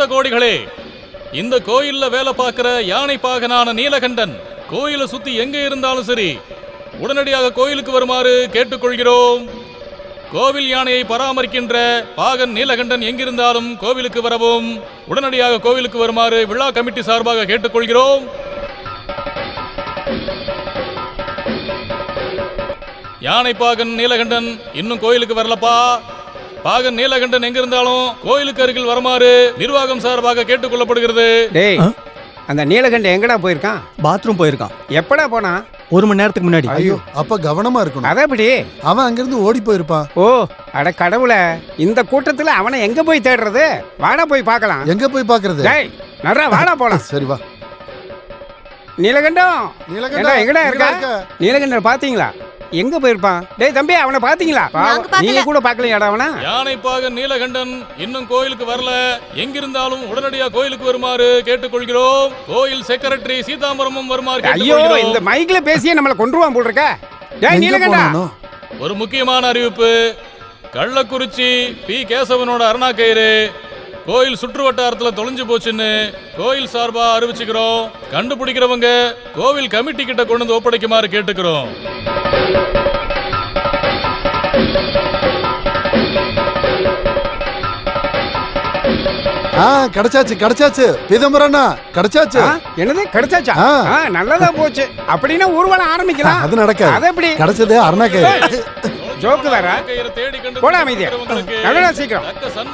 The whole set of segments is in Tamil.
பக்த கோடிகளே, இந்த கோயில்ல வேலை பார்க்கிற யானை பாகனான நீலகண்டன் கோயிலை சுத்தி எங்க இருந்தாலும் சரி உடனடியாக கோயிலுக்கு வருமாறு கேட்டுக்கொள்கிறோம். கோவில் யானையை பராமரிக்கின்ற பாகன் நீலகண்டன் எங்கிருந்தாலும் கோவிலுக்கு வரவும் உடனடியாக கோவிலுக்கு வருமாறு விழா கமிட்டி சார்பாக கேட்டுக்கொள்கிறோம். யானை பாகன் நீலகண்டன் இன்னும் கோயிலுக்கு வரலப்பா. பாகன் நீலகண்டன் எங்கிருந்தாலும் கோயிலுக்கு அருகில் வருமாறு நிர்வாகம் சார்பாக கேட்டுக்கொள்ளப்படுகிறது. டேய், அந்த நீலகண்டன் எங்கடா போயிருக்கான்? பாத்ரூம் போயிருக்கான். எப்படா போனா? 1 மணி நேரத்துக்கு முன்னாடி. ஐயோ, அப்ப கவனமா இருக்கணும். அதப்படி அவன் அங்கிருந்து ஓடி போயிருப்பான். ஓ, அட கடவுளே, இந்த கூட்டத்துல அவனை எங்க போய் தேடுறது? வாடா போய் பார்க்கலாம். எங்க போய் பாக்குறது? டேய், நரா வாடா போலாம். சரி வா. நீலகண்டம், நீலகண்டன் எங்கடா இருக்கா? நீலகண்டன் பாத்தீங்களா? எங்க போயிருப்பான்? டேய் தம்பி, அவனை பாத்தீங்களா? நீங்க கூட பாக்கலையாடா அவன? யானை பாகன் நீலகண்டன் இன்னும் கோயிலுக்கு வரல. எங்கிருந்தாலும் உடனடியா கோயிலுக்கு வருமாறு கேட்டுக்கொள்கிறோம். கோயில் செக்ரட்டரி சீதாம்பரமும் வருமாறு ஐயோ, கேட்டுக்கொள்கிறோம். இந்த மைக்ல பேசியே நம்மள கொன்றுவான் போல இருக்க. டேய் எங்க நீலகண்டா, போனானோ? ஒரு முக்கியமான அறிவிப்பு. கள்ளக்குறிச்சி பி கேசவனோட அருணா கயிறு கோயில் சுற்று வட்டாரத்தில் தொலைஞ்சு போச்சுன்னு கோயில் சார்பா அறிவிச்சுக்கிறோம். கண்டுபிடிக்கிறவங்க கோவில் கமிட்டி கிட்ட கொண்டு வந்து ஒப்படைக்குமாறு கேட்டுக்கிறோம். கிடைச்சாச்சு கிடைச்சாச்சு. பீதாம்பரண்ணா கிடைச்சாச்சு. என்னது கிடைச்சாச்சா? நல்லதா போச்சு. அப்படின்னா ஊர்வலம் ஆரம்பிக்கலாம். அது நடக்காது. அது எப்படி கிடைச்சது அருணாக்கயிறு. ஜோக்கு வேற. போடா அமைதியா. நல்லடா சீக்கிரம்.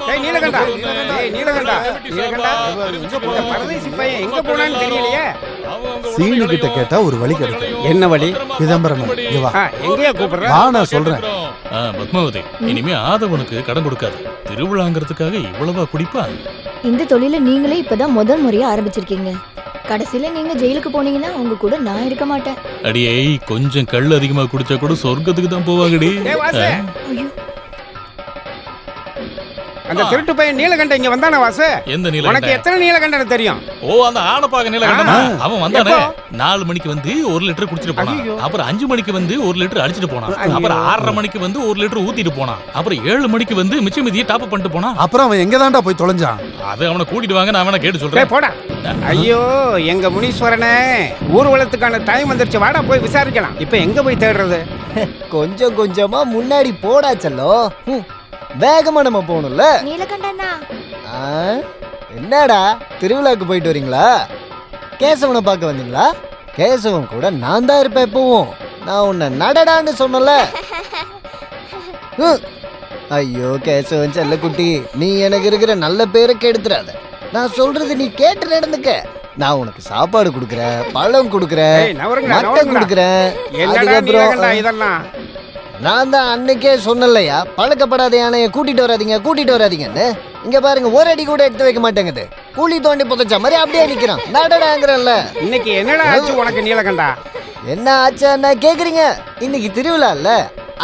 டேய் நீலகண்டா, டேய் நீலகண்டா, நீலகண்டா, இந்த பரதேசி பையன் எங்க போனான்னு தெரியலையே. சீனு கிட்ட கேட்டா ஒரு வழி கிடைக்கும். என்ன வழி? பீதாம்பரண்ணா இங்க வா. எங்கயா கூப்பிடுற? வா, நான் சொல்றேன். பத்மாவதி, இனிமே ஆதவனுக்கு கடன் கொடுக்காது. திருவிழாங்கிறதுக்காக இவ்வளவா குடிப்பா? இந்த தொழில நீங்களே இப்பதான் முதல் முறையா ஆரம்பிச்சிருக்கீங்க. கடைசியில நீங்க ஜெயிலுக்கு போனீங்கன்னா உங்க கூட நான் இருக்க மாட்டேன். அடியே, கொஞ்சம் கல் அதிகமா குடிச்சா கூட சொர்க்கத்துக்கு தான் போவாங்கடி. ஐயோ, அந்த திருட்டு பையன் நீலகண்டன் இங்க வந்தானே வாசு? எந்த உனக்கு நீலகண்டன்? எத்தனை நீலகண்டன் தெரியும்? ஓ, அந்த ஆனப்பாக நீலகண்டனா? அவன் வந்தானே. 4 மணிக்கு வந்து 1 லிட்டர் குடிச்சிட்டு போனான். அப்புறம் 5 மணிக்கு வந்து 1 லிட்டர் அடிச்சிட்டு போனான். அப்புறம் 6:30 மணிக்கு வந்து 1 லிட்டர் ஊத்திட்டு போனான். அப்புறம் 7 மணிக்கு வந்து மிச்ச மீதியை டாப் அப் பண்ணிட்டு போனான். அப்புறம் அவன் எங்க தான்டா போய் தொலைஞ்சான்? அது அவனை கூட்டிட்டு வாங்க, நான் வேணா கேட்டு சொல்றேன். போடா. ஐயோ, எங்க முனீஸ்வரனே, ஊர்வலத்துக்கான டைம் வந்துருச்சு. வாடா போய் விசாரிக்கலாம். இப்ப எங்க போய் தேடுறது? கொஞ்சம் கொஞ்சமா முன்னாடி போடா செல்லோ. வேகமா நம்ம போகணும்ல. நீலகண்டனா, என்னடா திருவிழாக்கு போயிட்டு வரீங்களா? கேசவனை பார்க்க வந்தீங்களா? கேசவன் கூட நான் தான் இருப்பேன் எப்பவும். நான் உன்னை நடடான்னு சொன்னல. ஐயோ கேசவன் செல்லக்குட்டி, நீ எனக்கு இருக்கிற நல்ல பேரை கெடுத்துறாத. நான் சொல்றது நீ கேட்டு நடந்துக்க. நான் உனக்கு சாப்பாடு குடுக்கறேன், பழம் குடுக்கறேன், மட்டன் குடுக்கறேன். இதெல்லாம் நான் தான் அன்னைக்கே சொன்னலையா, பழக்கப்படாத யானைய கூட்டிட்டு வராதீங்கன்னு. இங்க பாருங்க, ஒரு அடி கூட எடுத்து வைக்க மாட்டேங்குது. கூலி தோண்டி புதைச்ச மாதிரி அப்படியே நிக்கிறான். நடடாங்கிறல்ல. இன்னைக்கு என்னடா ஆச்சு உனக்கு நீலகண்டா? என்ன ஆச்சா கேக்குறீங்க? இன்னைக்கு திருவிழா இல்ல,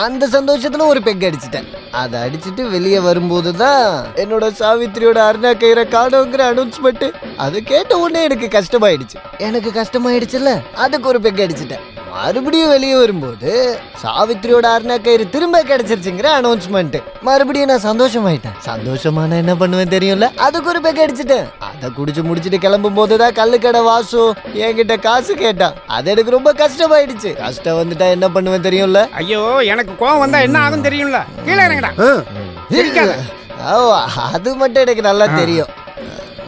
அந்த சந்தோஷத்துல ஒரு பெக் அடிச்சிட்டேன். அதை அடிச்சுட்டு வெளியே வரும்போது தான் என்னோட சாவித்திரியோட அருணா கயிறை காணோங்கிற அனௌன்ஸ்மெண்ட். அதை கேட்ட உடனே எனக்கு கஷ்டமாயிடுச்சுல்ல, அதுக்கு ஒரு பெக் அடிச்சிட்டேன். மறுபடியும் வெளியே வரும்போது சாவித்திரியோட அருணா கயிறு திரும்ப கிடைச்சிருச்சுங்கிற அனௌன்ஸ்மெண்ட். மறுபடியும் நான் சந்தோஷமான என்ன பண்ணுவேன் தெரியும்ல, அதுக்கு ஒரு பெக் அடிச்சிட்டேன். அதை குடிச்சு முடிச்சுட்டு கிளம்பும் போதுதான் கல்லுக்கடை வாசு என்கிட்ட காசு கேட்டான். அது எனக்கு ரொம்ப கஷ்டமாயிடுச்சு. கஷ்டம் வந்துட்டா என்ன பண்ணுவேன் தெரியும்ல. ஐயோ, எனக்கு கோவம் வந்தா என்ன ஆகும் தெரியும்ல. கீழே இறங்கடா. அது மட்டும் எனக்கு நல்லா தெரியும்.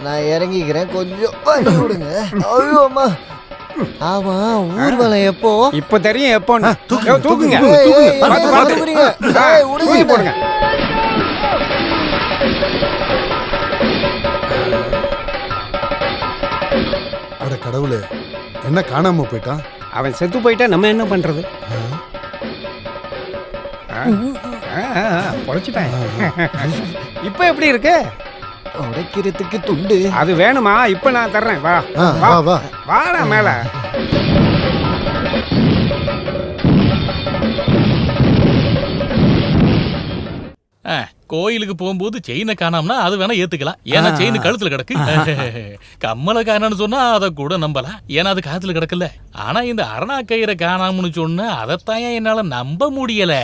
நான் இறங்கிக்கிறேன், கொஞ்சம் வழி விடுங்க. ஐயோ அம்மா. ஆமா, ஊர்வலம் எப்போ? இப்ப தெரியும் எப்போ. தூக்குங்க, போடுங்க. அட கடவுளே, என்ன காணாம போயிட்டான்? அவன் செத்து போயிட்டா நம்ம என்ன பண்றது? பொழைச்சிட்டான். இப்ப எப்படி இருக்கு? உடைக்கிறதுக்கு துண்டு அது வேணுமா? இப்ப நான் தர்றேன். வா வா வா, வாடா மேல. கோயிலுக்கு போகும்போது செயினை காணாமனா அது வேணா ஏத்துக்கலாம், ஏன்னா செயின் கழுத்துல கிடக்கு. கம்மலை காணான்னு சொன்னா அதை கூட நம்பலாம், ஏன்னா அது காத்துல கிடக்கல. ஆனா இந்த அரணா கயிறை காணாமனு சொன்னா அதைத்தான் என்னால நம்ப முடியல,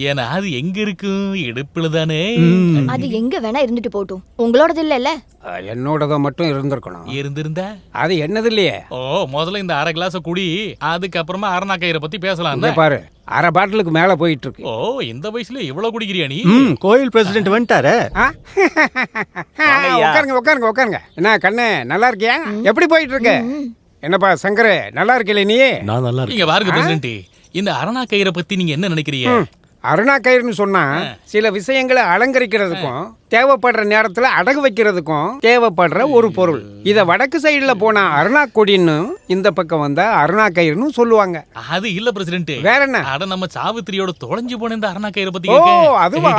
ஏன்னா அது எங்க இருக்கும், இடுப்புல தானே. அது எங்க வேணா இருந்துட்டு போட்டும், உங்களோடது இல்ல. என்னோடத மட்டும் இருந்திருக்கணும். இருந்திருந்தா அது என்னது இல்லையே. ஓ, முதல்ல இந்த அரை கிளாஸ் குடி, அதுக்கப்புறமா அரணா கயிறை பத்தி பேசலாம். இங்க பாரு, அரை பாட்டிலுக்கு மேல போயிட்டு இருக்கு. ஓ, இந்த வயசுல இவ்வளவு குடிக்கிறியா நீ? கோயில் பிரசிடென்ட் வந்துட்டாரு. உட்காருங்க உட்காருங்க உட்காருங்க. என்ன கண்ணு நல்லா இருக்கியா? எப்படி போயிட்டு இருக்கு? என்னப்பா சங்கரு, நல்லா இருக்கல நீ? நான் நல்லா இருக்கேன். நீங்க பாருங்க பிரசிடென்ட், இந்த அரணா கயிறை பத்தி நீங்க என்ன நினைக்கிறீங்க? அருணா கயிறுன்னு சொன்னா சில விஷயங்களை அலங்கரிக்கிறதுக்கும் தேவைப்படுற நேரத்துல அடகு வைக்கிறதுக்கும் தேவைப்படுற ஒரு பொருள். இத வடக்கு சைடுல போனா அருணா கொடின்னு, இந்த பக்கம் வந்தா அருணா கயிறுன்னு சொல்லுவாங்க. அது இல்ல பிரசிடென்ட். வேற என்ன? அட நம்ம சாவித்திரியோட தொலைஞ்சு போன இந்த அரணா கயிறை பத்தி ஓ கேட்க. அதுவா?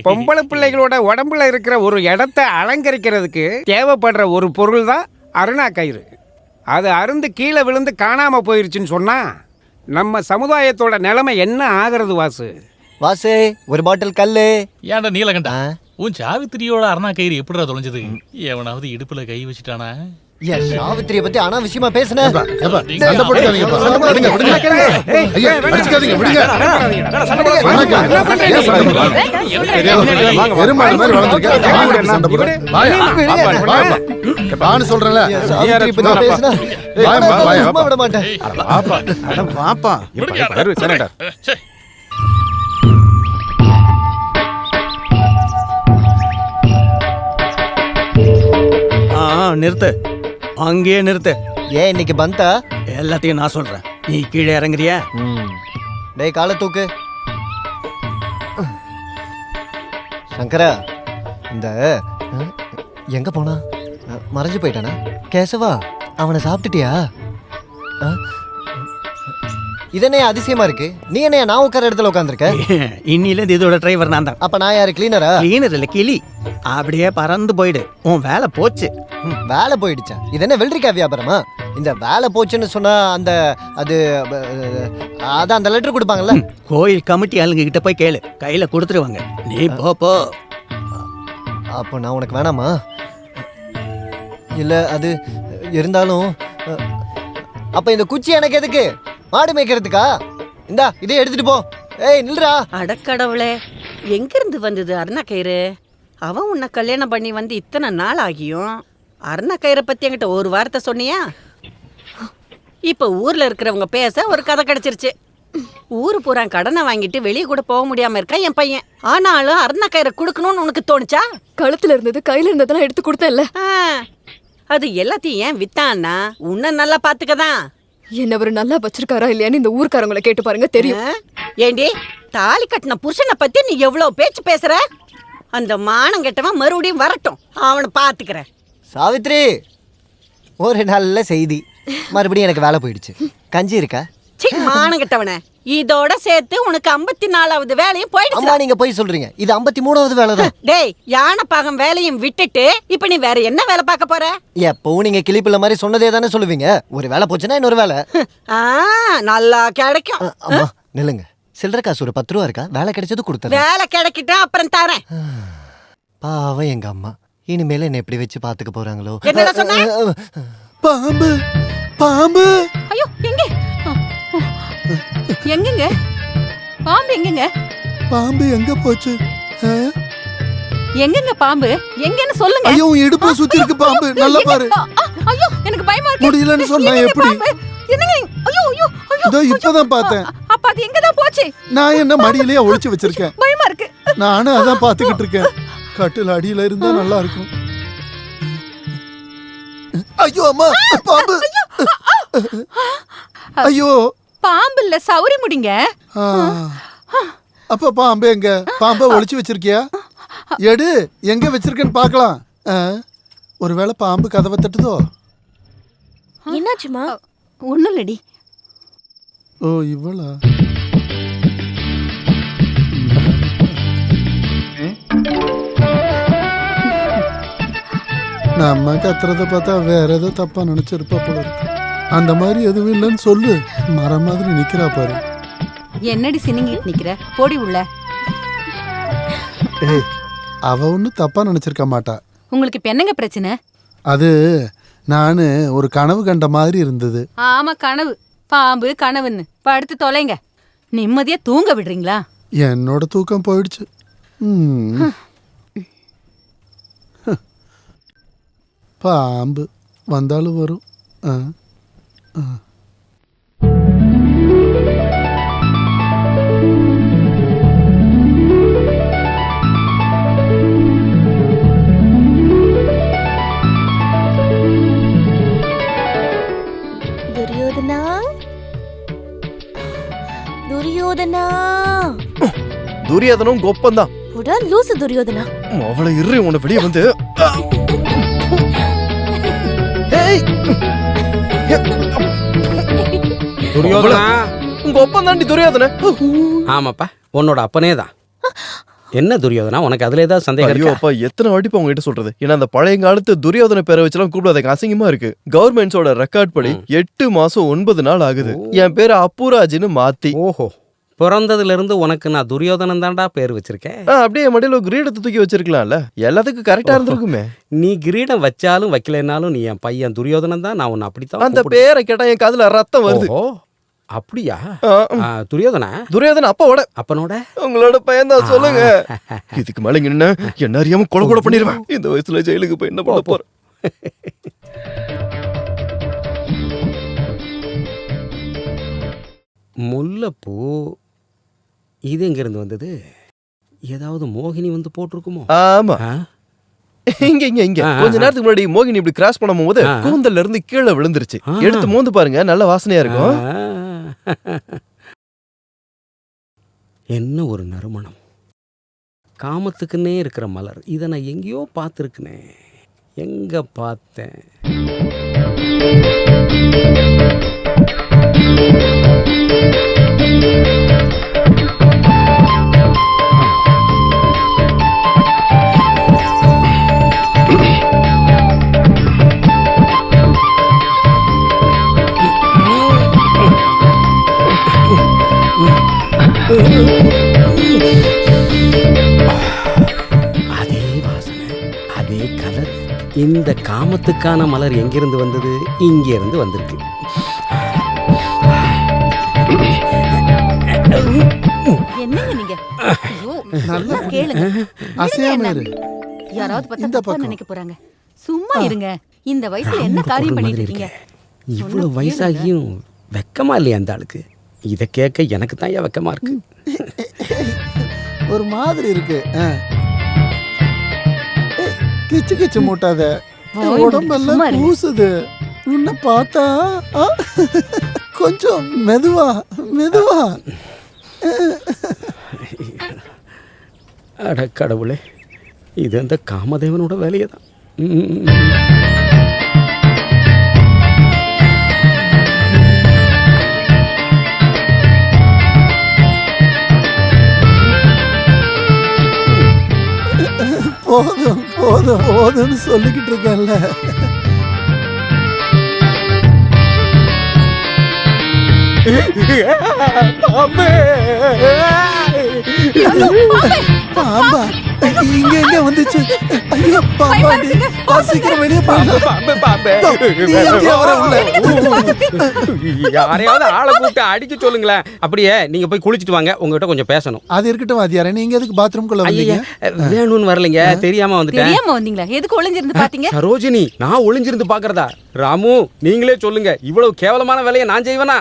பொம்பளை பிள்ளைகளோட உடம்புல இருக்கிற ஒரு இடத்தை அலங்கரிக்கிறதுக்கு தேவைப்படுற ஒரு பொருள் தான் அருணா கயிறு. அது அருந்து கீழே விழுந்து காணாம போயிருச்சுன்னு சொன்னா நம்ம சமுதாயத்தோட நிலைமை என்ன ஆகிறது வாசு? வாசு, ஒரு பாட்டில் கல்லு. ஏன்டா நீலகண்டா, உன் சாவித்திரியோட அரணா கயிறு எப்படிடா தொலைஞ்சது? எவனாவது இடுப்புல கை வச்சுட்டானா? என் சாவித்திரிய பத்தி அனாவசியமா பேசுன. சண்டை போட்டுக்காதீங்கப்பா. விடுங்க, விடுங்க. ஐயா, அடிச்சுக்காதீங்க, விடுங்க. ஏன் சண்டை போடுறீங்க? எருமாடு மாதிரி வளர்ந்துருக்க, நான் கூட சண்டை போடுறேன். வான்னு சொல்றேன்ல. என் சாவித்திரி பத்தி பேசுனா சும்மா விட மாட்டேன். வாப்பா. சே. நிறுத்து, அங்கேயே நிறுத்து. ஏன் இன்னைக்கு பந்தா? எல்லாத்தையும் நான் சொல்றேன், நீ கீழே இறங்குறியா? டேய் காலை தூக்கு. சங்கரா, இந்த எங்க போனா? மறைஞ்சு போயிட்டானா? கேசவா, அவனை சாப்பிட்டுட்டியா? இதனே அதிசயமா இருக்கு. நீ என்ன நான் உட்கார இடத்துல உட்காந்துருக்க? இன்னிலேருந்து இதோட டிரைவர் நான் தான். அப்ப நான் யாரு, கிளீனரா? கிளீனர் இல்ல, கிளி. அப்படியே பறந்து போயிடு, உன் வேலை போச்சு. வேலை போயிடுச்சா? இது என்ன வெள்ளரிக்காய் வியாபாரமா? இந்த வேலை போச்சுன்னு சொன்னா அந்த அதான் அந்த லெட்டர் கொடுப்பாங்கல்ல. கோயில் கமிட்டி ஆளுங்க கிட்ட போய் கேளு, கையில கொடுத்துருவாங்க. நீ போ. அப்போ நான் உனக்கு வேணாமா? இல்ல அது இருந்தாலும் அப்ப இந்த குச்சி எனக்கு எதுக்கு? மாடு மேய்க்கிறதுக்கா? இந்தா இதே எடுத்துட்டு போ. ஏய் நில்றா. அடக்கடவுளே, எங்க இருந்து வந்தது அருணா கயிறு? அவன் உன்னை கல்யாணம் பண்ணி வந்து இத்தனை நாள் ஆகியும் அருணா கயிறை பத்தி என்கிட்ட ஒரு வார்த்தை சொன்னியா? இப்ப ஊர்ல இருக்கிறவங்க பேச ஒரு கதை கிடைச்சிருச்சு. ஊரு பூரா கடனை வாங்கிட்டு வெளியே கூட போக முடியாம இருக்கா என் பையன். ஆனாலும் அருணா கயிறை கொடுக்கணும்னு உனக்கு தோணுச்சா? கழுத்துல இருந்தது கையில இருந்ததெல்லாம் எடுத்து கொடுத்தேன்ல. அது எல்லாத்தையும் ஏன் வித்தான்னா உன்னை நல்லா பாத்துக்கதான். என்ன அவர் நல்லா வச்சிருக்காரா இல்லையான்னு இந்த ஊர்க்காரங்களை கேட்டு பாருங்க, தெரியும். ஏண்டி, தாலி கட்டின புருஷனை பத்தி நீ எவ்வளவு பேச்சு பேசுற? அந்த மானம் கெட்டவன் மறுபடியும் வரட்டும், அவனை பாத்துக்கிறேன். சாவித்ரி, ஒரு நல்ல செய்தி. மறுபடியும் எனக்கு வேலை போயிடுச்சு. கஞ்சி இருக்கா? சீ, மானம் கெட்டவனே, இதோட சேர்த்து உனக்கு 54வது வேலையும் போயிடுச்சு. அம்மா நீங்க போய் சொல்றீங்க, இது 53வது வேலை தான். டேய், யானை பாகம் வேலையும் விட்டுட்டு இப்ப நீ வேற என்ன வேலை பார்க்க போற? எப்பவும் நீங்க கிளிப்பிள்ள மாதிரி சொன்னதே தானே சொல்லுவீங்க. ஒரு வேலை போச்சுன்னா இன்னொரு வேலை. நல்லா கிடைக்கும். அம்மா நில்லுங்க, சில்லற காசு ஒரு 10 ரூபா இருக்கா? வேலை கிடைச்சது கொடுத்தேன். வேலை கிடைக்கிட்டா அப்புறம் தரேன். பாவம் எங்க அம்மா, இனிமேல என்ன எப்படி வச்சு பாத்துக்க போறாங்களோ. என்னடா சொன்ன? பாம்பு, பாம்பு. ஐயோ, எங்க எங்கங்க பாம்பு? எங்கங்க பாம்பு எங்க போச்சு? எங்கங்க பாம்பு? எங்கன்னு சொல்லுங்க. ஐயோ, இடுப்புல சுத்தி இருக்கு பாம்பு, நல்லா பாரு. ஐயோ, எனக்கு பயமா இருக்கு. முடியலன்னு சொன்னா எப்படி? என்னங்க? ஐயோ ஐயோ ஐயோ. இதோ இப்பதான் பார்த்தேன். அப்ப அது எங்க தான் போச்சு? நான் என்ன மடியிலேயே ஒளிச்சு வச்சிருக்கேன். பயமா இருக்கு. நானும் அதான் பாத்துக்கிட்டு இருக்கேன். கட்டில் அடியில இருந்தா நல்லா இருக்கும். ஐயோ அம்மா, பாம்பு. ஐயோ, பாம்பு இல்ல, சௌரி முடிங்க. அப்ப பாம்பு எங்க? பாம்பை ஒளிச்சு வச்சிருக்கியா? எடு, எங்க வச்சிருக்கேன்னு பாக்கலாம். ஒருவேளை பாம்பு கதவை தட்டுதோ? என்னாச்சுமா? ஒண்ணும் இல்லடி. ஓ இவ்வளா? நம்ம கத்துறத பார்த்தா வேற ஏதோ தப்பா நினைச்சிருப்பா போல இருக்கு. அந்த மாதிரி எதுவும் இல்லைன்னு சொல்லு. மரம் மாதிரி நிக்கிறா பாரு. என்னடி சினிங்கிட்டு நிக்கிற? போடி உள்ள. ஏய் அவ ஒன்றும் தப்பா நினைச்சிருக்க மாட்டா. உங்களுக்கு இப்ப என்னங்க பிரச்சனை? அது நான் ஒரு கனவு கண்ட மாதிரி இருந்தது. ஆமா, கனவு. பாம்பு கனவுன்னு படுத்து தொலைங்க. நிம்மதியா தூங்க விடுறீங்களா? என்னோட தூக்கம் போயிடுச்சு. பாம்பு வந்தாலும் வரும். துரியோதனா, துரியோதனா, துரியோதனும் கொப்பந்தான். புடா லூசு துரியோதனா. அவளை இரு உன்னை வெளியே வந்து. ஏய்! துரியோதனா. உங்க ஒப்பம் தாண்டி துரியோதன. ஆமாப்பா, உன்னோட அப்பனே தான். என்ன துரியோதனா, உனக்கு அதுல ஏதாவது சந்தேகம் ஐயோ இருக்கா? அப்பா, எத்தனை வாட்டி உங்ககிட்ட கிட்ட சொல்றது? ஏன்னா அந்த பழைய காலத்து துரியோதன பேரை வச்செல்லாம் கூப்பிடாதீங்க, அசிங்கமா இருக்கு. கவர்மெண்ட்ஸோட ரெக்கார்ட் படி 8 மாசம் 9 நாள் ஆகுது என் பேரு அப்புராஜ்னு மாத்தி. ஓஹோ, பிறந்ததுல இருந்து உனக்கு நான் துரியோதனன் தான்டா பேர் வச்சிருக்கேன். அப்படியே என் மடியில கிரீடத்தை தூக்கி வச்சிருக்கலாம்ல, எல்லாத்துக்கும் கரெக்டா இருந்திருக்குமே. நீ கிரீடம் வச்சாலும் வைக்கலைன்னாலும் நீ என் பையன் துரியோதனன் தான். நான் உன்னை அப்படித்தான் அந்த கூப்பிடுவேன். பேரை கேட்டா என் காதுல ரத்தம் வருது. ஓஹோ, அப்படியா? துரியோதனா துரியோதன அப்பாவோட அப்பனோட உங்களோட பையன் தான். சொல்லுங்க. இதுக்கு மேல இங்க நின்னு என்ன அறியாம கொலை கூட பண்ணிடுவேன். இந்த வயசுல ஜெயிலுக்கு போய் என்ன பண்ண போறேன்? முல்லைப்பூ இது எங்க இருந்து வந்தது? ஏதாவது மோகினி வந்து போட்டிருக்குமோ? ஆமா, ஆ? இங்க இங்க இங்க கொஞ்ச நேரத்துக்கு முன்னாடி மோகினி இப்படி கிராஸ் பண்ணும்போது கூந்தல்ல இருந்து கீழே விழுந்துருச்சு. எடுத்து மோந்து பாருங்க, நல்ல வாசனையா இருக்கும். என்ன ஒரு நறுமணம்! காமத்துக்குன்னே இருக்கிற மலர். இதை நான் எங்கேயோ பார்த்துருக்கனே. எங்க பார்த்தேன்? அதே வாசனை, அதே கலர். இந்த காமத்துக்கான மலர் எங்கிருந்து வந்தது? இங்கே இருந்து வந்திருக்கு. என்னங்க நீங்க? ஐயோ, நல்லா கேளுங்க. அசையாம இரு. யாராவது இந்த பார்த்தா தப்பா பக்கம். நினைக்க போறாங்க. சும்மா இருங்க. இந்த வயசுல என்ன ராமர் காரியம் குரல் பண்ணிட்டு மாதிரி இருக்கீங்க? இருக்கே. இவ்வளவு வயசாகியும் வெக்கமா இல்லையா அந்த ஆளுக்கு? இதை கேட்க எனக்கு தான் ஏன் வெக்கமா இருக்கு. ஒரு மாதிரி இருக்கு. கிச்சு கிச்சு மூட்டாத, வாய் உடம்பெல்லாம் சும்மா இருங்க. கூசுது. உன்னை பார்த்தா கொஞ்சம் மெதுவா மெதுவா. அட கடவுளே, இது அந்த காமதேவனோட வேலையை தான். போதும் போதும் போதும்னு சொல்லிக்கிட்டு இருக்கேன்ல. பாம்பா இங்க எங்க வந்துச்சு? ஐயோ பாம்பா, சீக்கிரம் வெளியே யாரையாவது ஆளை கூப்பிட்டு அடிக்க சொல்லுங்களேன். அப்படியே நீங்க போய் குளிச்சுட்டு வாங்க, உங்ககிட்ட கொஞ்சம் பேசணும். அது இருக்கட்டும் வாத்தியாரே, நீங்க எதுக்கு பாத்ரூம்குள்ள வந்தீங்க? வேணும்னு வரலைங்க, தெரியாம வந்துட்டேன். தெரியாம வந்தீங்களா? எதுக்கு ஒளிஞ்சிருந்து பாத்தீங்க? சரோஜினி, நான் ஒளிஞ்சிருந்து பாக்குறதா? ராமு, நீங்களே சொல்லுங்க, இவ்வளவு கேவலமான வேலையை நான் செய்வேனா?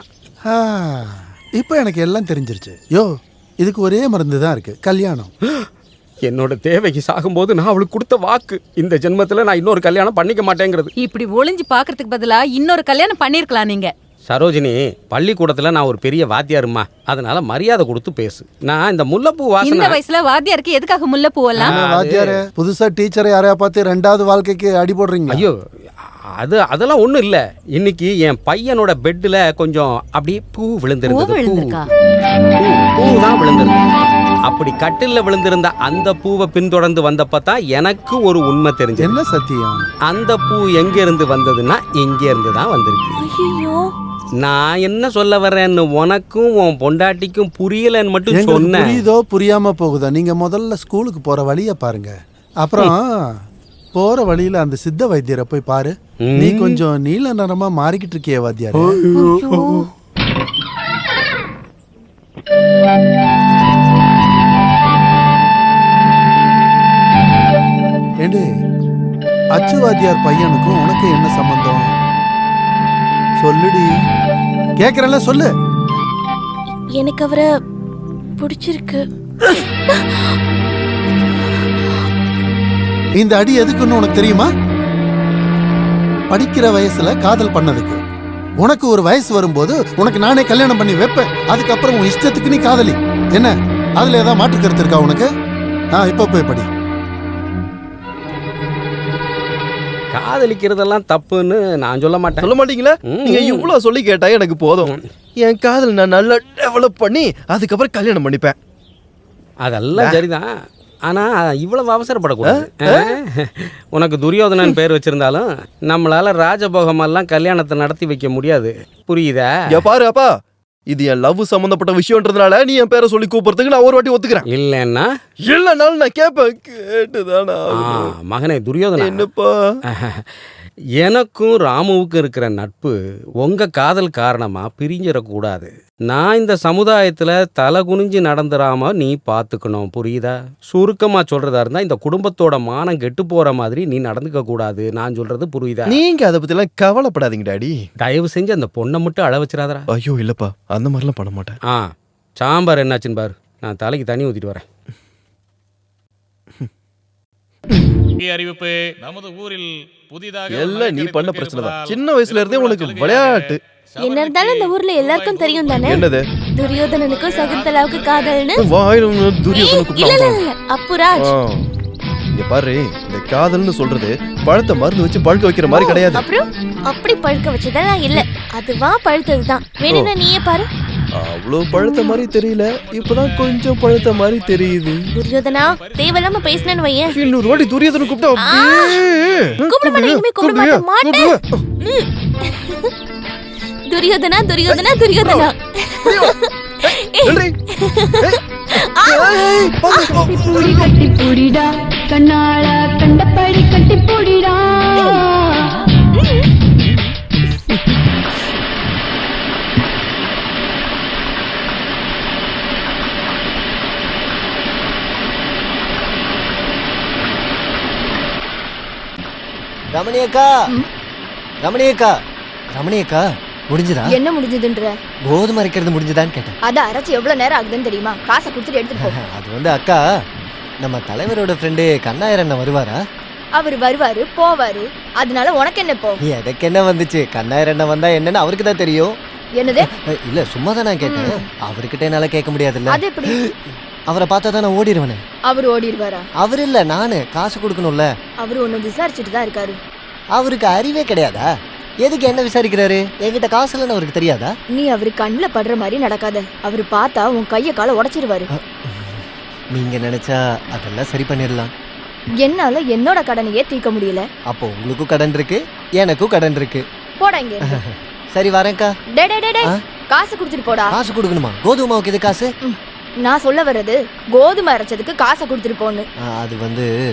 இப்போ எனக்கு எல்லாம் தெரிஞ்சிருச்சு. யோ, இதுக்கு ஒரே மருந்து தான் இருக்கு, கல்யாணம். என்னோட தேவைக்கு சாகும்போது நான் அவளுக்கு கொடுத்த வாக்கு, இந்த ஜென்மத்துல நான் இன்னொரு கல்யாணம் பண்ணிக்க மாட்டேங்கிறது. இப்படி ஒளிஞ்சு பாக்குறதுக்கு பதிலா இன்னொரு கல்யாணம் பண்ணிருக்கலாம் நீங்க. சரோஜினி, பள்ளிக்கூடத்துல நான் ஒரு பெரிய வாத்தியாருமா, அதனால மரியாதை கொடுத்து பேசு. நான் இந்த முல்லைப்பூ இந்த வாசனை. வயசுல வாத்தியாருக்கு எதுக்காக முல்லைப்பூ எல்லாம்? வாத்தியாரே, புதுசா டீச்சரை யாரையா பார்த்து 2வது வாழ்க்கைக்கு அடி போடுறீங்க? ஐயோ, அதெல்லாம் ஒண்ணும் இல்ல. இன்னைக்கு என் பையனோட பெட்ல கொஞ்சம் அப்படியே பூ விழுந்திருந்தது. பூ தான் விழுந்திருந்தது. அப்படி கட்டில்ல விழுந்திருந்த அந்த பூவை பின்தொடர்ந்து வந்தப்பதான் எனக்கு ஒரு உண்மை தெரிஞ்சது. என்ன சத்தியம்? அந்த பூ எங்க இருந்து வந்ததுன்னா இங்க இருந்து தான் வந்திருக்கு. ஐயோ, நான் என்ன சொல்ல வர்றேன்னு உனக்கும் உன் பொண்டாட்டிக்கும் புரியலன்னு மட்டும் எங்களுக்கு சொன்னேன். புரியுதோ புரியாம போகுதோ, நீங்க முதல்ல ஸ்கூலுக்கு போற வழிய பாருங்க. அப்புறம் போற வழியில அந்த சித்த வைத்தியரை போய் பாரு. நீ கொஞ்சம் நீல நிறமா மாறிக்கிட்டு இருக்கிய வாத்தியாரு. ஏண்டே, அச்சு வாத்தியார் பையனுக்கும் உனக்கு என்ன சம்பந்தம்? சொல்லுடி, கேக்குறல சொல்லு. எனக்கு அவரை பிடிச்சிருக்கு. இந்த அடி எதுக்குன்னு உனக்கு தெரியுமா? படிக்கிற வயசுல காதல் பண்ணதுக்கு. உனக்கு ஒரு வயசு வரும்போது உனக்கு நானே கல்யாணம் பண்ணி வைப்பேன். அதுக்கப்புறம் உன் இஷ்டத்துக்கு நீ காதலி. என்ன அதுல ஏதாவது மாற்று கருத்து இருக்கா உனக்கு? இப்ப போய் படி. காதலிக்கிறதெல்லாம் தப்புன்னு நான் சொல்ல மாட்டேன். சொல்ல மாட்டீங்களா? நீங்க இவ்வளவு சொல்லி கேட்டா எனக்கு போதும். என் காதல் நான் நல்லா டெவலப் பண்ணி அதுக்கப்புறம் கல்யாணம் பண்ணிப்பேன். அதெல்லாம் சரிதான். ஆனா இவ்வளவு அவசரப்படக்கூடாது. உனக்கு துரியோதனன் பேர் வச்சிருந்தாலும் நம்மளால ராஜபோகமெல்லாம் கல்யாணத்தை நடத்தி வைக்க முடியாது. புரியுதா? பாரு அப்பா, இது என் லவ் சம்பந்தப்பட்ட விஷயம்ன்றதுனால நீ என் பேரை சொல்லி கூப்பிடுறதுக்கு நான் ஒரு வாட்டி ஒத்துக்கிறேன். இல்லைன்னாலும் நான் கேட்பேன். கேட்டுதானா மகனே துரியோதனா, என்னப்பா? எனக்கும் ராமுவுக்கும் இருக்கிற நட்பு உங்க காதல் காரணமா பிரிஞ்சிடக்கூடாது. நான் இந்த சமுதாயத்துல தலை குனிஞ்சு நடந்துடாம நீ பாத்துக்கணும். புரியுதா? சுருக்கமா சொல்றதா இருந்தா இந்த குடும்பத்தோட மானம் கெட்டு போற மாதிரி நீ நடந்துக்க கூடாது. நான் சொல்றது புரியுதா? நீங்க அதை பத்தி எல்லாம் கவலைப்படாதீங்க டாடி. தயவு செஞ்சு அந்த பொண்ணை மட்டும் அழ வச்சிடாதரா. ஐயோ இல்லப்பா, அந்த மாதிரிலாம் பண்ண மாட்டேன். சாம்பார் என்னாச்சுன்னு பாரு, நான் தலைக்கு தண்ணி ஊத்திட்டு வரேன். அறிவிப்பு. நமது ஊரில் புதிதாக எல்லாம் நீ பண்ண பிரச்சனை தான். சின்ன வயசுல இருந்தே உனக்கு விளையாட்டு. என்ன இருந்தாலும் இந்த ஊர்ல எல்லாருக்கும் தெரியும் தானே. என்னது? துரியோதனனுக்கும் சகுந்தலாவுக்கு காதல்னு. வாயில துரியோதன அப்புராஜ். இங்க பாரு, இந்த காதல்னு சொல்றது பழத்தை மருந்து வச்சு பழுக்க வைக்கிற மாதிரி கிடையாது. அப்புறம் அப்படி பழுக்க வச்சதெல்லாம் இல்ல, அதுவா பழுத்ததுதான். வேணும்னா நீயே பாரு. அவ்வளவு பழுத்த மாதிரி தெரியல, இப்பதான் கொஞ்சம் பழுத்த மாதிரி தெரியுது. துரியோதனா, தேவையில்லாம பேசினேன்னு வையேன். இன்னொரு வாட்டி துரியோதன கூப்பிட மாட்டேன். துரியோதனா துரியோதனா துரியோதனா. கட்டி பூடிடா, கண்ணால கண்டபடி கட்டி பூடிடா. ரமணியக்கா, ரமணியக்கா, ரமணியக்கா, முடிஞ்சதா? என்ன முடிஞ்சதுன்ற? கோதுமை அரைக்கிறது முடிஞ்சதான்னு கேட்டேன். அத அரைச்சு எவ்வளவு நேரம் ஆகுதுன்னு தெரியுமா? காசை கொடுத்துட்டு எடுத்துட்டு போ. அது அக்கா, நம்ம தலைவரோட ஃப்ரெண்டு கண்ணாயிரம் அண்ணன் வருவாரா? அவர் வருவாரு போவாரு, அதனால உனக்கு என்ன இப்போ? எனக்கு என்ன வந்துச்சு? கண்ணாயிரம் அண்ணன் வந்தா என்னன்னு அவருக்கு தான் தெரியும். என்னது? இல்ல சும்மா தான் நான் கேட்டேன். அவர்கிட்ட என்னால கேட்க முடியாதுல்ல. அது எப்படி? அவரை பார்த்தா தான் நான் ஓடிடுவேனே. அவர் ஓடிடுவாரா? அவர் இல்ல, நானு காசு கொடுக்கணும்ல. அவரு ஒன்னு விசாரிச்சுட்டு தான் இருக்காரு. அவருக்கு அறிவே கிடையாதா? எதுக்கு என்ன விசாரிக்கிறாரு? என்கிட்ட காசு இல்லைன்னு அவருக்கு தெரியாதா? நீ அவரு கண்ணுல படுற மாதிரி நடக்காத. அவரு பார்த்தா உன் கைய கால உடைச்சிருவாரு. நீங்க நினைச்சா அதெல்லாம் சரி பண்ணிடலாம். என்னால என்னோட கடனையே தீர்க்க முடியல. அப்போ உங்களுக்கும் கடன் இருக்கு, எனக்கும் கடன் இருக்கு. போடா இங்க. சரி வரேன்க்கா. டே டே டே, காசு கொடுத்துட்டு போடா. காசு கொடுக்கணுமா? கோதுமை மாவுக்கு இது காசு? நான் சொல்ல வர்றது கோதுமை அரைச்சதுக்கு காசை கொடுத்துட்டு போன்னு. அது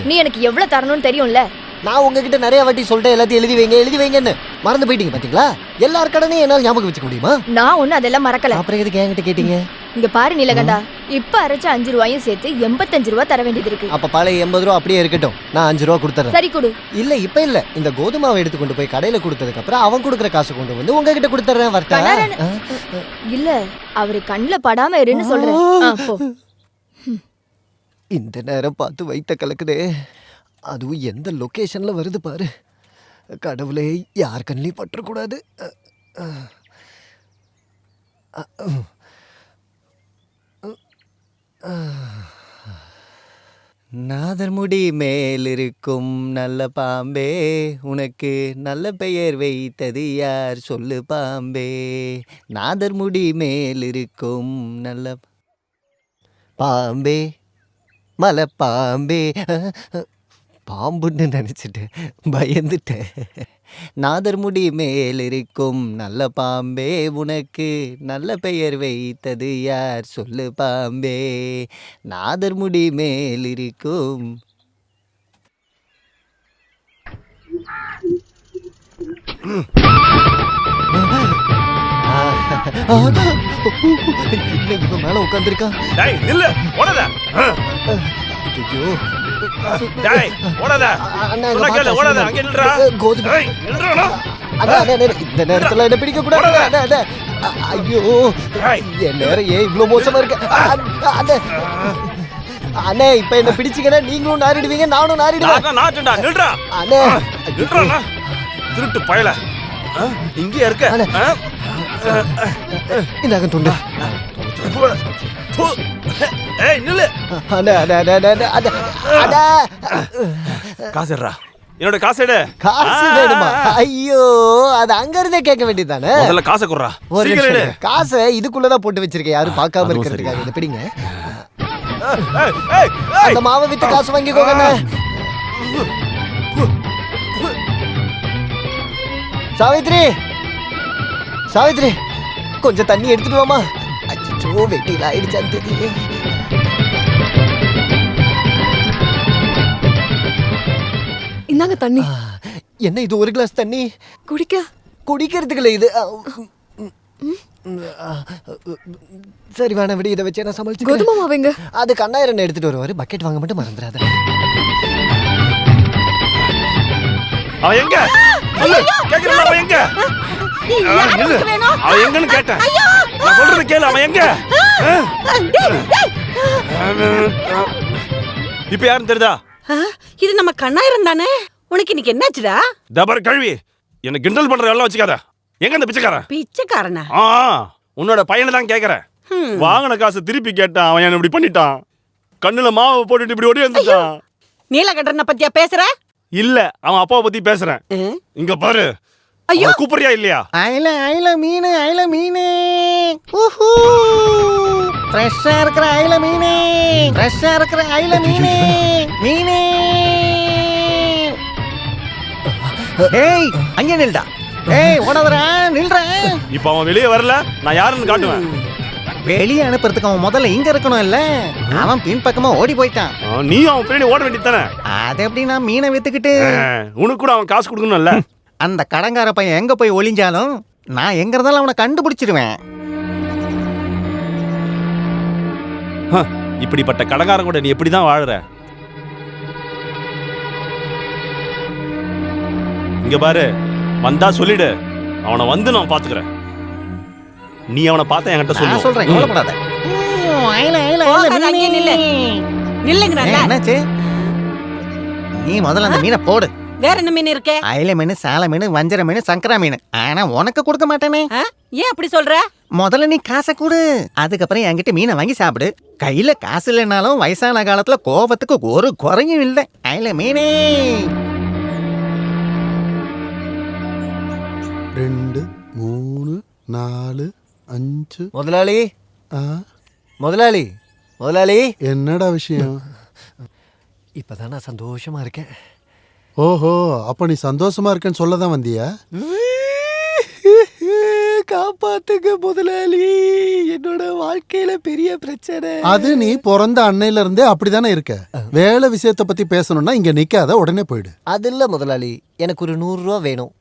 நீ எனக்கு எவ்வளவு தரணும்னு தெரியும்ல. நான் உங்ககிட்ட நிறைய வாட்டி சொல்லிட்டேன், எல்லாத்தையும் எழுதி வைங்கன்னு. மறந்து போயிட்டீங்க பாத்தீங்களா? எல்லார் கடனையும் என்னால் ஞாபகம் வச்சுக்க முடியுமா? நான் ஒண்ணு அதெல்லாம் மறக்கல. அப்புறம் எதுக்கு என்கிட்ட கேட்டீங்க? இங்க பாரு நீலகண்டா, இப்ப அரைச்ச 5 ரூபாயும் சேர்த்து 85 ரூபாய் தர வேண்டியது இருக்கு. அப்ப பழைய 80 ரூபா அப்படியே இருக்கட்டும், நான் 5 ரூபா கொடுத்துறேன். சரி கொடு. இல்ல இப்ப இல்ல, இந்த கோதுமாவை எடுத்து கொண்டு போய் கடையில கொடுத்ததுக்கு அப்புறம் அவன் கொடுக்குற காசு கொண்டு வந்து உங்ககிட்ட கொடுத்துறேன். வரட்டா? இல்ல, அவரு கண்ணுல படாம இருன்னு சொல்றேன். இந்த நேரம் பார்த்து வைத்த கலக்குதே. அதுவும் எந்த லொகேஷன்ல வருது பாரு. கடவுளே, யார் கண்ணிலையும் பற்றக்கூடாது. நாதர்முடி மேலிருக்கும் நல்ல பாம்பே, உனக்கு நல்ல பெயர் வைத்தது யார் சொல்லு பாம்பே. நாதர்முடி மேலிருக்கும் நல்ல பாம்பே, மலை பாம்பே. பாம்புன்னு நினைச்சிட்டேன், பயந்துட்டேன். நாதர் முடி மேல் இருக்கும் நல்ல பாம்பே, உனக்கு நல்ல பெயர் வைத்தது யார் சொல்லு பாம்பே. நாதர் முடி மேல் இருக்கும். இவன் மேல உட்காந்துருக்கான். டேய் நில்லு ஓடாத. ஐயோ டேய் ஓடாத. அண்ணா, சொன்னா கேளு, ஓடாத. அங்க நில்றா. கோதுமை. டேய் நில்றா. அண்ணா, இந்த நேரத்துல என்ன பிடிக்க கூடாது. அண்ணா, அண்ணா. ஐயோ என் நேரம் ஏன் இவ்வளவு மோசமா இருக்கு. அண்ணா, அண்ணா இப்ப என்ன பிடிச்சிங்கன்னா நீங்களும் நாரிடுவீங்க, நானும் நாரிடுவேன். நாட்டுடா நில்றா. அண்ணா நில்றா. திருட்டு பயல. இங்கே இருக்க. இந்தாங்க துண்டு. ஏய் நில்லு. அண்ணா, அண்ணா, அண்ணா, அண்ணா, அண்ணா, அண்ணா. காசுடா. என்னோட காசு எடு. காசு வேணுமா? ஐயோ அது அங்க இருந்தே கேட்க வேண்டியதானே. முதல்ல காசை குடுறா. ஒரு சீக்கிரம் எடு. நிமிஷம். காசை இதுக்குள்ளதான் போட்டு வச்சிருக்கேன், யாரும் பார்க்காம இருக்கிறதுக்காக. இதை பிடிங்க. ஏய் ஏய் அந்த மாவை வித்து காசு வாங்கிக்கோங்க அண்ணா. சாவித்ரி, சாவித்ரி கொஞ்சம் தண்ணி எடுத்துட்டு வாமா. அச்சோ வெட்டியில் ஆயிடுச்சான்னு தெரியல. இந்தாங்க தண்ணி. என்ன இது, ஒரு கிளாஸ் தண்ணி குடிக்க? குடிக்கிறதுக்குள்ள இது. சரி வேணாம் விடு, இதை வச்சு நான் சமாளிச்சு. கோதுமை மாவுங்க. அதுக்கு அண்ணாயிரம் எடுத்துட்டு வருவாரு, பக்கெட் வாங்க மட்டும் மறந்துடாத. அவன் எங்க? சொல்லு. கேக்குறல அவன் எங்க? அவன் எங்கன்னு கேட்டேன். நான் சொல்றது கேளு, அவன் எங்க? இப்ப யாருன்னு தெரியுதா? இது நம்ம கண்ணாயிரம் தானே. உனக்கு இன்னைக்கு என்னாச்சுடா? டபர் கழுவி என்ன கிண்டல் பண்ற எல்லாம் வச்சுக்காத. எங்க அந்த பிச்சைக்காரன்? பிச்சைக்காரனா? உன்னோட பையனை தான் கேக்குறேன். வாங்கின காசு திருப்பி கேட்டான், அவன் என்ன இப்படி பண்ணிட்டான். கண்ணுல மாவை போட்டுட்டு இப்படி ஓடி வந்துட்டான். நீலகண்டனை பத்தியா பேசுற? இல்ல, அவன் அப்பாவை பத்தி பேசுறேன். இங்க பாரு. ஐயோ கூப்பிடுறியா இல்லையா? ஐல ஐல மீன், ஐல மீன். ஊஹூ ஃப்ரெஷ்ஷா இருக்கிற ஐல மீன், ஃப்ரெஷ்ஷா இருக்கிற ஐல மீன், மீன். ஏய் அங்கே நில்டா. ஏய் ஓடாதடா, நில்றா. இப்ப அவன் வெளியே வரல, நான் யாருன்னு காட்டுவேன். வெளியே அனுப்புறதுக்கு அவன் முதல்ல இங்க இருக்கணும் இல்ல. அவன் பின் பக்கமா ஓடி போயிட்டான். நீ அவன் பின்னாடி ஓட வேண்டியதானே. அது எப்படி நான் மீனை வித்துக்கிட்டு? உனக்கு கூட அவன் காசு கொடுக்கணும்ல. அந்த கடங்கார பையன் எங்க போய் ஒளிஞ்சாலும் நான் எங்க இருந்தாலும் அவனை கண்டுபிடிச்சிடுவேன். இப்படிப்பட்ட கடங்காரன் கூட நீ எப்படிதான் வாழுற? இங்க பாரு, வந்தா சொல்லிடு, அவனை வந்து நான் பாத்துக்கிறேன். நீ அவனை பார்த்த என்கிட்ட சொல்லு. சொல்றேன், கவலைப்படாத. என்னாச்சு? நீ முதல்ல அந்த மீனை போடு. வேற என்ன மீன் இருக்கே? அயில மீன், சால மீன், வஞ்சர மீன், சங்கரா மீன். ஆனா உனக்கு கொடுக்க மாட்டேனே. ஏன் அப்படி சொல்ற? முதல்ல நீ காசை கொடு, அதுக்கப்புறம் என்கிட்ட மீனை வாங்கி சாப்பிடு. கையில காசு இல்லைனாலும் வயசான காலத்துல கோபத்துக்கு ஒரு குறையும் இல்லை. அயில மீனே. 2 3 4 5. முதலாளி, முதலாளி, முதலாளி. என்னடா விஷயம்? இப்பதான் நான் சந்தோஷமா இருக்கேன். ஓஹோ, அப்ப நீ சந்தோஷமா இருக்கேன்னு சொல்லதான் வந்தியா? காப்பாத்துங்க முதலாளி, என்னோட வாழ்க்கையில பெரிய பிரச்சனை. அது நீ பிறந்த அன்னையில இருந்தே அப்படிதானே இருக்க. வேலை விஷயத்தை பத்தி பேசணும்னா இங்க நிக்காத, உடனே போயிடு. அது இல்ல முதலாளி, எனக்கு ஒரு 100 ரூபா வேணும்.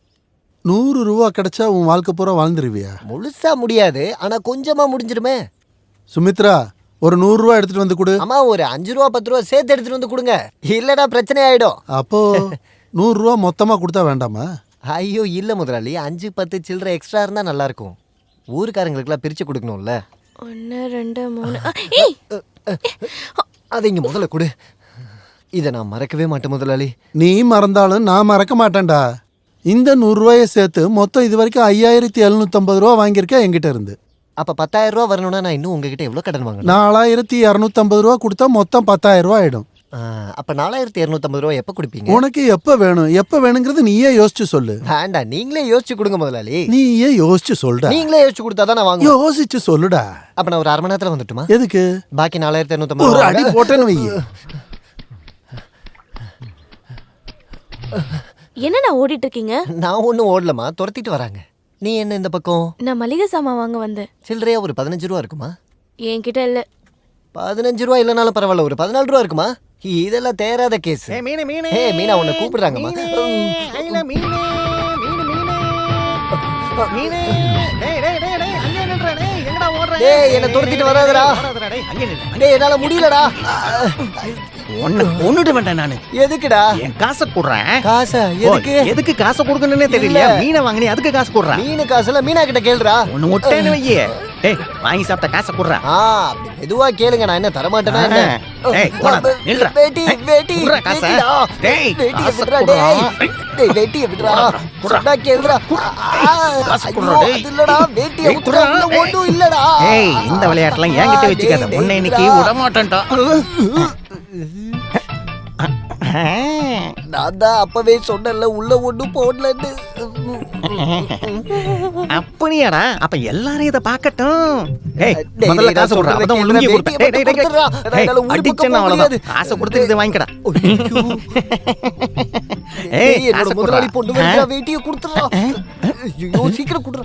100 ரூபா கிடைச்சா உன் வாழ்க்கை பூரா வாழ்ந்துருவியா? முழுசா முடியாது, ஆனா கொஞ்சமா முடிஞ்சிருமே. சுமித்ரா, ஒரு 100 ரூபா எடுத்துட்டு வந்து கொடு. அம்மா ஒரு 5 ரூபா 10 ரூபா சேர்த்து எடுத்துட்டு வந்து கொடுங்க, இல்லடா பிரச்சனை ஆயிடும். அப்போ 100 ரூபா மொத்தமா கொடுத்தா வேண்டாமா? ஐயோ இல்ல முதலாளி, 5 10 சில்லற எக்ஸ்ட்ரா இருந்தா நல்லா இருக்கும். ஊருக்காரங்களுக்குலாம் பிரிச்சு கொடுக்கணும்ல. 1 2 3. அதை இங்க முதல்ல கொடு. இதை நான் மறக்கவே மாட்டேன் முதலாளி. நீ மறந்தாலும் நான் மறக்க மாட்டேன்டா. இந்த 100 ரூபாயை சேர்த்து மொத்தம் இது வரைக்கும் 5750 ரூபா வாங்கியிருக்கேன் என்கிட்ட இருந்து. அப்ப 10,000 ரூபா வரணும்னா நான் இன்னும் உங்ககிட்ட எவ்வளவு கடன் வாங்கணும்? 4250 ரூபா கொடுத்தா மொத்தம் 10,000 ரூபா ஆயிடும். அப்ப 4250 ரூபா எப்ப கொடுப்பீங்க? உனக்கு எப்ப வேணும், எப்ப வேணுங்கிறது நீயே யோசிச்சு சொல்லு. வேண்டாம், நீங்களே யோசிச்சு கொடுங்க முதலாளி. நீயே யோசிச்சு சொல்லுடா. நீங்களே யோசிச்சு கொடுத்தாதான் நான் வாங்குவேன். யோசிச்சு சொல்லுடா. அப்ப நான் ஒரு 1/2 மணி நேரத்துல வந்துட்டுமா? எதுக்கு? பாக்கி 4250 ஒரு அடி போட்டேன்னு வை. என்னண்ணா ஓடிட்டு இருக்கீங்க? நான் ஒன்றும் ஓடலமா, துரத்திட்டு வராங்க. நீ என்ன இந்த பக்கம்? நான் மளிகை சாமான் வாங்க வந்தேன். சில்லறையா ஒரு 15 ரூபா இருக்குமா? என்கிட்ட இல்ல. 15 ரூபா இல்லைனாலும் பரவாயில்ல, ஒரு 14 ரூபா இருக்குமா? இதெல்லாம் தேராத கேஸ். மீனா உன்னை கூப்பிடுறாங்கம்மா. டேய் என்ன துரத்திட்டு வராதடா. டேய் என்னால முடியலடா. ஒன்னு கொன்னுட்டு வேண்டாம் நானு. எதுக்குடா? என் காசை குடுறேன். காசா? எதுக்கு காசை கொடுக்கணும்னே தெரியல. மீனை வாங்கினே அதுக்கு காசு குடுறேன். மீனு காசுல மீனா கிட்ட கேளுடா. ஒன்னு முட்டைன்னு வையே. டேய் வாங்கி சாப்பிட்ட காசை குடுறேன். அப்படி மெதுவா கேளுங்க, நான் என்ன தர மாட்டேனா என்ன? டேய் போடா நில்றா. வேட்டி குடுறா காசை. டேய் வேட்டியை விடுறா. டேய் வேட்டியை விடுறா. சொன்னா கேளுடா. காசு குடுறா. டேய் இல்லடா, வேட்டியை விடுறா. ஒண்ணும் இல்லடா. ஏய் இந்த விளையாட்டெல்லாம் என்கிட்ட வச்சுக்காத. உன்னை இன்னைக்கு விட மாட்டேன்டா. நான் தான் அப்பவே சொன்னேன்ல உள்ள ஒண்ணும் போடலன்னு. அப்படியாடா? அப்ப எல்லாரும் இத பார்க்கட்டும். ஏய் டேய், முதல்ல டேய், காசு நான் கொடுறா. அதான் சொல்றதை உளுங்கி கேளு. கொடுத்தேன். டேய் டேய் டேய். கொடுத்துடுறா. என்னால ஊரு பக்கம் அடிச்சேன்னா போக அவ்வளவுதான். முடியாது. காசை கொடுத்து இதை வாங்கிக்கடா. ஏய் ஏய் என்னோட காசு முதலாளி கொடுறா. பொண்ணு வேண்டிய வேட்டியை கொடுத்துறா. ஐயோ சீக்கிரம் கொடுறா.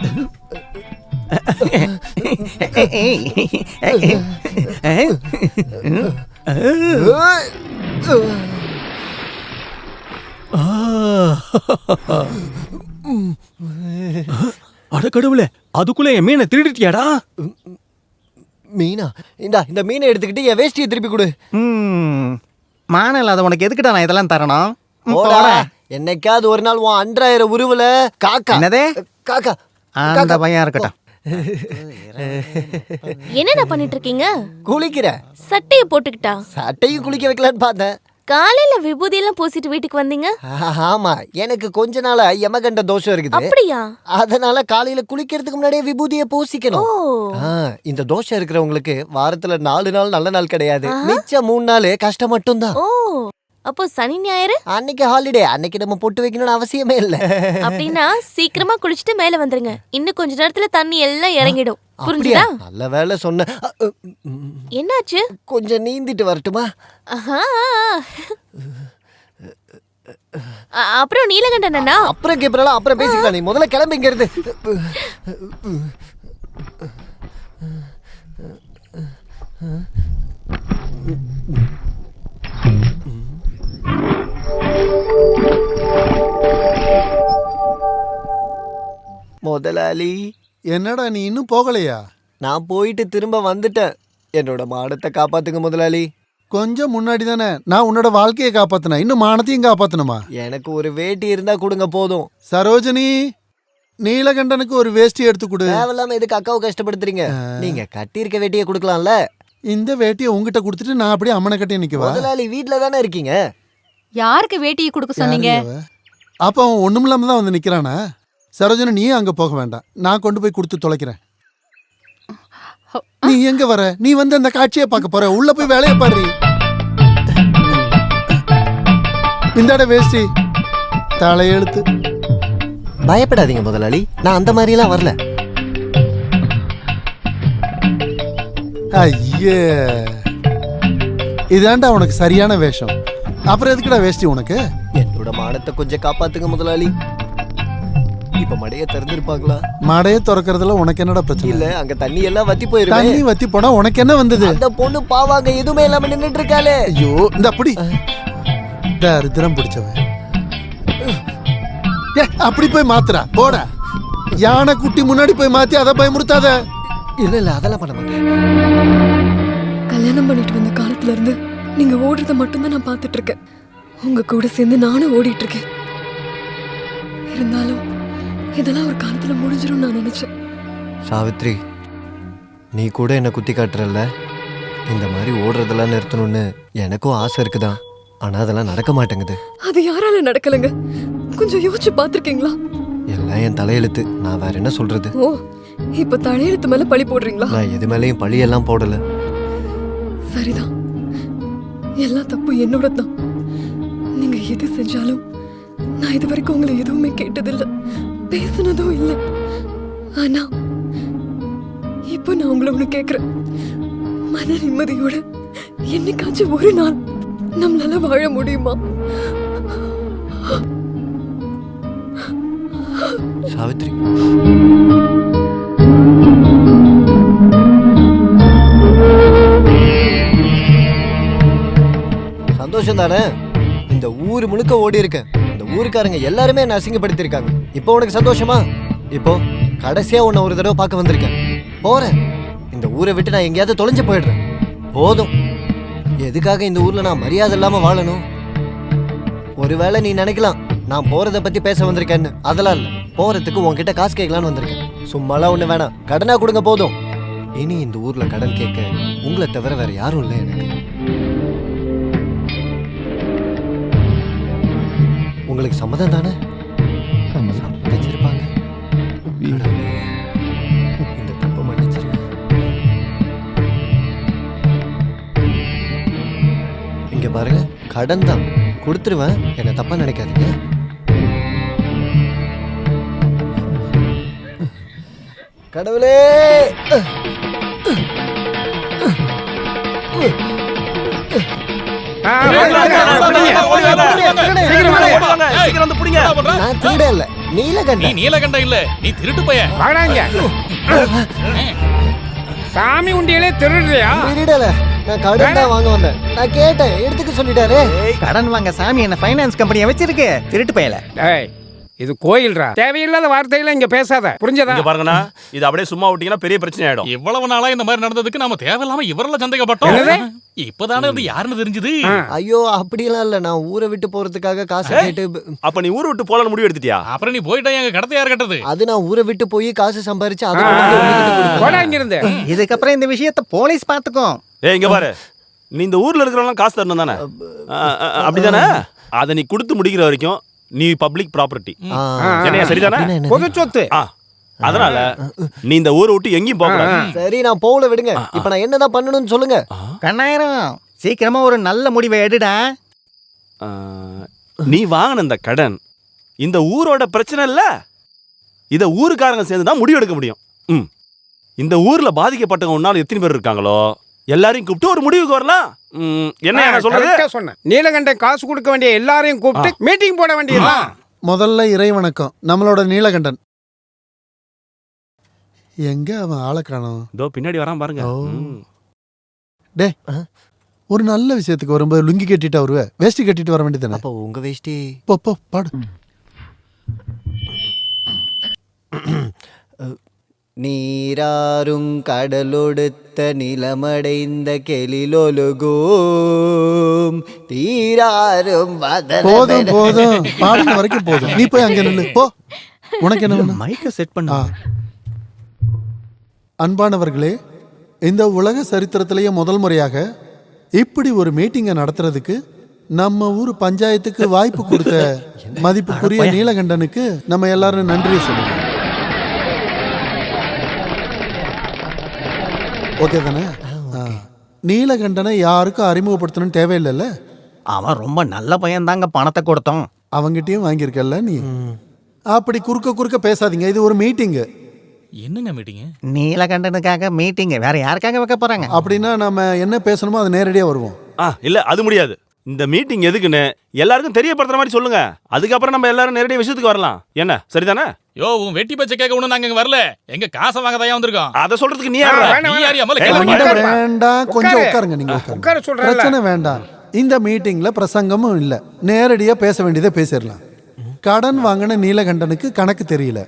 அட கடவுளே, அதுக்குள்ள என் மீனை திருடிட்டியாடா? மீனா இந்த மீனை எடுத்துக்கிட்டு என் வேஷ்டியை திருப்பி கொடு. மானல் அதை உனக்கு எதுக்குடா நான் இதெல்லாம் தரணும்? போடா. என்னைக்காவது ஒரு நாள் உன் அன்றாயிர உருவுல காக்கா. என்னதே? காக்கா அந்த பையன் இருக்கட்டும். என்னண்ணா பண்ணிட்டு இருக்கீங்க? குளிக்கிற. சட்டையை போட்டுக்கிட்டா? சட்டையும் குளிக்க வைக்கலான்னு பார்த்தேன். காலையில விபூதி எல்லாம் பூசிட்டு வீட்டுக்கு வந்தீங்க? ஆமா, எனக்கு கொஞ்ச நாளா யமகண்ட தோஷம் இருக்குது. அப்படியா? அதனால காலையில குளிக்கிறதுக்கு முன்னாடியே விபூதியை பூசிக்கணும். இந்த தோஷம் இருக்கிறவங்களுக்கு வாரத்துல 4 நாள் நல்ல நாள் கிடையாது. மிச்சம் 3 நாள் கஷ்டம் மட்டும்தான். ஓ அப்போ சனி ஞாயிறு அன்னைக்கு ஹாலிடே. அன்னைக்கு நம்ம பொட்டு வைக்கணும்னு அவசியமே இல்ல. அப்படின்னா சீக்கிரமா குளிச்சுட்டு மேல வந்துருங்க. இன்னும் கொஞ்ச நேரத்துல தண்ணி எல்லாம் இறங்கிடும். புரிஞ்சுதா? நல்ல வேலை சொன்ன. என்னாச்சு? கொஞ்சம் நீந்திட்டு வரட்டுமா? அப்புறம் நீலகண்டன் அண்ணா. அப்புறம் கேப்பறலாம், அப்புறம் பேசிக்கலாம். நீ முதல்ல கிளம்பி இங்க இருந்து. முதலாளி. என்னடா நீ இன்னும் போகலையா? நான் போயிட்டு திரும்ப வந்துட்டேன். என்னோட மானத்தை காப்பாத்துங்க முதலாளி. கொஞ்சம் முன்னாடி தானே நான் உன்னோட வாழ்க்கையை காப்பாத்தினேன். இன்னும் மானத்தையும் காப்பாத்தணுமா? எனக்கு ஒரு வேட்டி இருந்தா கொடுங்க போதும். சரோஜினி, நீலகண்டனுக்கு ஒரு வேஷ்டி எடுத்து கொடு. தேவையில்லாம எதுக்கு அக்காவை கஷ்டப்படுத்துறீங்க? நீங்க கட்டியிருக்க வேட்டியை கொடுக்கலாம்ல. இந்த வேட்டியை உங்ககிட்ட கொடுத்துட்டு நான் அப்படியே அம்மனை கட்டி நிக்கவா? முதலாளி வீட்டுல தானே இருக்கீங்க. யாருக்கு வேட்டியை கொடுக்க சொன்னீங்க? அப்ப அவன் ஒண்ணுமில்லாம தான் வந்து நிக்கிறானா? சரோஜினி நீ அங்க போக வேண்டாம். நான் கொண்டு போய் கொடுத்து தொலைக்கிறேன். நீ எங்க வர? நீ வந்து அந்த காட்சியை பார்க்க போற. உள்ள போய் வேலையை பாரு. இந்தாட வேஷ்டி, தலையெழுத்து. பயப்படாதீங்க முதலாளி, நான் அந்த மாதிரி எல்லாம் வரல. ஐயே, இதாண்டா உனக்கு சரியான வேஷம். அப்புறம் எதுக்குடா வேஷ்டி உனக்கு? என்னோட மானத்தை கொஞ்சம் காப்பாத்துங்க முதலாளி. இப்ப மடைய திறந்திருப்பாங்களா? மடைய திறக்கிறதுல உனக்கு என்னடா பிரச்சனை? இல்ல, அங்க தண்ணி எல்லாம் வத்தி போயிருக்கு. தண்ணி வத்தி போனா உனக்கு என்ன வந்தது? அந்த பொண்ணு பாவாங்க எதுவுமே இல்லாம நின்னுட்டு இருக்காளே. ஐயோ, இந்த அப்படி தரித்திரம் பிடிச்சவன். அப்படி போய் மாத்துறா போட. யானை குட்டி முன்னாடி போய் மாத்தி அதை பயமுறுத்தாத. இல்ல அதெல்லாம் பண்ண மாட்டேன். கல்யாணம் பண்ணிட்டு வந்த காலத்துல இருந்து நீங்க ஓடுறத மட்டும்தான் நான் பார்த்துட்டு இருக்கேன். உங்க கூட சேர்ந்து நானும் ஓடிட்டு இருக்கேன். இருந்தாலும் இதெல்லாம் ஒரு காலத்துல முடிஞ்சிரும் நான் நினைச்சேன். சாவித்ரி, நீ கூட என்ன குத்தி காட்டுறல்ல. இந்த மாதிரி ஓடுறதெல்லாம் நிறுத்தணும்னு எனக்கும் ஆசை இருக்குதான். ஆனா அதெல்லாம் நடக்க மாட்டேங்குது. அது யாரால நடக்கலங்க? கொஞ்சம் யோசிச்சு பார்த்திருக்கீங்களா? எல்லாம் என் தலையெழுத்து. நான் வேற என்ன சொல்றது? ஓ, இப்ப தலையெழுத்து மேல பழி போடுறீங்களா? நான் எது மேலேயும் பழி எல்லாம் போடல. சரிதான், எல்லா தப்பு என்னோட தான். நீங்க எது செஞ்சாலும் நான் இது வரைக்கும் உங்களை எதுவுமே கேட்டதில்லை, பேசினதும் இல்லை. ஆனா இப்போ நான் உங்களை ஒண்ணு கேக்குறேன். மன நிம்மதியோட என்னைக்காச்சும் ஒரு நாள் நம்மளால வாழ முடியுமா? சாவித்ரி. சந்தோஷம் தானே? இந்த ஊர் முழுக்க ஓடி இருக்கேன். இந்த ஊருக்காரங்க எல்லாருமே என்ன அசிங்கப்படுத்திருக்காங்க. இப்போ உனக்கு சந்தோஷமா? இப்போ கடைசியா உன்னை ஒரு தடவை பார்க்க வந்திருக்கேன். போறேன். இந்த ஊரை விட்டு நான் எங்கேயாவது தொலைஞ்சு போயிடுறேன். போதும். எதுக்காக இந்த ஊர்ல நான் மரியாதை இல்லாம வாழணும்? ஒருவேளை நீ நினைக்கலாம் நான் போறத பத்தி பேச வந்திருக்கேன்னு. அதெல்லாம் இல்ல. போறதுக்கு உன்கிட்ட காசு கேட்கலான்னு வந்திருக்கேன். சும்மாலாம் ஒண்ணு வேணாம், கடனா கொடுங்க போதும். இனி இந்த ஊர்ல கடன் கேட்க உங்களை தவிர வேற யாரும் இல்லை எனக்கு. உங்களுக்கு சம்மதம் தானே? சம்மதிச்சிருப்பாங்க. கடவுளே, இந்த தப்பை மன்னிச்சிருங்க. இங்க பாருங்க, கடன் தான் கொடுத்துருவேன், என்ன தப்பா நினைக்காதீங்க. கடவுளே, நான் திருட இல்ல, நீ நீலகண்டன். நீலகண்டம் இல்ல, நீ திருட்டு பையன். வாடாங்க. சாமி உண்டியலே திருடுறியா? திருடல, நான் கடன் தான் வாங்க வந்தேன். நான் கேட்டேன், எடுத்துக்க சொல்லிட்டாரு. கடன் வாங்க சாமி என்ன ஃபைனான்ஸ் கம்பெனியை வச்சிருக்கு, திருட்டு பயல. டேய், இது கோயில்ரா. தேவையில்லாத வார்த்தையில இங்க பேசாத, புரிஞ்சதா? இங்க பாருங்கண்ணா, இது அப்படியே சும்மா விட்டீங்கன்னா பெரிய பிரச்சனை ஆயிடும். இவ்வளவு நாளா இந்த மாதிரி நடந்ததுக்கு நாம தேவையில்லாம இவரெல்லாம் சந்தேகப்பட்டோம். இப்பதானே அது யாருன்னு தெரிஞ்சது. ஐயோ, அப்படியெல்லாம் இல்ல. நான் ஊரை விட்டு போறதுக்காக காசு கேட்டு. அப்ப நீ ஊரை விட்டு போலான்னு முடிவு எடுத்துட்டியா? அப்புறம் நீ போயிட்டா எங்க கடத்தை யார் கட்டது? அது நான் ஊரை விட்டு போய் காசு சம்பாரிச்சு போடா இங்க இருந்து. இதுக்கப்புறம் இந்த விஷயத்தை போலீஸ் பாத்துக்கும். இங்க பாரு, நீ இந்த ஊர்ல இருக்கிறவங்க காசு தரணும் தானே? அப்படிதானே? அதை நீ கொடுத்து முடிக்கிற வரைக்கும் நீ பப்ளிக் ப்ராப்பர்ட்டி. என்னையா சரிதானே? பொது சொத்து. அதனால நீ இந்த ஊரை விட்டு எங்கேயும் போக கூடாது. சரி, நான் போகல, விடுங்க. இப்ப நான் என்னதான் பண்ணணும்னு சொல்லுங்க. கண்ணாயிரம், சீக்கிரமா ஒரு நல்ல முடிவை எடுடா. நீ வாங்கின இந்த கடன் இந்த ஊரோட பிரச்சனை இல்ல. இத ஊருக்காரங்க சேர்ந்து தான் முடிவு எடுக்க முடியும். இந்த ஊர்ல பாதிக்கப்பட்டவங்க உன்னால எத்தனை பேர் இருக்காங்களோ எல்லாரையும் கூப்பிட்டு ஒரு முடிவுக்கு வரலாம். என்ன சொல்றது? சொன்னேன். நீலகண்டன் காசு கொடுக்க வேண்டிய எல்லாரையும் கூப்பிட்டு மீட்டிங் போட வேண்டியதுதான். முதல்ல இறை வணக்கம். நம்மளோட நீலகண்டன் எங்க அவன் ஆளை காணோம்? இதோ பின்னாடி வரான் பாருங்க. டே, ஒரு நல்ல விஷயத்துக்கு வரும்போது லுங்கி கட்டிட்டு வருவ, வேஷ்டி கட்டிட்டு வர வேண்டியதானே? அப்போ உங்க வேஷ்டி. போ பாடு. நீராறும் கடலொடுத்த நிலமடைந்த கெளிலொலுகும் தீராறும் போதும் பாடுன வரைக்கும் போதும். நீ போய் அங்க நில்லு போ. உனக்கு என்ன வேணும்? மைக்க செட் பண்ணா. அன்பானவர்களே, இந்த உலக சரித்திரத்திலேயே முதல் முறையாக இப்படி ஒரு மீட்டிங்கை நடத்துறதுக்கு நம்ம ஊர் பஞ்சாயத்துக்கு வாய்ப்பு கொடுத்த மதிப்புக்குரிய நீலகண்டனுக்கு நம்ம எல்லாரும் நன்றியை சொல்லுவோம். ஓகே தானே? நீலகண்டனை யாருக்கும் அறிமுகப்படுத்தணும்னு தேவையில்லைல்ல. அவன் ரொம்ப நல்ல பையன் தாங்க, பணத்தை கொடுத்தோம். அவங்கிட்டயும் வாங்கியிருக்கல நீ. அப்படி குறுக்க பேசாதீங்க, இது ஒரு மீட்டிங்கு. என்னங்க மீட்டிங்? நீலகண்டனுக்காக மீட்டிங், வேற யாருக்காக வைக்க போறாங்க? அப்படின்னா நம்ம என்ன பேசணுமோ அது நேரடியா வருவோம். இல்ல, அது முடியாது. இந்த மீட்டிங் எதுக்குன்னு எல்லாருக்கும் தெரியப்படுத்துற மாதிரி சொல்லுங்க. அதுக்கப்புறம் நம்ம எல்லாரும் நேரடியா விஷயத்துக்கு வரலாம். என்ன சரிதானே? யோ, உன் வெட்டி பச்சை கேட்க ஒண்ணு நாங்க இங்க வரல. எங்க காசை வாங்க தான் வந்திருக்கோம். அத சொல்றதுக்கு நீ யாரா? வேண்டாம், கொஞ்சம் உட்காருங்க. நீங்க உட்கார சொல்றேன். பிரச்சனை வேண்டாம். இந்த மீட்டிங்ல பிரசங்கமும் இல்ல, நேரடியா பேச வேண்டியதை பேசிடலாம். கடன் வாங்கின நீலகண்டனுக்கு கணக்கு தெரியல,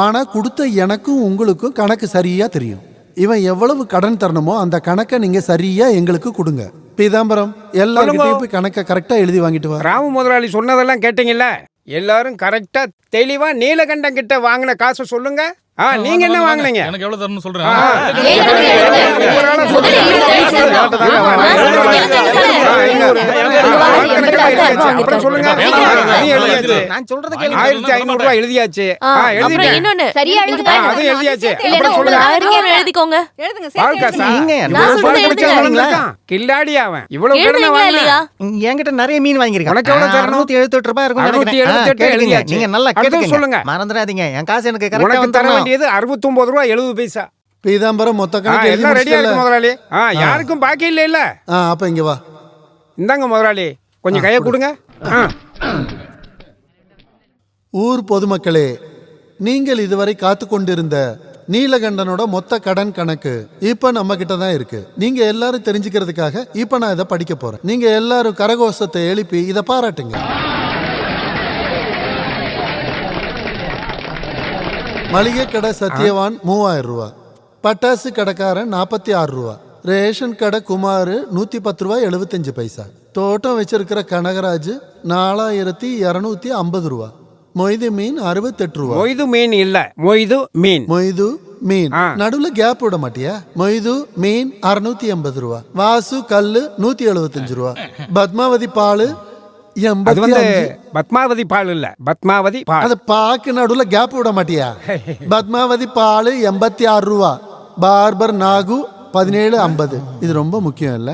ஆனா கொடுத்த எனக்கும் உங்களுக்கும் கணக்கு சரியா தெரியும். இவன் எவ்வளவு கடன் தரணுமோ அந்த கணக்கை நீங்க சரியா எங்களுக்கு கொடுங்க. பீதாம்பரம், எல்லாரும் போய் கணக்கை கரெக்டா எழுதி வாங்கிட்டு வா. ராமு முதலாளி சொன்னதெல்லாம் கேட்டீங்கல்ல? எல்லாரும் கரெக்டா தெளிவா நீலகண்டன் கிட்ட வாங்கின காசை சொல்லுங்க. நீங்க என்ன வாங்குனீங்க? எனக்கு எவ்வளவு தரணும்னு சொல்றேன். நான் சொல்றது 1500 ரூபாய் எழுதியாச்சு. கில்லாடி அவன் இவ்வளவு கடனை வாங்கினா என்கிட்ட நிறைய மீன் வாங்கிருக்கேன். உனக்கு எவ்வளவு தரணும்? 678 ரூபாய் இருக்கும். 678 எழுதியாச்சு. நீங்க நல்லா கேளுங்க, சொல்லுங்க. மறந்துடாதீங்க. என் காசு எனக்கு கரெக்ட்டா கரெக்டா தர வேண்டியது 69 ரூபாய் 70 பைசா. பீதாம்பரம் மொத்த கணக்கு எல்லாம் ரெடியா இருக்கு முதலாளி. யாருக்கும் பாக்கி இல்ல இல்ல. அப்ப இங்க வா. இந்தாங்க முதலாளி, கொஞ்சம் கையை கொடுங்க. ஊர் பொதுமக்களே, நீங்கள் இதுவரை காத்து கொண்டிருந்த நீலகண்டனோட மொத்த கடன் கணக்கு இப்ப நம்ம கிட்ட தான் இருக்கு. நீங்க எல்லாரும் தெரிஞ்சுக்கிறதுக்காக இப்ப நான் இதை படிக்க போறேன். நீங்க எல்லாரும் கரகோஷத்தை எழுப்பி இதை பாராட்டுங்க. மளிகை கடை சத்யவான் 3000 ரூபா, பட்டாசு கடைக்காரன் 46 ரூபா, ரேஷன் கடை குமார் 110 ரூபா 75 பைசா, தோட்டம் வச்சிருக்கிற கனகராஜ் 4250 ரூபா, மொய்து மீன் 68 ரூபா. மொய்து மீன் இல்ல, மொய்து மீன். மொய்து மீன் நடுவுல கேப் விட மாட்டியா? மொய்து மீன் 680 ரூபா, வாசு கல்லு 175 ரூபா, பத்மாவதி பாலு அது வந்து பத்மாவதி பால் இல்ல, பத்மாவதி பால். அது பாக்கு நடுவுல கேப் விட மாட்டியா? பத்மாவதி பாலு 86 ரூபா, பார்பர் நாகு 1750. இது ரொம்ப முக்கியம் இல்ல?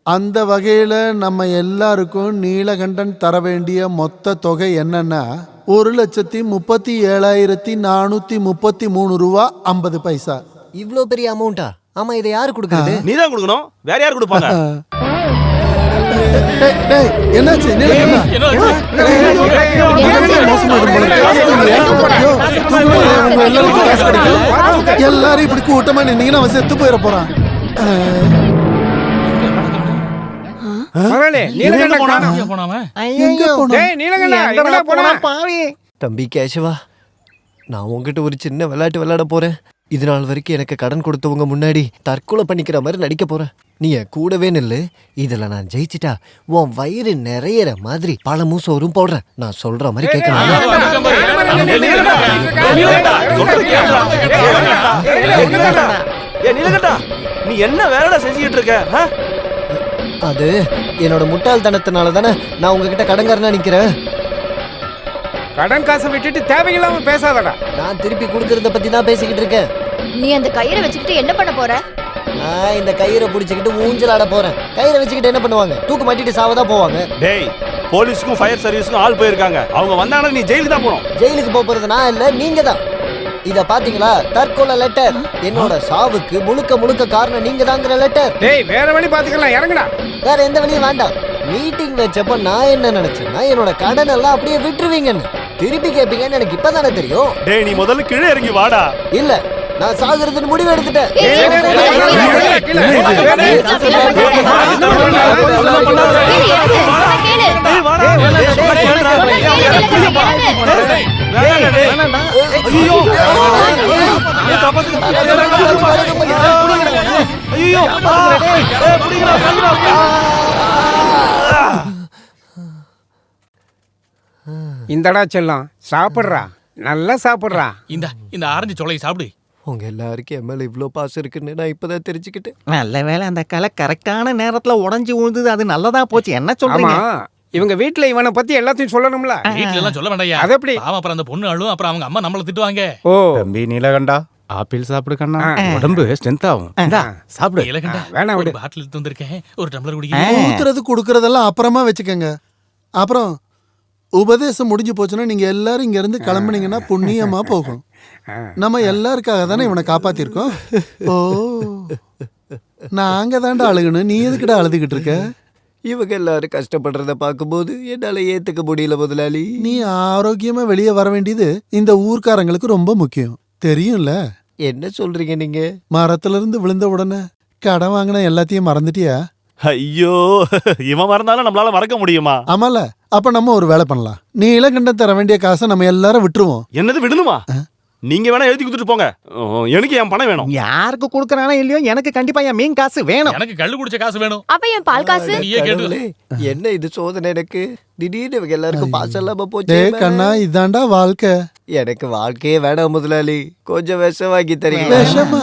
அந்த வகையில நம்ம எல்லாருக்கும் நீலகண்டன் தர வேண்டிய மொத்த தொகை என்னன்னா 1,37,433 ரூபா 50 பைசா. இவ்ளோ பெரிய அமௌண்டா? ஆமா, இதை யாரு கொடுக்கறது? நீதான் கொடுக்கணும், வேற யார் கொடுப்பாங்க? என்னாச்சு? எல்லாரும் இப்படி கூட்டமா நின்னீங்கன்னா அவன் செத்து போயிட போறான். தம்பி கேசவா, நான் உங்ககிட்ட ஒரு சின்ன விளையாட்டு விளையாட போறேன். இது நாள் வரைக்கும் எனக்கு கடன் கொடுத்தவங்க முன்னாடி தற்கொலை பண்ணிக்கிற மாதிரி நடிக்க போறேன். நீ என் கூடவே நில்லு. இதுல நான் ஜெயிச்சிட்டா உன் வயிறு நிறையற மாதிரி பழமும் சோறும் போடுறேன். நான் சொல்ற மாதிரி கேட்கணும். நீ என்ன வேலைடா செஞ்சுக்கிட்டு இருக்க? அது என்னோட முட்டாள்தனத்தினால தானே நான் உங்ககிட்ட கடன்காரனா நிக்கிறேன். கடன் காசை விட்டுட்டு தேவையில்லாம பேசாதடா. நான் திருப்பி கொடுக்கறத பத்தி தான் பேசிக்கிட்டு இருக்கேன். நீ அந்த கயிறை வச்சுக்கிட்டு என்ன பண்ண போற? நான் இந்த கயிறை பிடிச்சிக்கிட்டு ஊஞ்சல் ஆட போறேன். கயிறை வச்சுக்கிட்டு என்ன பண்ணுவாங்க? தூக்கு மாட்டிட்டு சாவதான் போவாங்க. டேய், போலீஸ்க்கும் ஃபயர் சர்வீஸ்க்கும் ஆள் போயிருக்காங்க. அவங்க வந்தாங்கன்னா நீ ஜெயிலுக்கு தான் போகணும். ஜெயிலுக்கு போறது நான் இல்ல, நீங்க தான். இத பாத்தீங்களா? தற்கொலை லெட்டர். என்னோட சாவுக்கு முழுக்க முழுக்க காரணம் நீங்க தாங்கிற லெட்டர். டேய், வேற வழி பாத்துக்கலாம், இறங்குடா. வேற எந்த வழியும் வேண்டாம். மீட்டிங் வச்சப்ப நான் என்ன நினைச்சேன்னா என்னோட கடன் எல்லாம் அப்படியே விட்டுருவீங்கன்னு. திருப்பி கேட்பீங்கன்னு எனக்கு இப்பதானே தெரியும். டேய், நீ முதல்ல கீழே இறங்கி வாடா. இல்ல, நான் சாகுறதுன்னு முடிவு எடுத்துட்டேன். இந்தடா செல்லம், சாப்பிடுறா, நல்லா சாப்பிடுறா. இந்த ஆரஞ்சு சொலையை சாப்பிடு. உங்க எல்லாருக்கும் என் மேல இவ்வளோ பாசம் இருக்குன்னு நான் இப்பதான் தெரிஞ்சுக்கிட்டேன். நல்ல வேளை அந்த கலை கரெக்டான நேரத்துல உடைஞ்சு விழுந்தது. அது நல்லதா போச்சு. என்ன சொல்றீங்க? இவங்க வீட்டுல இவனை பத்தி எல்லாத்தையும் சொல்லணும்ல. வீட்டுல எல்லாம் சொல்ல வேண்டாம். அது எப்படி? அப்புறம் அந்த பொண்ணு அழும், அப்புறம் அவங்க அம்மா நம்மள திட்டுவாங்க. ஓ, தம்பி நீலகண்டா, ஆப்பிள் சாப்பிடு கண்ணா, உடம்பு ஸ்ட்ரென்த் ஆகும். சாப்பிடு. நீலகண்டா, வேணாம் விடு. பாட்டில் எடுத்து வந்திருக்கேன், ஒரு டம்ளர் குடிக்க. ஊத்துறது கொடுக்கறதெல்லாம் அப்புறமா வச்சுக்கோங்க. அப்புறம் உபதேசம் முடிஞ்சு போச்சுன்னா நீங்க எல்லாரும் இங்க இருந்து கிளம்புனீங்கன்னா புண்ணியமா போகும். நம்ம எல்லாருக்காக தானே இவனை காப்பாத்திருக்கோம். ஓ, நாங்க தாண்டா அழுகணும், நீ எதுக்கிட்ட அழுதுகிட்டு இருக்க? இவங்க எல்லாரும் கஷ்டப்படுறத பார்க்கும்போது என்னால ஏத்துக்க முடியல முதலாளி. நீ ஆரோக்கியமா வெளியே வர வேண்டியது இந்த ஊர்க்காரங்களுக்கு ரொம்ப முக்கியம், தெரியும்ல? என்ன சொல்றீங்க நீங்க? மரத்துல இருந்து விழுந்த உடனே கடன் வாங்கின எல்லாத்தையும் மறந்துட்டியா? ஐயோ, இவன் மறந்தாலும் நம்மளால மறக்க முடியுமா? ஆமால, அப்ப நம்ம ஒரு வேலை பண்ணலாம். நீ இலக்கண்டம் தர வேண்டிய காசை நம்ம எல்லாரும் விட்டுருவோம். என்னது விடணுமா? நீங்க வேணா எழுதி கொடுத்துட்டு போங்க. எனக்கு என் பணம் வேணும். யாருக்கு கொடுக்கறானோ இல்லையோ, எனக்கு கண்டிப்பா என் மீன் காசு வேணும். எனக்கு கள்ளு குடிச்ச காசு வேணும். அப்ப என் பால் காசு? நீயே கேட்டு. என்ன இது சோதனை எனக்கு? திடீர்னு இவங்க எல்லாருக்கும் பாசம் இல்லாம போச்சு. டேய் கண்ணா, இதாண்டா வாழ்க்கை. எனக்கு வாழ்க்கையே வேணாம் முதலாளி. கொஞ்சம் விஷம் வாங்கி தரீங்க. விஷமா?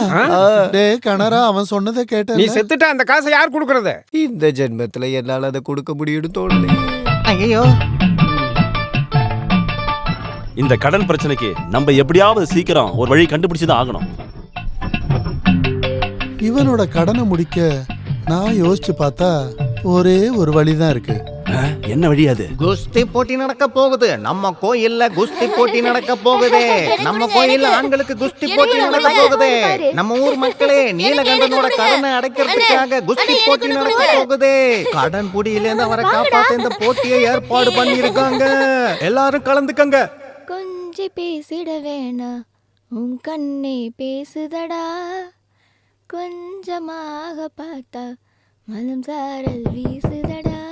டேய் கணரா, அவன் சொன்னதை கேட்ட. நீ செத்துட்டா அந்த காசை யார் கொடுக்கறது? இந்த ஜென்மத்துல என்னால அதை கொடுக்க முடியும்னு தோணல. ஐயோ, இந்த கடன் பிரச்சனைக்கு நம்ம எப்படியாவது சீக்கிரம் ஒரு வழி கண்டுபிடிச்சுதான் ஆகணும். இவனோட கடனை முடிக்க நான் யோசிச்சு பார்த்தா ஒரே ஒரு வழிதான் இருக்கு. என்ன வழி அது? குஸ்தி போட்டி நடக்க போகுது. நம்ம கோயில்ல குஸ்தி போட்டி நடக்க போகுது. நம்ம கோயில்ல ஆண்களுக்கு குஸ்தி போட்டி நடக்க போகுது. நம்ம ஊர் மக்களே, நீலகண்டனோட கடனை அடைக்கிறதுக்காக குஸ்தி போட்டி நடக்க போகுது. கடன் புடியில இருந்து அவரை காப்பாத்த இந்த போட்டியை ஏற்பாடு பண்ணிருக்காங்க. எல்லாரும் கலந்துக்கங்க. கொஞ்சி பேசிட வேணா உன் கண்ணே பேசுதடா கொஞ்சமாக பார்த்தா மலம் சாரல் வீசுதடா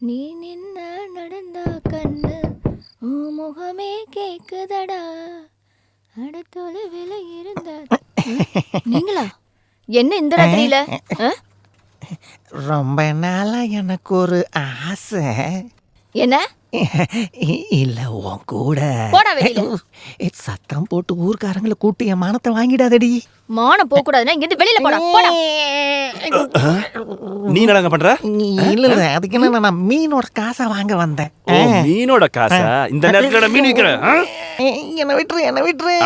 நீ நின்ன நடந்தா கண்ணு உன் முகமே கேக்குதடா அடுத்தொலை விலை இருந்த நீங்களா என்ன இந்த ராத்திரியில ரொம்ப நாளா எனக்கு ஒரு ஆசை. என்ன இல்ல உன் கூட போடா வெளியில. சத்தம் போட்டு ஊர்க்காரங்களை கூட்டி என் மானத்தை வாங்கிடாதடி. மானம் போக கூடாதுன்னா இங்க இருந்து வெளியில போடா போடா. நீ என்னங்க பண்ற? இல்ல இல்ல அதுக்கு என்ன நான் மீனோட காசை வாங்க வந்தேன். ஓ, மீனோட காசா? இந்த நேரத்துல மீன் விக்கிறேன். என்ன விட்டுரு.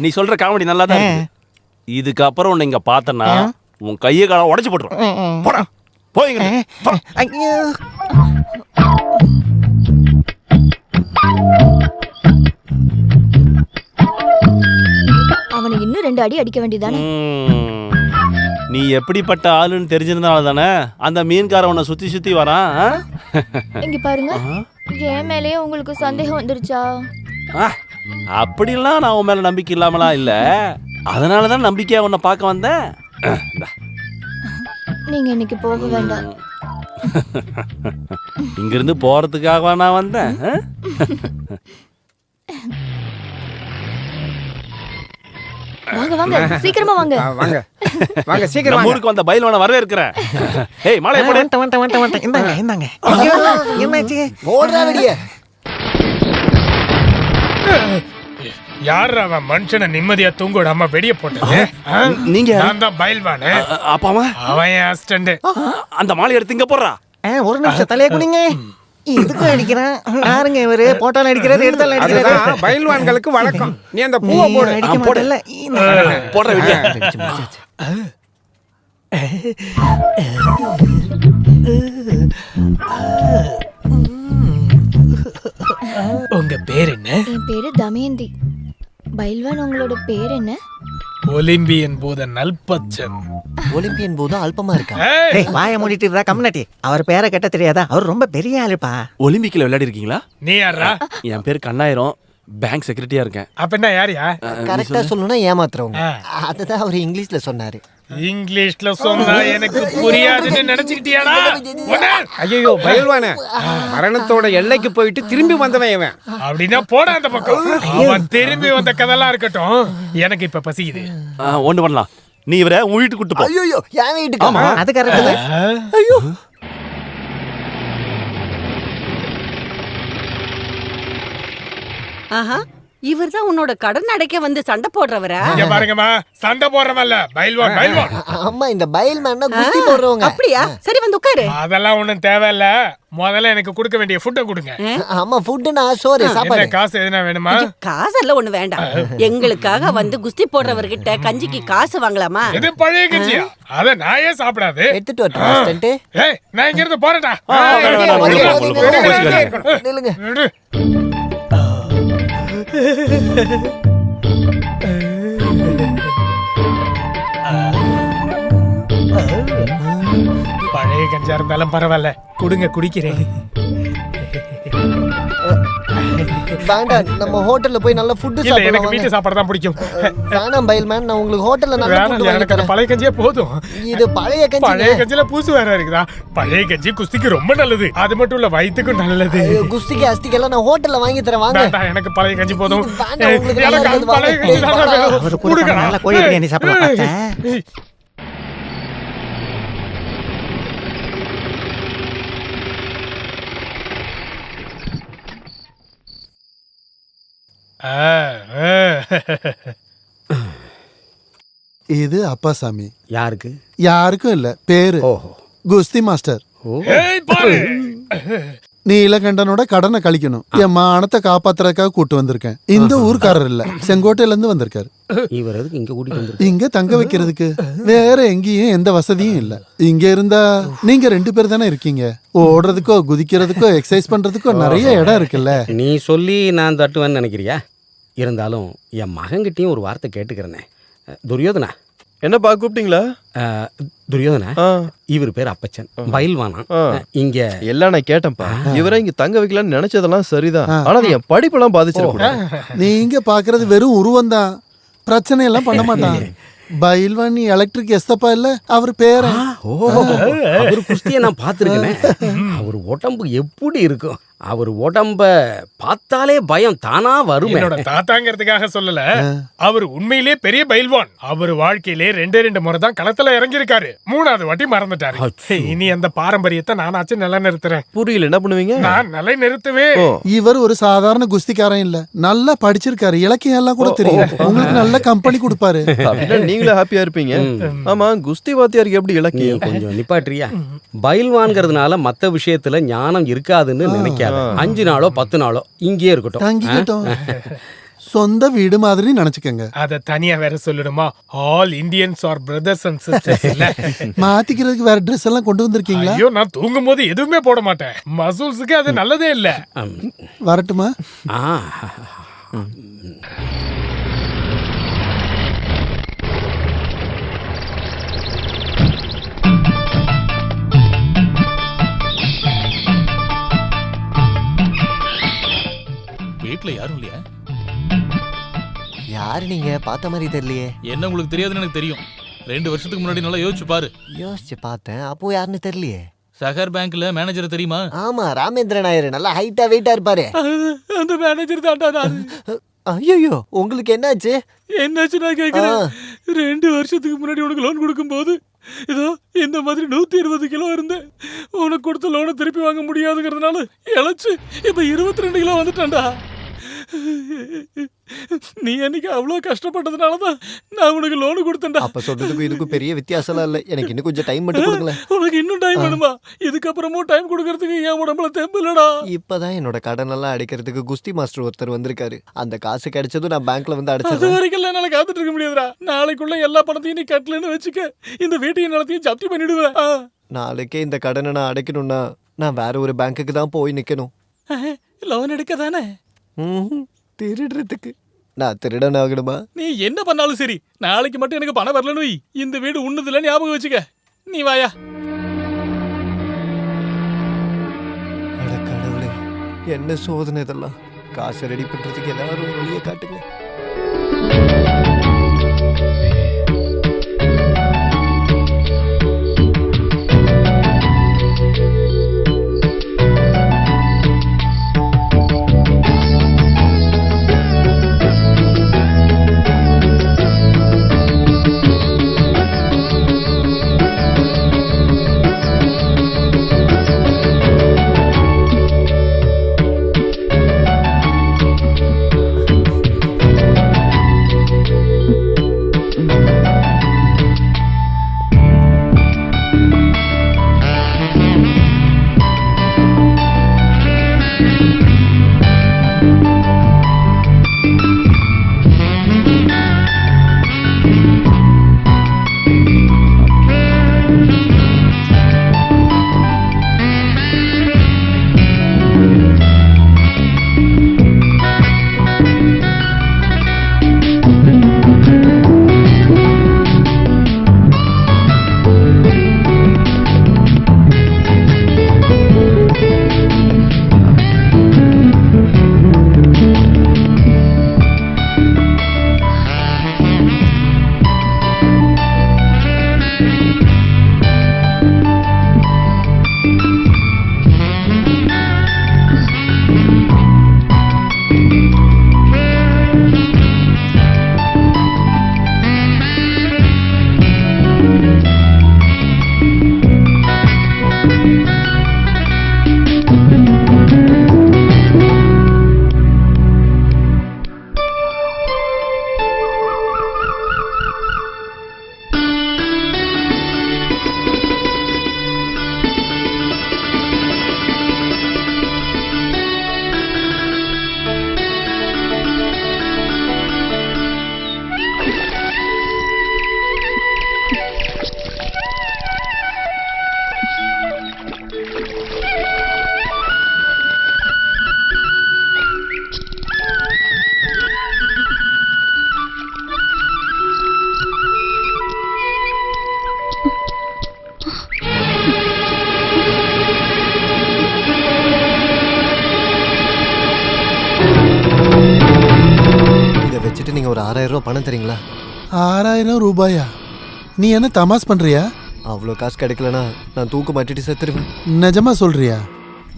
நீ சொல்ற காமெடி நல்லா தான் இருக்கு. இதுக்கு அப்புறம் உன்னை இங்க பார்த்தனா உன் கையை கால உடைச்சு போட்டுரும். போடா போய்ங்க. ஐயோ அவனை இன்னும் 2 அடி அடிக்க வேண்டியதானே. நீ எப்படிப்பட்ட ஆளுன்னு தெரிஞ்சிருந்தால தானே அந்த மீன்காரன் உன்னை சுத்தி சுத்தி வரான். இங்க பாருங்க, என் மேலயே உங்களுக்கு சந்தேகம் வந்துருச்சா? அப்படிலாம் நான் உன் மேல நம்பிக்கை இல்லாமலாம் இல்ல. அதனாலதான் நம்பிக்கையா உன்னை பார்க்க வந்தேன். நீங்க இன்னைக்கு போக வேண்டாம். இங்கிருந்து போறதுக்காக நான் வந்தேன். வாங்க வாங்க சீக்கிரமா வாங்க. வாங்க வாங்க சீக்கிரம் நம்ம ஊருக்கு வந்த பயில்வான வரவேற்கிறேன். ஏய் மாலை போடு. வந்துட்டேன். இந்தாங்க. ஐயோ என்னாச்சு? ஓடுறா வெளியே. யார் அவன் மனுஷனை நிம்மதியா தூங்க விடாம வெடிய போட்டது? நீங்க நான் தான் பயில்வானு. அப்பாவா? அவன் என் அசிஸ்டன்ட். அந்த மாலை எடுத்து இங்க போடுறா. ஒரு நிமிஷம் தலைய குடிங்க. இதுக்கு அடிக்கிறேன். யாருங்க இவரு? போட்டாலும் அடிக்கிறாரு, எடுத்தாலும் அடிக்கிறாரு. அதுதான் பயில்வான்களுக்கு வழக்கம். நீ அந்த பூவை போடு. அடிக்க மாட்டேல்ல. போடுற வெளியே. உங்க பேர் என்ன? என் பேரு தமயந்தி. பயில்வான் உங்களோட பேர் என்ன? ஒலிம்பியன் போத நல்பச்சன். ஒலிம்பியன் போது அல்பமா இருக்கா? வாய மூடிட்டு இருக்கா கம்னாட்டி. அவர் பேரை கேட்ட தெரியாதா? அவர் ரொம்ப பெரிய ஆளுப்பா. ஒலிம்பிக்ல விளையாடி இருக்கீங்களா? நீ யாரா? என் பேர் கண்ணாயிரம். பேங்க் செக்ரட்டரியா இருக்கேன். அப்ப என்ன யாரியா? கரெக்டா சொல்லணும்னா ஏமாத்துறவங்க. அதுதான் அவர் இங்கிலீஷ்ல சொன்னாரு. இங்கிலீஷ்ல சொன்னா எனக்கு புரியாதுன்னு நினைச்சுக்கிட்டியாடா? ஐயோ பயில்வானே, மரணத்தோட எல்லைக்கு போயிட்டு திரும்பி வந்தவன் இவன். அப்படின்னா போடா அந்த பக்கம். அவன் திரும்பி வந்த கதெல்லாம் இருக்கட்டும், எனக்கு இப்ப பசிக்குது. ஒண்ணு பண்ணலாம். நீ இவரை உன் வீட்டுக்கு கூட்டு போ. ஐயோ என் வீட்டுக்கு. ஆமா அது கரெக்ட் தான். ஐயோ ஆஹா, இவர்தான் உன்னோட கடன் அடைக்க வந்து சண்டை போடுறவரா? இங்க பாருங்கம்மா, சண்டை போடுறவல்ல, பைல்வான் பைல்வான். அம்மா இந்த பைல்மேன்னா குஸ்தி போடுறவங்க. அப்படியா? சரி வந்து உட்காரு. அதெல்லாம் ஒண்ணும் தேவையில்ல. முதல்ல எனக்கு கொடுக்க வேண்டிய ஃபுட்டை கொடுங்க. அம்மா ஃபுட்னா சோறு சாப்பாடு. என்ன காசு எதுனா வேணுமா? காசெல்லாம் ஒண்ணு வேண்டாம். எங்களுக்காக வந்து குஸ்தி போடுறவர்கிட்ட கஞ்சிக்கு காசு வாங்கலாமா? இது பழைய கஞ்சியா? அத நாயே சாப்பிடாது. எடுத்துட்டு வரட்டா அசிஸ்டன்ட்? ஏய் நான் இங்க இருந்து போறேன்டா. நில்லுங்க. பழைய கஞ்சா இருந்தாலும் பரவாயில்ல, கொடுங்க குடிக்கிறேன். வேண்டாம், நம்ம ஹோட்டல்ல போய் நல்ல ஃபுட் இல்ல, சாப்பிடலாம். எனக்கு வீட்டு சாப்பாடு தான் பிடிக்கும். வேணாம் பைல்மேன், நான் உங்களுக்கு ஹோட்டல்ல நல்ல ஃபுட் வாங்கி எனக்கு தரேன். பழைய கஞ்சியே போதும். இது பழைய கஞ்சி. பழைய கஞ்சில பூசு வேற இருக்குதா? பழைய கஞ்சி குஸ்திக்கு ரொம்ப நல்லது. அது மட்டும் இல்ல வயித்துக்கும் நல்லது. குஸ்திக்கு அஸ்திக்கெல்லாம் நான் ஹோட்டல்ல வாங்கி தரேன் வாங்க. வேண்டாம், எனக்கு பழைய கஞ்சி போதும். வேண்டாம், உங்களுக்கு எனக்கு நல்லா அது பழைய கஞ்சி தான் வேணும். அவர் கூட கொடுங்கடா. நல்ல கோழி பிரியாணி சாப்பிடலாம் பார்த்தேன். இது அப்பாசாமி. யாருக்கு? யாருக்கும் இல்ல, பேரு குஸ்தி மாஸ்டர். ஏய் பாரு, நீலகண்டனோட கடனை கழிக்கணும். என் மானத்தை காப்பாத்துறதுக்காக கூட்டு வந்திருக்கேன். இந்த ஊர்க்காரர் இல்ல, செங்கோட்டையில இருந்து வந்திருக்காரு. இவர் எதுக்கு இங்க கூட்டிட்டு வந்து? இங்க தங்க வைக்கிறதுக்கு வேற எங்கேயும் எந்த வசதியும் இல்ல. இங்க இருந்தா நீங்க 2 பேர் தானே இருக்கீங்க. ஓடுறதுக்கோ குதிக்கிறதுக்கோ எக்ஸசைஸ் பண்றதுக்கோ நிறைய இடம் இருக்குல்ல. நீ சொல்லி நான் தட்டுவேன்னு நினைக்கிறியா? இருந்தாலும் என் மகன்கிட்டயும் ஒரு வார்த்தை கேட்டுக்கிறேனே. துரியோதனா, என்னப்பா கூப்பிட்டீங்களா? துரியோதன, இவர் பேர் அப்பச்சன், பயில்வானா. இங்க எல்லாம் நான் கேட்டேன்ப்பா. இவரை இங்க தங்க வைக்கலாம்னு நினைச்சதெல்லாம் சரிதான். ஆனா அது என் படிப்பெல்லாம் பாதிச்சிடக்கூடாது. நீங்க பாக்குறது வெறும் உருவம் தான், பிரச்சனை எல்லாம் பண்ண மாட்டான். பயில்வான் எலக்ட்ரிக் எஸ்தப்பா இல்ல, அவர் பேர. அவர் குஸ்தியை நான் பார்த்துருக்கேன். அவர் உடம்பு எப்படி இருக்கும்? அவர் உடம்ப பார்த்தாலே பயம் தானா வரும். என்னோட தாத்தாங்கிறதுக்காக சொல்லல, அவர் உண்மையிலே பெரிய பயில்வான். அவர் வாழ்க்கையிலே 2 முறை தான் களத்துல இறங்கி இருக்காரு. 3வது வாட்டி மறந்துட்டாரு. இனி அந்த பாரம்பரியத்தை நானாச்சும் நிலைநிறுத்துறேன். புரியல, என்ன பண்ணுவீங்க? நான் நிலைநிறுத்துவேன். இவர் ஒரு சாதாரண குஸ்திக்காரன் இல்ல, நல்லா படிச்சிருக்காரு, இலக்கியம் எல்லாம் கூட தெரியும். உங்களுக்கு நல்ல கம்பெனி கொடுப்பாரு. நீங்களும் ஹாப்பியா இருப்பீங்க. ஆமா, குஸ்தி வாத்தியாருக்கு எப்படி இலக்கியம்? கொஞ்சம் நிப்பாட்றியா? பயில்வான்கிறதுனால மத்த விஷயத்துல ஞானம் இருக்காதுன்னு நினைக்காத. 5 நாளோ 10 நாளோ இங்கேயே இருக்கட்டும். தங்கிக்கிட்டோம். சொந்த வீடு மாதிரி நினைச்சுக்கங்க. அத தனியா வேற சொல்லணுமா? All Indians are brothers and sisters இல்ல. மாத்திக்கிறதுக்கு வேற ட்ரெஸ் எல்லாம் கொண்டு வந்திருக்கீங்களா? ஐயோ, நான் தூங்கும் போது எதுவுமே போட மாட்டேன். மசூல்ஸுக்கு அது நல்லதே இல்ல. வரட்டுமா? வீட்டுல யாரும் இல்லையா? யாரு நீங்க? பார்த்த மாதிரி தெரியலையே. என்ன உங்களுக்கு தெரியாதுன்னு எனக்கு தெரியும். 2 வருஷத்துக்கு முன்னாடி நல்லா யோசிச்சு பாரு. யோசிச்சு பார்த்தேன், அப்போ யாருன்னு தெரியலையே. சகர் பேங்க்ல மேனேஜர் தெரியுமா? ஆமா, ராமேந்திரன் நாயர். நல்லா ஹைட்டா வெயிட்டா இருப்பாரு. அந்த மேனேஜர் தான்டா. ஐயோ, உங்களுக்கு என்னாச்சு? என்னாச்சு நான் கேக்குறேன். 2 வருஷத்துக்கு முன்னாடி உனக்கு லோன் கொடுக்கும் போது இதோ இந்த மாதிரி 120 கிலோ இருந்தேன். உனக்கு கொடுத்த லோனை திருப்பி வாங்க முடியாதுங்கிறதுனால இழைச்சு இப்ப 22 கிலோ வந்துட்டேன்டா. நீ அன்னைக்கு அவ்வளவு கஷ்டப்பட்டதுனாலதான் நான் உனக்கு லோனு கொடுத்தேன்டா. அப்ப சொல்றதுக்கும் இதுக்கும் பெரிய வித்தியாசம் இல்ல. எனக்கு இன்னும் கொஞ்சம் டைம் மட்டும் கொடுங்களேன். உனக்கு இன்னும் டைம் வேணுமா? இதுக்கப்புறமும் டைம் கொடுக்கறதுக்கு என் உடம்புல தெம்பு இல்லடா. இப்பதான் என்னோட கடன் எல்லாம் அடைக்கிறதுக்கு குஸ்தி மாஸ்டர் ஒருத்தர் வந்திருக்காரு. அந்த காசு கிடைச்சதும் நான் பேங்க்ல வந்து அது அடைச்சது. வரைக்கும் என்னால காத்துட்டு இருக்க முடியாதுடா. நாளைக்குள்ள எல்லா பணத்தையும் நீ கட்டலன்னு வச்சுக்க, இந்த வீட்டையும் நிலத்தையும் ஜப்தி பண்ணிடுவேன். நாளைக்கே இந்த கடனை நான் அடைக்கணும்னா நான் வேற ஒரு பேங்க்குக்கு தான் போய் நிக்கணும். லோன் எடுக்க தானே? திருடுறதுக்கு. நான் திருடன் ஆகணுமா? நீ என்ன பண்ணாலும் சரி, நாளைக்கு மட்டும் எனக்கு பணம் வரலன்னு வை. இந்த வீடு உன்னதுல ஞாபகம் வச்சுக்க. நீ வாயா. அட கடவுளே, என்ன சோதனை இதெல்லாம். காசு ரெடி பண்றதுக்கு எல்லாரும் ஒரு வழியை காட்டுங்க. நீங்க ஒரு 6000 ரூபாய் பணம் தரீங்களா? 6000 ரூபாயா? நீ என்ன தமாஸ் பண்றியா? அவ்வளோ காசு கிடைக்கலனா நான் தூக்கு மாட்டிட்டு செத்துருவேன். நிஜமா சொல்றியா?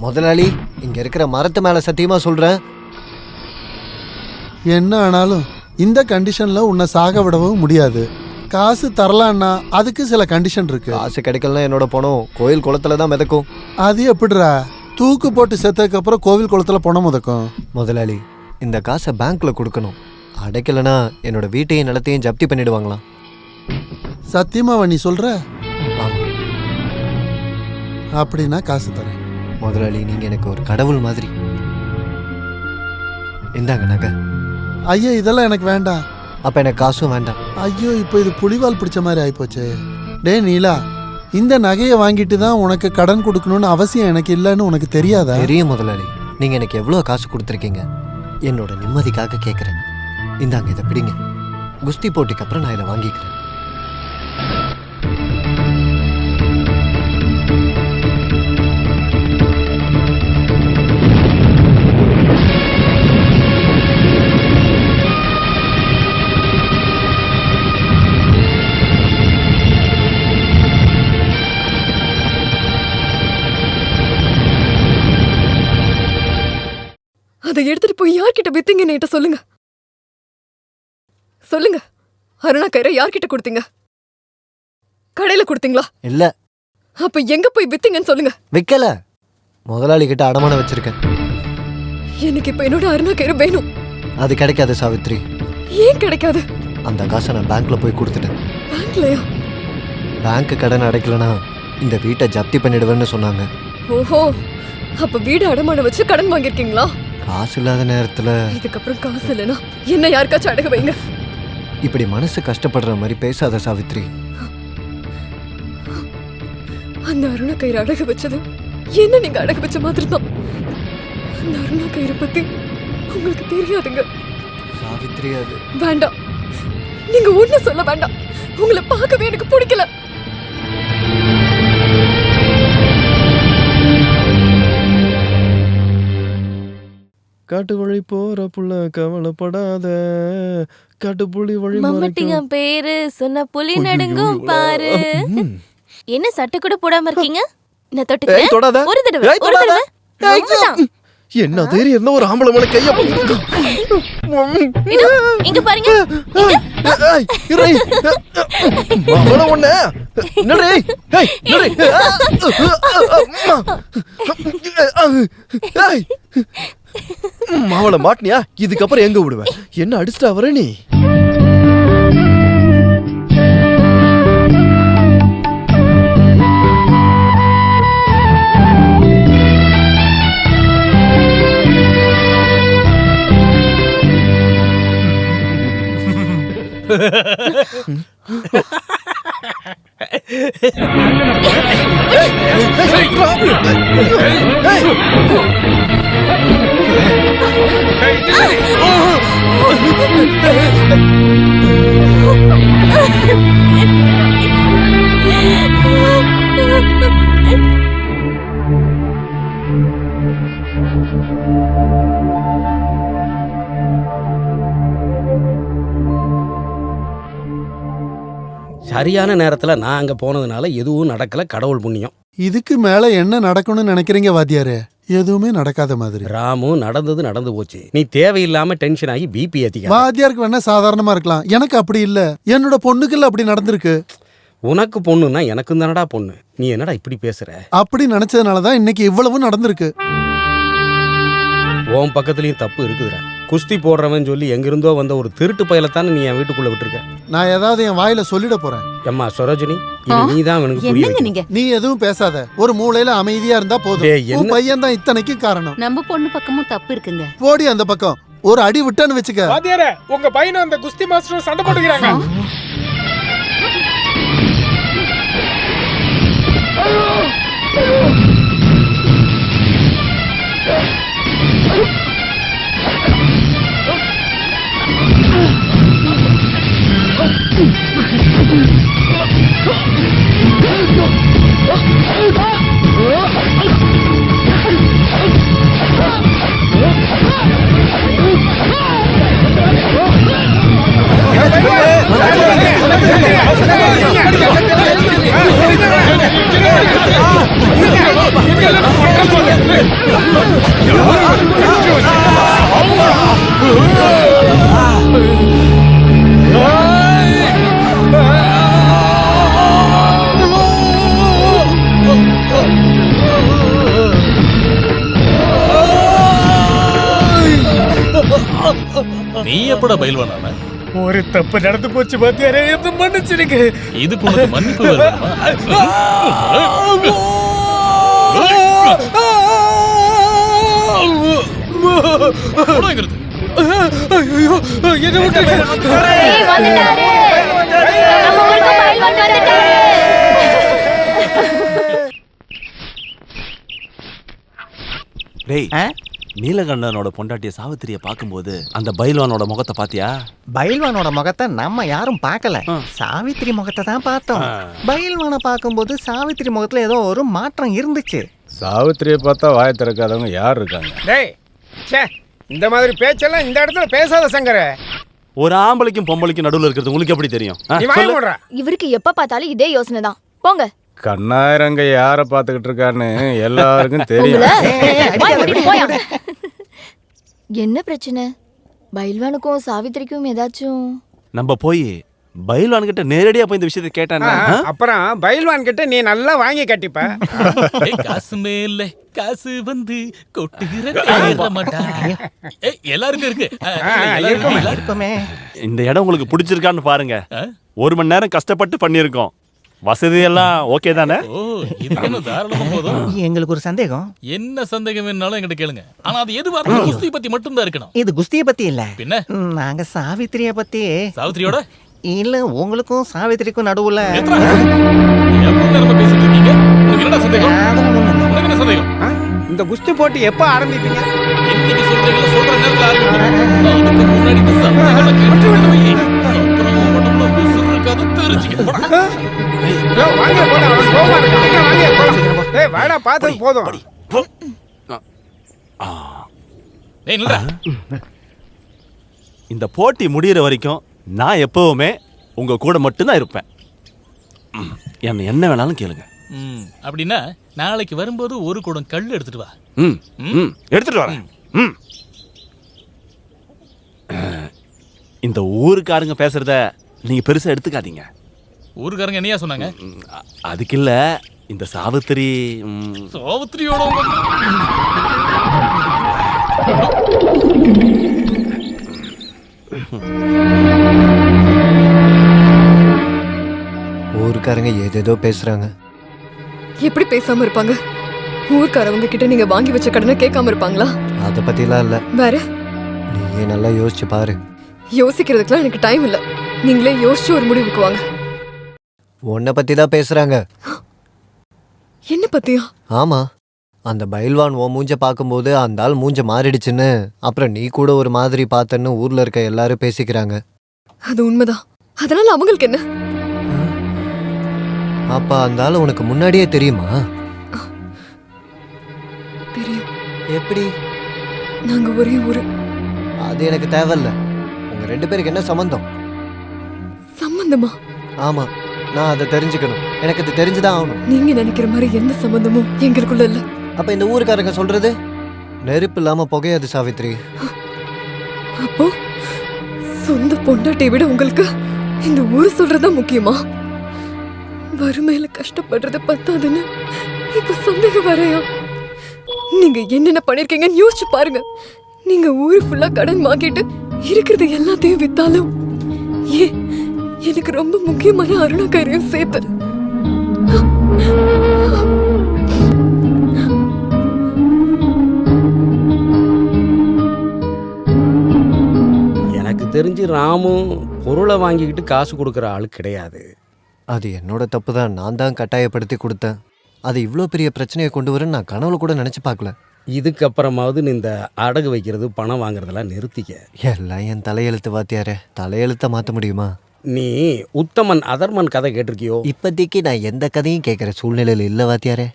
முதலாளி, இங்க இருக்கிற மரத்து மேல சத்தியமா சொல்றேன். என்ன ஆனாலும் இந்த கண்டிஷன்ல உன்னை சாக விடவும் முடியாது. காசு தரலான்னா அதுக்கு சில கண்டிஷன் இருக்கு. காசு கிடைக்கலனா என்னோட பணம் கோயில் குளத்துல தான் மிதக்கும். அது எப்படிடா? தூக்கு போட்டு செத்ததுக்கு அப்புறம் கோவில் குளத்துல பணம் மிதக்கும்? முதலாளி, இந்த காசை பேங்க்ல கொடுக்கணும். அடைக்கலனா என்னோட வீட்டையும் நிலத்தையும் ஜப்தி பண்ணிடுவாங்களாம். சத்தியமாவா நீ சொல்ற? ஆமா. அப்படின்னா காசு தரேன். முதலாளி, நீங்க எனக்கு ஒரு கடவுள் மாதிரி. இந்தாங்க நகை. ஐயா, இதெல்லாம் எனக்கு வேண்டாம். அப்ப எனக்கு காசும் வேண்டாம். ஐயோ, இப்போ இது புலிவால் பிடிச்ச மாதிரி ஆயிப்போச்சு. டே நீலா, இந்த நகையை வாங்கிட்டு தான் உனக்கு கடன் கொடுக்கணும்னு அவசியம் எனக்கு இல்லைன்னு உனக்கு தெரியாதா? தெரியும் முதலாளி. நீங்க எனக்கு எவ்வளவு காசு கொடுத்துருக்கீங்க. என்னோட நிம்மதிக்காக கேட்குறேன். இந்தாங்க, இதை பிடிங்க. குஸ்தி போட்டிக்கு அப்புறம் நான் இதை வாங்கிக்கிறேன். அதை எடுத்துட்டு போய் யார்கிட்ட வித்தீங்கன்னு என்கிட்ட சொல்லுங்க. சொல்லுங்க. அருணா கயிறை யார்கிட்ட கொடுத்தீங்க? கடையில கொடுத்தீங்களா? இல்ல. அப்ப எங்க போய் வித்தீங்கன்னு சொல்லுங்க. விக்கல. முதலாளி கிட்ட அடமானம் வச்சிருக்கேன். எனக்கு இப்ப என்னோட அருணா கயிறு வேணும். அது கிடைக்காது சாவித்ரி. ஏன் கிடைக்காது? அந்த காசை நான் பேங்க்ல போய் கொடுத்துட்டேன். பேங்க்லயா? பேங்க் கடன் அடைக்கலனா இந்த வீட்டை ஜப்தி பண்ணிடுவேன்னு சொன்னாங்க. ஓஹோ, அப்ப வீடு அடமானம் வச்சு கடன் வாங்கிருக்கீங்களா? காசு இல்லாத நேரத்துல இதுக்கப்புறம் காசு இல்லைன்னா என்ன யாருக்காச்சும் அடகு வைங்க. இப்படி மனசு கஷ்டப்படுற மாதிரி பேசாத சாவித்ரி. அந்த அருணா கயிறு அடகு வச்சது என்ன நீங்க அடகு வச்ச மாதிரி தான். அந்த அருணா கயிறு பத்தி உங்களுக்கு தெரியாதுங்க சாவித்ரி. அது வேண்டாம். நீங்க ஒண்ணு சொல்ல வேண்டாம். உங்களை பார்க்கவே எனக்கு பிடிக்கல. காட்டு வழி போற புள்ள கவலைப்படாத, காட்டு புலி வழி மம்மட்டிங்க பேரு சொன்ன புலி நடுங்கும் பாரு. என்ன சட்டை கூட போடாம இருக்கீங்க? நான் தொட்டுக்கிறேன். தொடாத. ஒரு தடவை, ஒரு தடவை. அவ்வளவுதான். என்ன தைரியம் இருந்தா ஒரு ஆம்பளை மேல கைய இதோ, இங்க பாருங்க. அவள ஒண்ணு நடே. அவளை மாட்டினியா? இதுக்கப்புறம் எங்க விடுவேன்? என்ன அடிச்சுட்டா வர நீ? சரியான நேரத்துல நான் அங்க போனதுனால எதுவும் நடக்கல. கடவுள் புண்ணியம். இதுக்கு மேல என்ன நடக்கணும்னு நினைக்கிறீங்க வாத்தியாரே? எதுவுமே நடக்காத மாதிரி. ராமு, நடந்தது நடந்து போச்சு. நீ தேவையில்லாம டென்ஷன் ஆகி பிபி ஏத்திக்க. வாத்தியாருக்கு வேணா சாதாரணமா இருக்கலாம், எனக்கு அப்படி இல்ல. என்னோட பொண்ணுக்குள்ள அப்படி நடந்திருக்கு. உனக்கு பொண்ணுன்னா எனக்கும் தானடா பொண்ணு. நீ என்னடா இப்படி பேசுற? அப்படி நினைச்சதுனாலதான் இன்னைக்கு இவ்வளவு நடந்திருக்கு. உன் பக்கத்துலயும் தப்பு இருக்குதுடா. குஸ்தி போடுறவன் சொல்லி எங்கிருந்தோ வந்த ஒரு திருட்டு பயலத்தானே நீ என் வீட்டுக்குள்ள விட்டுருக்க. நான் ஏதாவது என் வாயில சொல்லிட போறேன். அம்மா சரோஜினி, நீ தான் அவனுக்கு புரிய வைக்கணும். நீ எதுவும் பேசாத. ஒரு மூலையில அமைதியா இருந்தா போதும். உன் பையன் தான் இத்தனைக்கு காரணம். நம்ம பொண்ணு பக்கமும் தப்பு இருக்குங்க. போடி அந்த பக்கம். ஒரு அடி விட்டான்னு வச்சுக்க. வாத்தியாரே, உங்க பையனும் அந்த குஸ்தி மாஸ்டரும் சண்டை போட்டுக்கிறாங்க. நீ எப்படா பயில்வானா? ஒரு தப்பு நடந்து போச்சு பாத்தியாரே, என்ன மன்னிச்சிருங்க. இதுக்கு உனக்கு மன்னிப்பு வேணுமா? ஐயோ, என்ன விட்டுருங்க. டேய், நீலகண்டனோட பொண்டாட்டிய சாவித்திரிய பாக்கும்போது அந்த பைல்வானோட முகத்தை பாத்தியா? பைல்வானோட முகத்தை நம்ம யாரும் பார்க்கல, சாவித்திரி முகத்தை தான் பார்த்தோம். பைல்வானை பார்க்கும்போது சாவித்திரி முகத்துல ஏதோ ஒரு மாற்றம் இருந்துச்சு. சாவித்திரியை பார்த்தா வாயை திறக்காதவங்க யார் இருக்காங்க? டேய், இந்த மாதிரி பேச்செல்லாம் இந்த இடத்துல பேசாத சங்கர. ஒரு ஆம்பளைக்கும் பொம்பளைக்கும் நடுவுல இருக்கிறது உங்களுக்கு எப்படி தெரியும்? இவருக்கு எப்ப பார்த்தாலும் இதே யோசனை தான். போங்க. கண்ணாயிரங்க யார பாத்துக்கிட்டு இருக்கான்னு எல்லாருக்கும் தெரியும். என்ன பிரச்சனை? பைல்வானுக்கும் சாவித்திரிக்கும் ஏதாச்சும்? நம்ம போய் பைல்வான் கிட்ட நேரடியா போய் இந்த விஷயத்தை கேட்டானே, அப்புறம் பைல்வான் கிட்ட நீ நல்லா வாங்கி கட்டிப்ப. காசு மேல காசு வந்து கொட்டுகிற எல்லாருக்கும் இருக்கு. இருக்குமே. இந்த இடம் உங்களுக்கு பிடிச்சிருக்கான்னு பாருங்க. 1 மணி நேரம் கஷ்டப்பட்டு பண்ணிருக்கோம். வசதி எல்லாம் ஓகே தானே? எங்களுக்கு ஒரு சந்தேகம். என்ன சந்தேகம் வேணாலும் என்கிட்ட கேளுங்க. ஆனா அது எதுவா இருந்தாலும் குஸ்தி பத்தி மட்டும் தான் இருக்கணும். இது குஸ்தியை பத்தி இல்ல, பின்ன நாங்க சாவித்திரிய பத்தி. சாவித்திரியோட இல்ல, உங்களுக்கும் சாவித்திரிக்கும் நடுவுல பேசிட்டு இருக்கீங்க. உங்களுக்கு என்ன சந்தேகம்? உங்களுக்கு என்ன சந்தேகம்? இந்த குஸ்தி போட்டி எப்ப ஆரம்பிப்பீங்க? இன்னைக்கு சொல்றீங்களா? சொல்ற நேரத்துல ஆரம்பிப்போம். அதுக்கு முன்னாடி இந்த சந்தேகம் கேட்டு வை. அப்புறம் உடம்புல உசுறு இருக்காது தெரிஞ்சுக்க. வாங்க போலாம், அவன் கோவமா இருக்கான். வாங்க போலாம். ஏய் வாடா, பார்த்தது போதும். ஏய் நில்றா. இந்த போட்டி முடியிற வரைக்கும் நான் எப்பவுமே உங்க கூட மட்டும்தான் இருப்பேன். என்ன வேணாலும் கேளுங்க. அப்படின்னா நாளைக்கு வரும்போது ஒரு குடம் கல் எடுத்துட்டு வா. எடுத்துட்டு வரேன். இந்த ஊருக்காரங்க பேசுறத நீங்க பெருசா எடுத்துக்காதீங்க. ஊருக்காரங்க என்னையா சொன்னாங்க? அதுக்கு இல்ல, இந்த சாவித்திரி சாவித்திரியோட ஊருக்காரங்க ஏதேதோ பேசுறாங்க. எப்படி பேசாம இருப்பாங்க? ஊர்க்காரவங்க கிட்ட நீங்க வாங்கி வச்ச கடனை கேட்காம இருப்பாங்களா? அத பத்திலாம் இல்ல. வேற? நீயே நல்லா யோசிச்சு பாரு. யோசிக்கிறதுக்குலாம் எனக்கு டைம் இல்ல. நீங்களே யோசிச்சு ஒரு முடிவுக்கு வாங்க. உன்னை பத்தி தான் பேசுறாங்க. என்ன பத்தியா? ஆமா, அந்த பைல்வான் உன் மூஞ்ச பார்க்கும்போது அந்த ஆள் மூஞ்ச மாறிடுச்சுன்னு, அப்புறம் நீ கூட ஒரு மாதிரி பார்த்தன்னு ஊர்ல இருக்க எல்லாரும் பேசிக்கிறாங்க. அது உண்மைதான். அதனால அவங்களுக்கு என்ன? அப்ப அந்த ஆள் உனக்கு முன்னாடியே தெரியுமா? தெரியும். எப்படி? நாங்க ஒரே ஊரு. அது எனக்கு தேவையில்ல. உங்க 2 பேருக்கு என்ன சம்பந்தம்? சம்பந்தமா? ஆமா, நான் அதை தெரிஞ்சுக்கணும். எனக்கு அது தெரிஞ்சுதான் ஆகணும். நீங்க நினைக்கிற மாதிரி எந்த சம்பந்தமும் எங்களுக்குள்ள இல்ல. அப்ப இந்த ஊருக்காரங்க சொல்றது நெருப்பு இல்லாம புகையாது சாவித்ரி. அப்போ சொந்த பொண்டாட்டியை விட உங்களுக்கு இந்த ஊரு சொல்றதா முக்கியமா? வறுமையில கஷ்டப்படுறது பத்தாதுன்னு இப்ப சந்தேகம் வரையா? நீங்க என்னென்ன பண்ணிருக்கீங்கன்னு யோசிச்சு பாருங்க. நீங்க ஊரு ஃபுல்லா கடன் வாங்கிட்டு இருக்கிறது எல்லாத்தையும் வித்தாலும் எனக்கு ரொம்ப முக்கியமான அருணாக்கரையும் சேர்த்து எனக்கு தெரிஞ்சு ராமும் பொருளை வாங்கிக்கிட்டு காசு கொடுக்குற ஆள் கிடையாது. அது என்னோட தப்பு தான். நான் தான் கட்டாயப்படுத்தி கொடுத்தேன். அது இவ்வளோ பெரிய பிரச்சனையை கொண்டு வரேன்னு நான் கனவுல கூட நினச்சி பார்க்கல. இதுக்கப்புறமாவது நீ இந்த அடகு வைக்கிறது பணம் வாங்குறதெல்லாம் நிறுத்திக்க. எல்லாம் என் தலையெழுத்து வாத்தியாரே. தலையெழுத்த மாற்ற முடியுமா? நீ உத்தமன் அதர்மன் கதை கேட்டிருக்கியோ? இப்போதைக்கு நான் எந்த கதையும் கேட்குற சூழ்நிலையில் இல்லை வாத்தியாரே.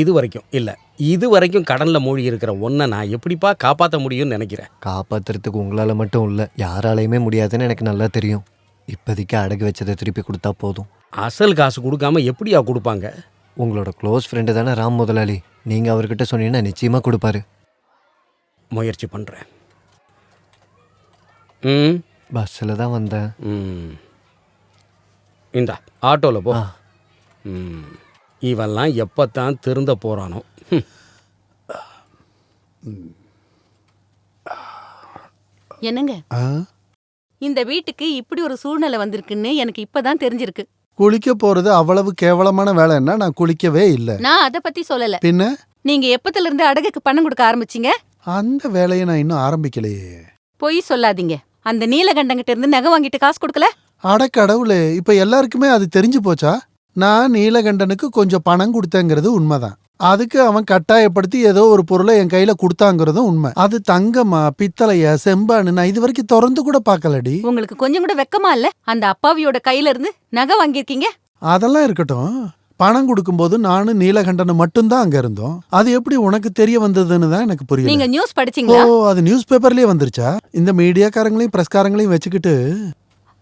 இது வரைக்கும் இல்லை. இது வரைக்கும் கடனில் மூழ்கி இருக்கிற ஒன்றை நான் எப்படிப்பா காப்பாற்ற முடியும்னு நினைக்கிறேன். காப்பாற்றுறதுக்கு உங்களால் மட்டும் இல்லை, யாராலையுமே முடியாதுன்னு எனக்கு நல்லா தெரியும். இப்போதைக்கு அடகு வச்சதை திருப்பி கொடுத்தா போதும். அசல் காசு கொடுக்காம எப்படியா கொடுப்பாங்க? உங்களோட க்ளோஸ் ஃப்ரெண்டு தானே ராம் முதலாளி. நீங்கள் அவர்கிட்ட சொன்னீங்கன்னா நிச்சயமாக கொடுப்பாரு. முயற்சி பண்ணுறேன். பஸ்ஸில் தான் வந்தேன். இந்தா ஆட்டோவில் போ. இவெல்லாம் எப்போத்தான் திருந்த போகிறானோ. என்னங்க ஆ? இந்த வீட்டுக்கு இப்படி ஒரு சூழ்நிலை வந்திருக்குன்னு எனக்கு இப்பதான் தெரிஞ்சிருக்கு. குளிக்க போறது அவ்வளவு கேவலமான வேலைன்னா நான் குளிக்கவே இல்லை. நான் அத பத்தி சொல்லல. பின்ன நீங்க எப்பத்துல இருந்து அடகுக்கு பணம் கொடுக்க ஆரம்பிச்சீங்க? அந்த வேலையை நான் இன்னும் ஆரம்பிக்கலையே. பொய் சொல்லாதீங்க. அந்த நீலகண்டங்கிட்ட இருந்து நகை வாங்கிட்டு காசு கொடுக்கல? அட கடவுளே, இப்ப எல்லாருக்குமே அது தெரிஞ்சு போச்சா? நான் நீலகண்டனுக்கு கொஞ்சம் பணம் கொடுத்தேங்கிறது உண்மைதான். அதுக்கு அவன் கட்டாயப்படுத்தி ஏதோ ஒரு பொருளை என் கையில கொடுத்தாங்கிறதும் உண்மை. அது தங்கமா பித்தளையா செம்பான்னு நான் இது வரைக்கும் திறந்து கூட பார்க்கலடி. உங்களுக்கு கொஞ்சம் கூட வெக்கமா இல்ல? அந்த அப்பாவியோட கையில இருந்து நகை வாங்கியிருக்கீங்க. அதெல்லாம் இருக்கட்டும். பணம் கொடுக்கும்போது நானும் நீலகண்டனும் மட்டும்தான் அங்க இருந்தோம். அது எப்படி உனக்கு தெரிய வந்ததுன்னு தான் எனக்கு புரியல. நீங்க நியூஸ் படிச்சீங்களா? ஓ, அது நியூஸ் பேப்பர்லயே வந்துருச்சா? இந்த மீடியாக்காரங்களையும் பிரஸ்காரங்களையும் வச்சுக்கிட்டு.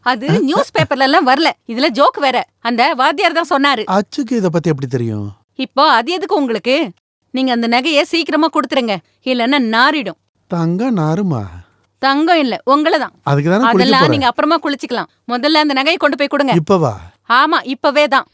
அது நியூஸ் பேப்பர்ல எல்லாம் வரல. இதுல ஜோக் வேற. அந்த வாத்தியார் தான் சொன்னாரு. அச்சுக்கு இத பத்தி எப்படி தெரியும்? இப்போ அது எதுக்கு உங்களுக்கு? நீங்க அந்த நகையை சீக்கிரமா கொடுத்துருங்க, இல்லன்னா நாரிடும். தங்கம் நாருமா? தங்கம் இல்ல, உங்களதான். அதுக்குதானே குளிக்க அதெல்லாம் போறேன். நீங்க அப்புறமா குளிச்சுக்கலாம். முதல்ல அந்த நகையை கொண்டு போய் கொடுங்க. இப்பவா? ஆமா, இப்பவே தான்.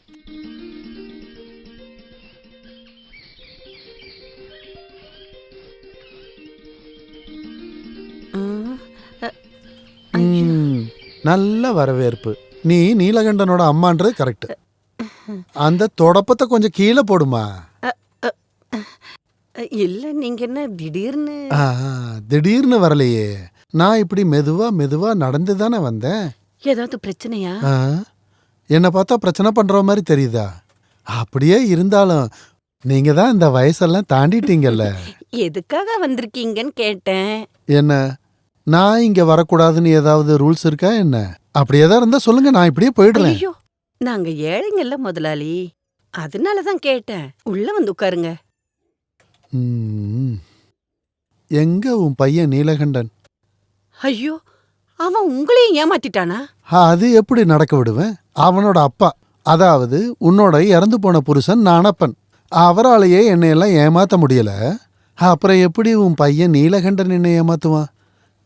நல்ல வரவேற்பு. நீ நீலகண்டனோட அம்மான்றது கரெக்ட். அந்த தொடப்பத்தை கொஞ்சம் கீழே போடுமா. இல்ல, நீங்க என்ன திடீர்னு? திடீர்னு வரலையே. நான் இப்படி மெதுவா மெதுவா நடந்து தானே வந்தேன். ஏதாவது பிரச்சனையா? என்னை பார்த்தா பிரச்சனை பண்ற மாதிரி தெரியுதா? அப்படியே இருந்தாலும் நீங்க தான் இந்த வயசெல்லாம் தாண்டிட்டீங்கல்ல. எதுக்காக வந்திருக்கீங்கன்னு கேட்டேன். என்ன, நான் இங்க வரக்கூடாதுன்னு ஏதாவது ரூல்ஸ் இருக்கா என்ன? அப்படி ஏதாவது இருந்தா சொல்லுங்க, நான் இப்படியே போயிடுறேன். ஐயோ, நாங்க ஏழைங்கல்ல முதலாளி, அதனாலதான் கேட்டேன். உள்ள வந்து உட்காருங்க. எங்க உன் பையன் நீலகண்டன்? ஐயோ, அவன் உங்களையும் ஏமாத்திட்டானா? அது எப்படி நடக்க விடுவேன்? அவனோட அப்பா, அதாவது உன்னோட இறந்து போன புருஷன் நானப்பன், அவராலேயே என்னையெல்லாம் ஏமாத்த முடியல. அப்புறம் எப்படி உன் பையன் நீலகண்டன் என்னை ஏமாத்துவான்?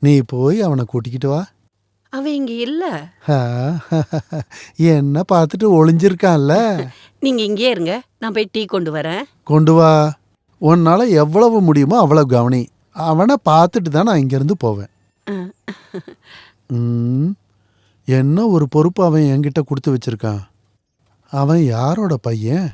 நீ போய் அவனை கூட்டிக்கிட்டு வா. அவன் இங்க இல்ல. என்ன பார்த்துட்டு ஒளிஞ்சிருக்கான்ல. நீங்க இங்கே இருங்க, நான் போய் டீ கொண்டு வரேன். கொண்டு வா. உன்னால எவ்வளவு முடியுமோ அவ்வளவு கவனி. அவனை பார்த்துட்டு தான் நான் இங்கிருந்து போவேன். என்ன ஒரு பொறுப்பு அவன் என்கிட்ட கொடுத்து வச்சிருக்கான். அவன் யாரோட பையன்?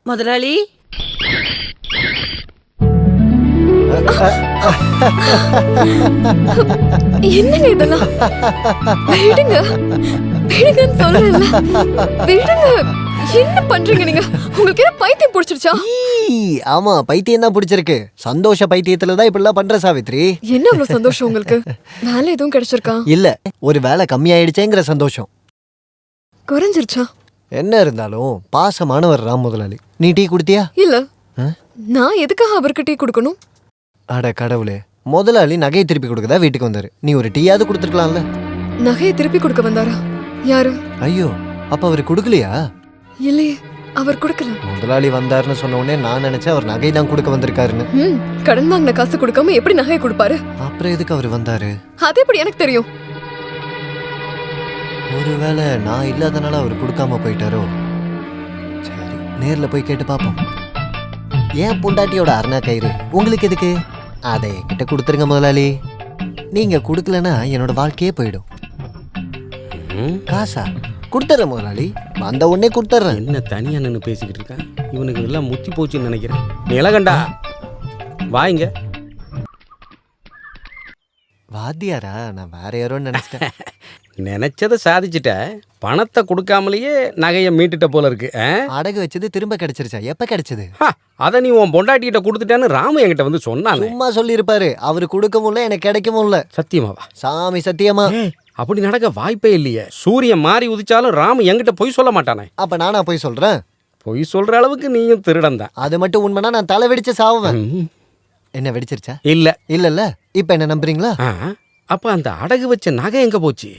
முதலாளி, என்னங்க இதெல்லாம்? விடுங்க, விடுங்கன்னு சொல்றேன்ல. விடுங்க. என்ன பண்றீங்க நீங்க? உங்களுக்கு என்ன பைத்தியம் பிடிச்சிருச்சா? ஆமா, பைத்தியம் தான் பிடிச்சிருக்கு. சந்தோஷ பைத்தியத்துலதான் இப்படிலாம் பண்ற சாவித்ரி. என்ன அவ்வளவு சந்தோஷம் உங்களுக்கு? வேலை எதுவும் கிடைச்சிருக்கா? இல்ல, ஒரு வேலை கம்மியாயிடுச்சேங்கிற சந்தோஷம். குறைஞ்சிருச்சா? என்ன இருந்தாலும் பாசமானவர் ராம் முதலாளி. நீ டீ குடுத்தியா? இல்ல. நான் எதுக்காக அவருக்கு டீ கொடுக்கணும்? அட கடவுளே, முதலாளி நகையை திருப்பி கொடுக்கதா வீட்டுக்கு வந்தாரு. நீ ஒரு டீயாவது கொடுத்துருக்கலாம்ல. நகையை திருப்பி கொடுக்க வந்தாரா? யாரு? ஐயோ, அப்ப அவரு கொடுக்கலையா? இல்லையே, அவர் கொடுக்கல. முதலாளி வந்தாருன்னு சொன்ன உடனே நான் நினைச்சேன் அவர் நகை தான் கொடுக்க வந்திருக்காருன்னு. கடன் வாங்கின காசு கொடுக்காம எப்படி நகையை கொடுப்பாரு? அப்புறம் எதுக்கு அவர் வந்தாரு? அது எப்படி எனக்கு தெரியும்? ஒருவேளை நான் இல்லாதனால அவர் கொடுக்காம போயிட்டாரோ? சரி, நேர்ல போய் கேட்டு பாப்போம். ஏன் பொண்டாட்டியோட அரணா கயிறு உங்களுக்கு எதுக்கு? அதை என்கிட்ட கொடுத்துருங்க முதலாளி. நீங்க கொடுக்கலன்னா என்னோட வாழ்க்கையே போயிடும். காசா கொடுத்துறேன் முதலாளி, வந்த உடனே கொடுத்துறேன். என்ன தனியா நின்று பேசிக்கிட்டு இருக்கேன்? இவனுக்கு எல்லாம் முத்தி போச்சுன்னு நினைக்கிறேன். நீலகண்டா, வாங்க. வாத்தியாரா? நான் வேற யாரோன்னு நினைச்சிட்டேன். நினைச்சதை சாதிச்சிட்ட, பணத்தை கொடுக்காமலேயே நகையை மீட்டுட்ட போல இருக்கு. அடகு வச்சது திரும்ப கிடைச்சிருச்சா? எப்ப கிடைச்சது? அதை நீ உன் பொண்டாட்டிகிட்ட கொடுத்துட்டேன்னு ராமு என்கிட்ட வந்து சொன்னானே. சும்மா சொல்லியிருப்பாரு. அவரு கொடுக்கவும் இல்லை, எனக்கு கிடைக்கவும் இல்லை. சத்தியமாவா? சாமி சத்தியமா. அப்படி நடக்க வாய்ப்பே இல்லையே. சூரியன் மாறி உதிச்சாலும் ராமு என்கிட்ட பொய் சொல்ல மாட்டானே. அப்ப நானா போய் சொல்றேன்? பொய் சொல்ற அளவுக்கு நீயும் திருடன் தான். அது மட்டும் உண்மைனா நான் தலை வெடிச்சு சாவுவேன். என்ன வெடிச்சிருச்சா? இல்ல. இல்ல. இப்ப என்ன நம்புறீங்களா? அப்ப அந்த அடகு வச்ச நகை எங்க போச்சு?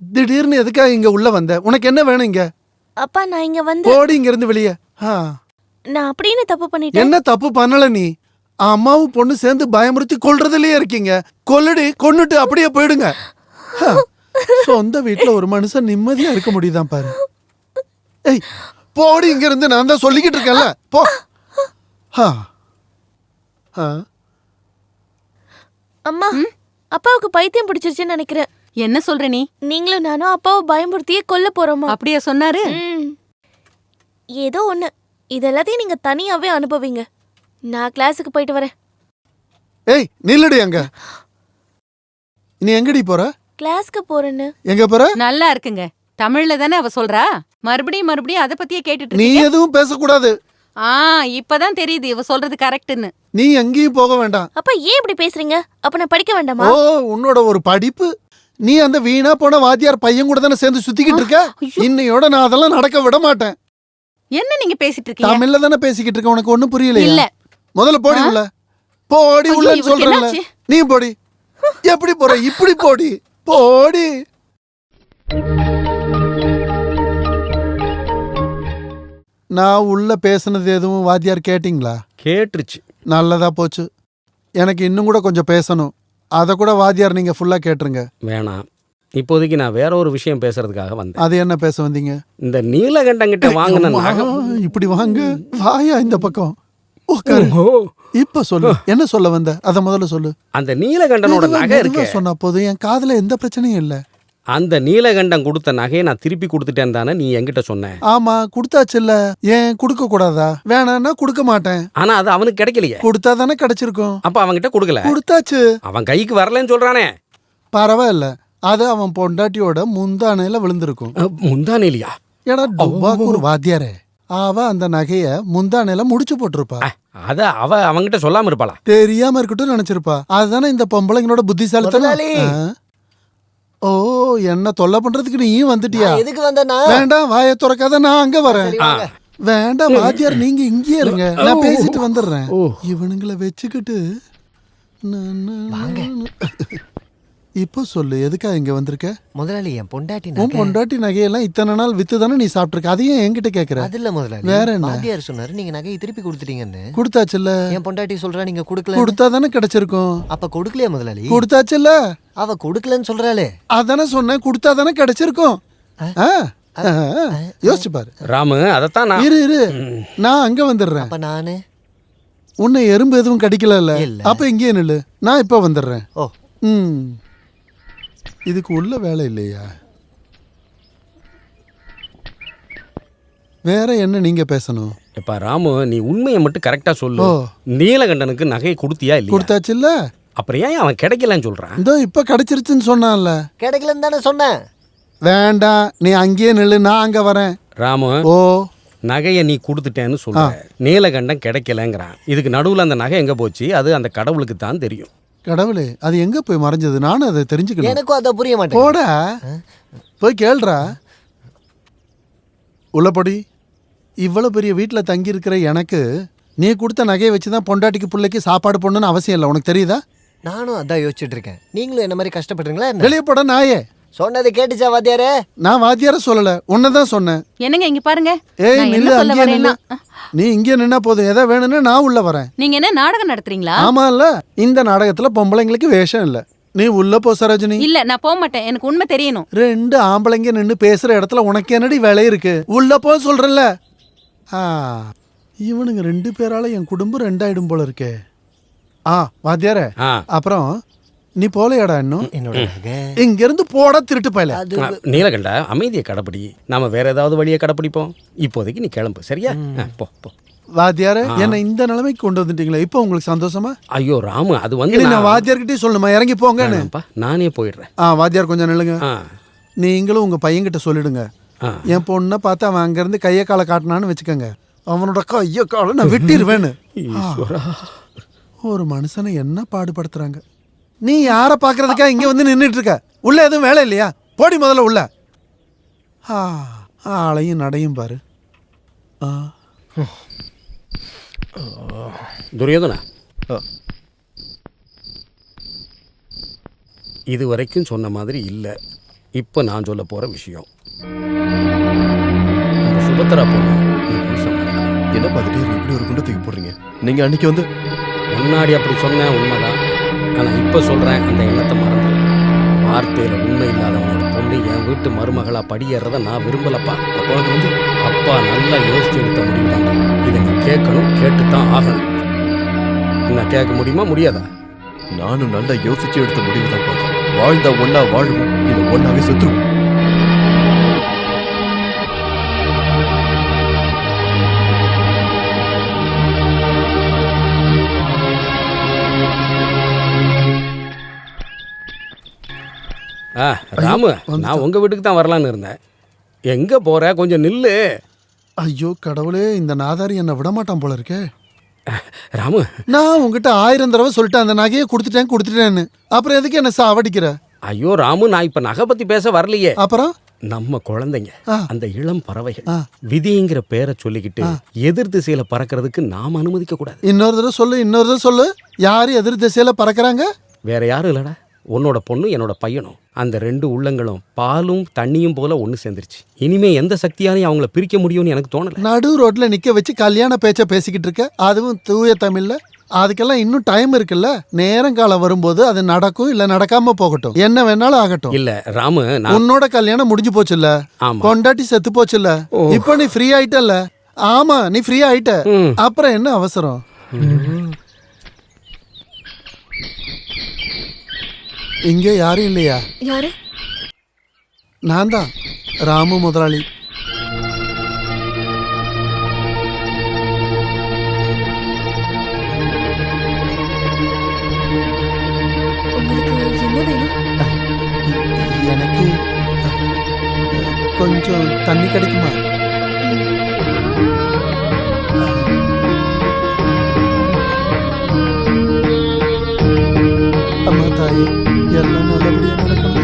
திடீர்னு எதுக்காக இங்க உள்ள வந்த? உனக்கு என்ன வேணும் இங்க? அப்பா நான் இங்க வந்து போடி இங்க இருந்து வெளியே. நான் அப்படின்னு தப்பு பண்ணிட்டேன். என்ன தப்பு பண்ணல நீ? அம்மாவும் பொண்ணு சேர்ந்து பயமுறுத்தி கொல்றதுலயே இருக்கீங்க. கொல்லுடி, கொன்னுட்டு அப்படியே போயிடுங்க. சொந்த வீட்டுல ஒரு மனுஷன் நிம்மதியா இருக்க முடியுதான் பாரு. ஏய் போடி இங்க இருந்து. நான் தான் சொல்லிக்கிட்டு இருக்கேன்ல, போ. அம்மா, அப்பாவுக்கு பைத்தியம் பிடிச்சிருச்சுன்னு நினைக்கிறேன். என்ன சொல்ற நீ? நீங்களும் நானும் அப்பாவை பயமுறுத்தியே கொல்ல போறோமா? அப்படியே சொன்னாரு? ஏதோ ஒண்ணு. இதெல்லாத்தையும் நீங்க தனியாவே அனுபவிங்க. நான் கிளாஸுக்கு போயிட்டு வரேன். ஏய் நில்லுடி அங்க. நீ எங்கடி போற? கிளாஸ்க்கு போறேன்னு. எங்க போற? நல்லா இருக்குங்க. தமிழ்ல தானே அவ சொல்றா. மறுபடியும் அத பத்தியே கேட்டுட்டு நீ இருக்கீங்க. எதுவும் பேசக்கூடாது. இப்பதான் தெரியுது இவ சொல்றது கரெக்ட்னு. நீ எங்கேயும் போக வேண்டாம். அப்ப ஏன் இப்படி பேசுறீங்க? அப்ப நான் படிக்க வேண்டாமா? ஓ, உன்னோட ஒரு படிப்பு. நீ அந்த வீணா போன வாத்தியார் பையன் கூட தானே சேர்ந்து சுத்திக்கிட்டு இருக்க. இன்னையோட நான் அதெல்லாம் நடக்க விட மாட்டேன். என்ன நீங்க பேசிட்டு இருக்கீங்க? தமிழ்ல தானே பேசிக்கிட்டு இருக்க. உனக்கு ஒண்ணும் புரியலையா? இல்ல. முதல்ல போடி உள்ள. போடி உள்ளன்னு சொல்றேன்ல. நீ போடி. எப்படி போற? இப்படி போடி. போடி. நான் உள்ள பேசுனது எதுவும் வாத்தியார் கேட்டிங்களா? கேட்டுருச்சு. நல்லதா போச்சு. எனக்கு இன்னும் கூட கொஞ்சம் பேசணும். அதை கூட வாத்தியார் நீங்க ஃபுல்லா கேட்டுருங்க. வேணாம், இப்போதைக்கு நான் வேற ஒரு விஷயம் பேசுறதுக்காக வந்தேன். அது என்ன பேச வந்தீங்க? இந்த நீலகண்டங்கிட்ட வாங்கின நகை. இப்படி வாங்க. வாயா இந்த பக்கம் உட்காரு. இப்ப சொல்லு, என்ன சொல்ல வந்த? அத முதல்ல சொல்லு. அந்த நீலகண்டனோட நகை இருக்கு. சொன்னா போதும். என் காதுல எந்த பிரச்சனையும் இல்ல. அந்த நீலகண்டம் கொடுத்த நகையை நான் திருப்பி கொடுத்துட்டேன் தானே நீ என்கிட்ட சொன்ன? ஆமா, கொடுத்தாச்சு இல்ல. ஏன் கொடுக்க கூடாதா? வேணான்னா கொடுக்க மாட்டேன். ஆனா அது அவனுக்கு கிடைக்கலையே. கொடுத்தா தானே கிடைச்சிருக்கும். அப்ப அவன்கிட்ட கொடுக்கல. கொடுத்தாச்சு. அவன் கைக்கு வரலன்னு சொல்றானே. பரவாயில்ல, அது அவன் பொண்டாட்டியோட முந்தானையில விழுந்திருக்கும். முந்தானையிலயா? ஏடா டுபாக்கு ஒரு வாத்தியாரே. அவ அந்த நகைய முந்தானையில முடிச்சு போட்டிருப்பா. அத அவன்கிட்ட சொல்லாம இருப்பாளா? தெரியாம இருக்கட்டும் நினைச்சிருப்பா. அதுதானே இந்த பொம்பளைங்களோட புத்திசாலித்தனம். ஓ, என்ன தொல்லை பண்றதுக்கு நீயும் வந்துட்டியா? எதுக்கு வந்தனா? வேண்டாம், வாயை திறக்காத. நான் அங்க வரேன். வேண்டாம் வாத்தியார், நீங்க இங்கே இருங்க. நான் பேசிட்டு வந்துடுறேன். இவனுங்களை வச்சுக்கிட்டு இப்போ சொல்லு, எதுக்கா இங்க வந்திருக்க? முதலாளி, என் பொண்டாட்டி உன் பொண்டாட்டி நகையெல்லாம் இத்தனை நாள் வித்து தானே நீ சாப்பிட்டுருக்க. அதையும் என்கிட்ட கேக்குற? அது இல்ல முதலாளி, வேற என்ன? வாத்தியார் சொன்னாரு நீங்க நகையை திருப்பி கொடுத்துட்டீங்கன்னு. கொடுத்தாச்சுல்ல. என் பொண்டாட்டி சொல்றா நீங்க கொடுக்கல. கொடுத்தா தானே கிடைச்சிருக்கும். அப்ப கொடுக்கலையா முதலாளி? கொடுத்தாச்சுல்ல. அவ கொடுக்கலன்னு சொல்றாளே. அதானே சொன்னேன், கொடுத்தா தானே கிடைச்சிருக்கும். யோசிச்சு பாரு ராமு. அதத்தான் நான் இரு நான் அங்க வந்துடுறேன். அப்ப நானு உன்னை எறும்பு எதுவும் கடிக்கல? அப்ப இங்கே நில்லு, நான் இப்ப வந்துடுறேன். ஓ, இதுக்கு உள்ள வேலை இல்லையா? வேற என்ன நீங்க பேசணும்? இப்ப ராமு, நீ உண்மையை மட்டும் கரெக்டா சொல்லு. நீலகண்டனுக்கு நகையை கொடுத்தியா இல்லையா? கொடுத்தாச்சு இல்ல. அப்புறம் ஏன் அவன் கிடைக்கலன்னு சொல்றான்? இதோ இப்ப கிடைச்சிருச்சுன்னு சொன்னான்ல. கிடைக்கலன்னு தானே சொன்னேன். வேண்டாம், நீ அங்கேயே நில்லு, நான் அங்க வரேன். ராமு, ஓ, நகையை நீ கொடுத்துட்டேன்னு சொல்ற. நீலகண்டம் கிடைக்கலங்கிறான். இதுக்கு நடுவுல அந்த நகை எங்க போச்சு? அது அந்த கடவுளுக்கு தான் தெரியும். கடவுளே, அது எங்க போய் மறைஞ்சது? நானும் அதை தெரிஞ்சுக்கணும். எனக்கும் அதை புரிய மாட்டேன். போட போய் கேள்றா. உள்ளபடி இவ்வளவு பெரிய வீட்டில் தங்கி இருக்கிற எனக்கு நீ கொடுத்த நகையை வச்சுதான் பொண்டாட்டிக்கு பிள்ளைக்கு சாப்பாடு போடணும்னு அவசியம் இல்லை. உனக்கு தெரியுதா? நானும் அதான் யோசிச்சுட்டு இருக்கேன். நீங்களும் என்ன மாதிரி கஷ்டப்படுறீங்களா? வெளியே போட நாயே. சொன்னது கேட்டுச்சா வாத்தியாரே? நான் வாத்தியார சொல்லல, உன்னதான் சொன்னேன். என்னங்க இங்க பாருங்க, ஏய் நான் நில்லு, என்ன சொல்ல அங்கேயே நில்லு. வரேன்னா நீ இங்கே நின்னா போதும், எதை வேணும்னா நான் உள்ள வரேன். நீங்க என்ன நாடகம் நடத்துறீங்களா? ஆமா இல்ல, இந்த நாடகத்துல பொம்பளைங்களுக்கு வேஷம் இல்ல. நீ உள்ள போ சரோஜினி. இல்ல நான் போக மாட்டேன், எனக்கு உண்மை தெரியணும். ரெண்டு ஆம்பளைங்க நின்னு பேசுற இடத்துல உனக்கு என்னடி வேலை இருக்கு? உள்ள போ சொல்றல. இவனுங்க 2 பேரால என் குடும்பம் 2 ஆயிடும் போல இருக்கே. வாத்தியாரே, அப்புறம் நீ போலையாடா இன்னும்? இங்க இருந்து போட திருட்டு பயல. நீலகண்ட அமைதியை கடைப்பிடி, நாம வேற ஏதாவது வழியை கடைப்பிடிப்போம். இப்போதைக்கு நீ கிளம்பு, சரியா? போ போ. வாத்தியாரே, என்ன இந்த நிலைமைக்கு கொண்டு வந்துட்டீங்களா? இப்போ உங்களுக்கு சந்தோஷமா? ஐயோ ராமு, அது வந்து நான் வாத்தியார்கிட்டே சொல்லணுமா? இறங்கி போங்கன்னு. நானே போயிடுறேன். வாத்தியார் கொஞ்சம் நில்லுங்க. நீங்களும் உங்க பையன்கிட்ட சொல்லிடுங்க, என் பொண்ணை பார்த்து அவன் அங்க இருந்து கையை காலை காட்டினான்னு வச்சுக்கோங்க, அவனோட கையை காலை நான் வெட்டிடுவேன்னு. ஒரு மனுஷனை என்ன பாடுபடுத்துறாங்க. நீ யாரை பாக்குறதுக்கா இங்க வந்து நின்றுட்டு இருக்க? உள்ள எதுவும் வேலை இல்லையா? போடி முதல்ல உள்ள. ஆளையும் நடையும் பாரு. துரியோதனா, இது வரைக்கும் சொன்ன மாதிரி இல்லை. இப்போ நான் சொல்ல போற விஷயம், சுபத்ரா பொண்ணு என்ன பார்த்துட்டு இப்படி ஒரு குண்டை தூக்கி போடுறீங்க? நீங்க அன்னைக்கு வந்து முன்னாடி அப்படி சொன்னேன், உண்மைதான். ஆனால் இப்போ சொல்கிறேன், அந்த எண்ணத்தை மறந்து. வார்த்தையில் உண்மை இல்லாதவனோட பொண்ணு என் வீட்டு மருமகளா படியேறதை நான் விரும்பலப்பா. அப்போ அது வந்து அப்பா நல்லா யோசிச்சு எடுத்த முடிவு தாங்க. இதை நீ கேட்கணும், கேட்டுத்தான் ஆகணும். என்ன கேட்க முடியுமா, முடியாதா? நானும் நல்லா யோசிச்சு எடுத்த முடிவு தான் பார்த்தேன். வாழ்ந்தா ஒன்னா வாழ்வோம், இல்லை ஒன்னாவே செத்துருவோம். ராமு, நான் உங்க வீட்டுக்கு தான் வரலான்னு இருந்தேன். எங்க போற? கொஞ்சம் நில்லு. ஐயோ கடவுளே, இந்த நாதாரி என்ன விட மாட்டான் போல இருக்கே. ராமு, நான் உங்ககிட்ட 1000 தடவை சொல்லிட்டேன், அந்த நகையை கொடுத்துட்டேன்னு. அப்புறம் எதுக்கு என்ன சாவடிக்கிற? ஐயோ ராமு, நான் இப்ப நகை பத்தி பேச வரலையே. அப்புறம் நம்ம குழந்தைங்க, அந்த இளம் பறவைகள் விதிங்கிற பேரை சொல்லிக்கிட்டு எதிர் திசையில பறக்கிறதுக்கு நாம அனுமதிக்க கூடாது. இன்னொரு தடவை சொல்லு. யாரு எதிர் திசையில பறக்கிறாங்க? வேற யாரும் இல்லடா, உன்னோட பொண்ணு என்னோட பையனும். அந்த 2 உள்ளங்களும் பாலும் தண்ணியும் போல ஒன்று சேர்ந்துருச்சு. இனிமே எந்த சக்தியாலையும் அவங்கள பிரிக்க முடியும்னு எனக்கு தோணல. நடு ரோட்ல நிக்க வச்சு கல்யாண பேச்ச பேசிக்கிட்டு இருக்க, அதுவும் தூய தமிழ்ல. அதுக்கெல்லாம் இன்னும் டைம் இருக்குல்ல. நேரங்காலம் வரும்போது அது நடக்கும், இல்ல நடக்காம போகட்டும், என்ன வேணாலும் ஆகட்டும். இல்ல ராமு, உன்னோட கல்யாணம் முடிஞ்சு போச்சுல்ல, பொண்டாட்டி செத்து போச்சுல்ல, இப்ப நீ ஃப்ரீ ஆயிட்டல்ல. ஆமா, நீ ஃப்ரீ ஆயிட்ட, அப்புறம் என்ன அவசரம்? இங்கே யாரும் இல்லையா? யாரு? நான் தான், ராமு முதலாளி. உங்களுக்கு என்ன வேணும்? எனக்கு கொஞ்சம் தண்ணி கிடைக்குமா? அம்மா தாயே, எல்லாம் நல்லபடியா நடக்கணும்.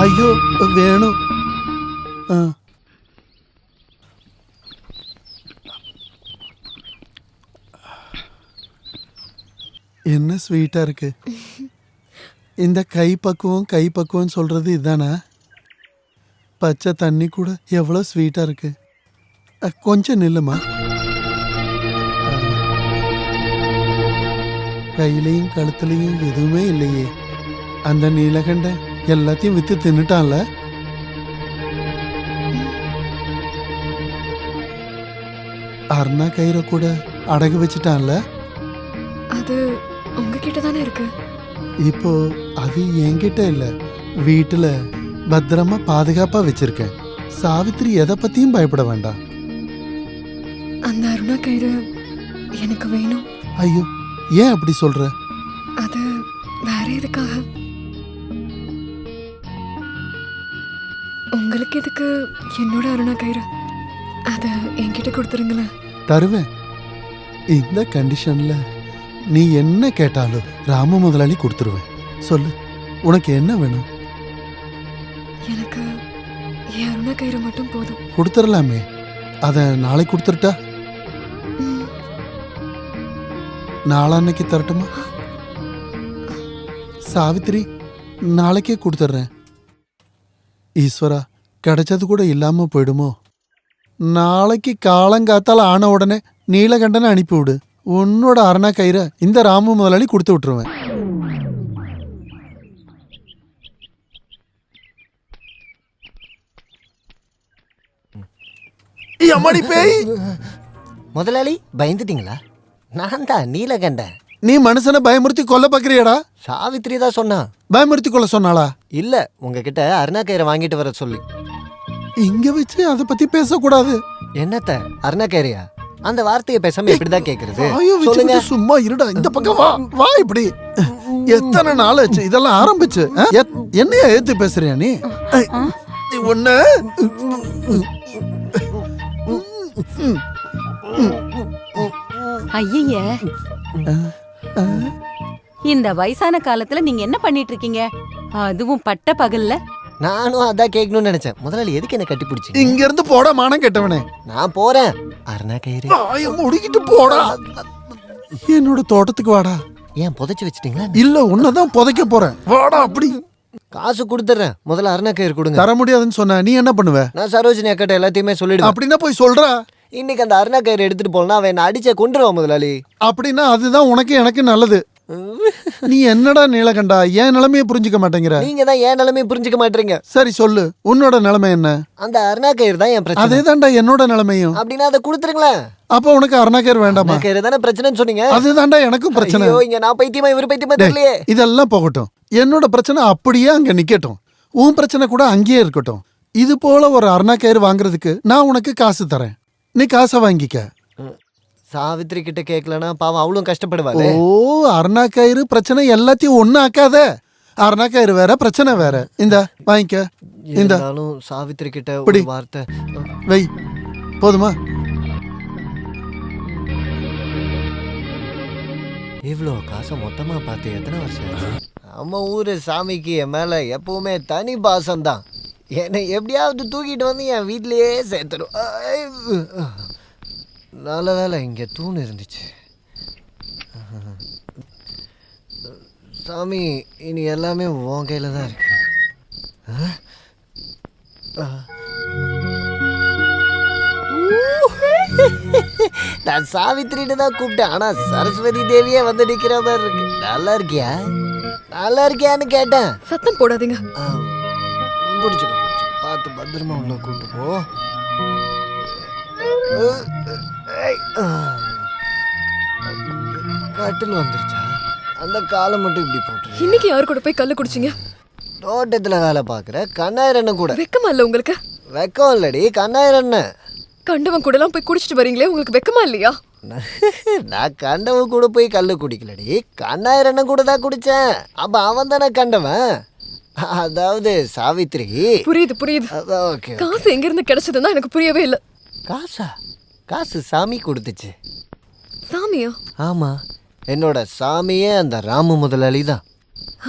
ஐயோ வேணும். என்ன ஸ்வீட்டா இருக்கு. இந்த கைப்பக்குவம் சொல்றது இதுதானா? பச்சை தண்ணி கூட எவ்வளவு ஸ்வீட்டா இருக்கு. கொஞ்சம் நில்லுமா. கையிலையும் கழுத்துலையும் எதுவுமே இல்லையே. அந்த நீலகண்ட எல்லாத்தையும் வித்து தின்னுட்டான்ல. அருணா கயிறை கூட அடகு வச்சுட்டான்ல. அது உங்ககிட்ட தானே இருக்கு. இப்போ அது என்கிட்ட இல்ல, வீட்டுல பத்திரமா பாதுகாப்பா வச்சிருக்கேன். சாவித்திரி எதை பத்தியும் பயப்பட வேண்டாம். அந்த அருணா கயிறு எனக்கு வேணும். ஐயோ, ஏன் அப்படி சொல்ற? அது வேற எதுக்காக? உங்களுக்கு எதுக்கு என்னோட அருணா கயிறு? அத என்கிட்ட கொடுத்துருங்களேன். தருவேன். இந்த கண்டிஷன்ல நீ என்ன கேட்டாலும் ராம முதலாளி கொடுத்துருவேன். சொல்லு, உனக்கு என்ன வேணும்? எனக்கு என் அருணா கயிறு மட்டும் போதும். கொடுத்துடலாமே. அத நாளைக்கு கொடுத்துருட்டா? நாளான்னைக்கு தரட்டுமா? சாவித்திரி, நாளைக்கே கொடுத்துட்றேன். ஈஸ்வரா, கிடைச்சது கூட இல்லாம போயிடுமோ? நாளைக்கு காலங்காத்தால ஆன உடனே நீலகண்டனை அனுப்பிவிடு. உன்னோட அரணா கயிறை இந்த ராமு முதலாளி கொடுத்து விட்டுருவேன். முதலாளி பயந்துட்டீங்களா? நான் தான் நீலகண்டன். நீ மனுஷனை பயமுறுத்தி கொல்ல பாக்குறியாடா? சாவித்திரி தான் சொன்னா. பயமுறுத்தி கொள்ள சொன்னாளா? இல்ல, உங்ககிட்ட அருணா கயிறை வாங்கிட்டு வர சொல்லி. இங்க வச்சு அதை பத்தி பேசக்கூடாது. என்னத்த அருணா கயிறையா? அந்த வார்த்தையை பேசாம எப்படிதான் கேக்குறது? சொல்லுங்க. சும்மா இருடா, இந்த பக்கம் வா. வா இப்படி. எத்தனை நாள் ஆச்சு இதெல்லாம் ஆரம்பிச்சு? என்னையா ஏத்து பேசுறியா நீ? ஒண்ணு ஐய, இந்த வயசான காலத்துல நீங்க என்ன பண்ணிட்டு இருக்கீங்க? அதுவும் பட்ட பகல்ல. நானும் அதான் கேட்கணும்னு நினைச்சேன். முதலாளி எதுக்கு என்ன கட்டி பிடிச்சி? இங்க இருந்து போட மானம் கெட்டவனே. நான் போறேன். அருணா கயிறு முடிக்கிட்டு போடா. என்னோட தோட்டத்துக்கு வாடா. ஏன் புதைச்சு வச்சிட்டீங்களா? இல்ல, உன்னதான் புதைக்க போறேன். வாடா அப்படி. காசு கொடுத்துறேன். முதல்ல அருணா கயிறு கொடுங்க. தர முடியாதுன்னு சொன்ன நீ என்ன பண்ணுவ? நான் சரோஜினி அக்கட்ட எல்லாத்தையுமே சொல்லிடுவேன். அப்படின்னா போய் சொல்றா. இன்னைக்கு அந்த அருணா கயிறு எடுத்துட்டு போனா அவன் என்ன அடிச்ச கொண்டுருவான் முதலாளி. அப்படின்னா அதுதான் உனக்கு எனக்கு நல்லது. நீ என்னடா நீலகண்டா, ஏன் நிலைமையை புரிஞ்சுக்க மாட்டேங்கிற? நீங்க தான் ஏன் நிலைமையை புரிஞ்சுக்க மாட்டீங்க. சரி சொல்லு, உன்னோட நிலைமை என்ன? அந்த அருணா கயிறு தான் என் பிரச்சனை. அதேதான்டா என்னோட நிலைமையும். அப்படின்னா அதை கொடுத்துருங்களேன். அப்ப உனக்கு அருணா கயிறு வேண்டாமா? கயிறு தானே பிரச்சனைன்னு சொன்னீங்க. அதுதான்டா எனக்கும் பிரச்சனை. ஐயோ, இங்க நான் பைத்தியமா இவரு பைத்தியமா தெரியலையே. இதெல்லாம் போகட்டும். என்னோட பிரச்சனை அப்படியே அங்க நிக்கட்டும். உன் பிரச்சனை கூட அங்கேயே இருக்கட்டும். இது போல ஒரு அருணா கயிறு வாங்குறதுக்கு நான் உனக்கு காசு தரேன். நீ காசை வாங்கிக்க. சாவித்திரி கிட்ட கேட்கலனா பாவம் அவளும் கஷ்டப்படுவாளே. ஓ, அருணா கயிறு பிரச்சனை எல்லாத்தையும் ஒண்ணு ஆக்காத. அருணா கயிறு வேற, பிரச்சனை வேற. இந்த வாங்கிக்க. இந்த சாவித்திரி கிட்ட ஒரு வார்த்தை வை. போதுமா? இவ்வளோ காசை மொத்தமா பார்த்து எத்தனை வருஷம்? நம்ம ஊரு சாமிக்கு என் மேல எப்பவுமே தனி பாசம் தான். என்னை எப்படியாவது தூக்கிட்டு வந்து என் வீட்லயே சேர்த்துடும். நல்ல வேலை இங்கே தூண் இருந்துச்சு. சாமி, இனி எல்லாமே உன் கையில் தான் இருக்கு. நான் சாவித்திரின்னு தான் கூப்பிட்டேன். ஆனால் சரஸ்வதி தேவியே வந்து நிற்கிற மாதிரி இருக்கு. நல்லா இருக்கியா? நல்லா இருக்கியான்னு கேட்டேன். சத்தம் போடாதீங்க. பிடிச்சிக்க பார்த்து பத்திரமா உள்ள கூப்பிட்டு போ. கட்டில் வந்துருச்சா? அந்த காலை மட்டும் இப்படி போட்டு. இன்னைக்கு யாரு கூட போய் கல்லு குடிச்சிங்க? தோட்டத்துல வேலை பாக்குற கண்ணாயிரண்ண கூட. வெக்கமா இல்ல உங்களுக்கு? வெக்கம் இல்லடி, கண்ணாயிரண்ண. கண்டவன் கூட எல்லாம் போய் குடிச்சிட்டு வரீங்களே, உங்களுக்கு வெக்கமா இல்லையா? நான் கண்டவன் கூட போய் கல்லு குடிக்கலடி, கண்ணாயிரண்ண கூட தான் குடிச்சேன். அப்ப அவன் தானே கண்டவன். அதாவது சாவித்திரி. புரியுது புரியுது. காசு எங்க இருந்து கிடைச்சதுன்னா எனக்கு புரியவே இல்லை. காசா? காசு சாமி கொடுத்துச்சு. சாமியா? ஆமா, என்னோட சாமியே அந்த ராமு முதலாளி தான்.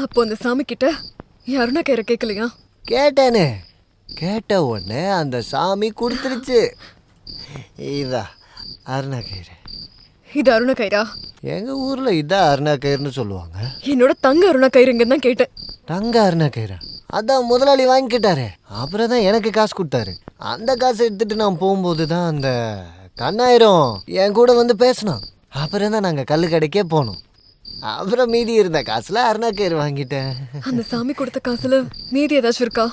அப்போ அந்த சாமி கிட்ட அருணா கயிறை கேட்கலையா? கேட்டேனே. கேட்ட உடனே அந்த சாமி கொடுத்துருச்சு. இதா அருணா கயிறு. இது அருணா கயிறா? எங்க ஊர்ல இதான் அருணா கயிறுன்னு சொல்லுவாங்க. என்னோட தங்க அருணா கயிறுங்கன்னு தான் கேட்டேன். தங்க அருணா கயிறா? அதான் முதலாளி வாங்கிக்கிட்டாரு. அப்புறம் தான் எனக்கு காசு கொடுத்தாரு. அந்த காசை எடுத்துட்டு நான் போகும்போது தான் அந்த கண்ணாயிரம் என் கூட வந்து பேசினான். அப்புறம் தான் நாங்கள் கல்லு கடைக்கே போனோம். அப்புறம் மீதி இருந்த காசுல அருணா கயிறு வாங்கிட்டேன். அந்த சாமி கொடுத்த காசுல மீதி ஏதாச்சும் இருக்கா?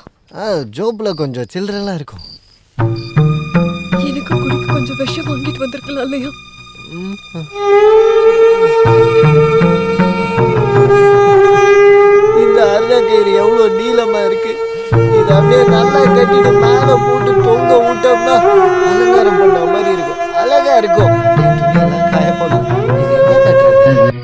ஜோப்ல கொஞ்சம் சில்லறெல்லாம் இருக்கும். எனக்கு குடிக்க கொஞ்சம் விஷம் வாங்கிட்டு வந்திருக்கலாம் இல்லையா? இந்த அருணா கயிறு எவ்வளோ நீளமா இருக்கு. இதை அப்படியே நல்லா கட்டிட்டு மேலே போட்டு தொங்க விட்டோம்னா அலங்காரம் பண்ண மாதிரி இருக்கும். அழகா இருக்கும். காய போடலாம். இது என்ன கட்டுறது?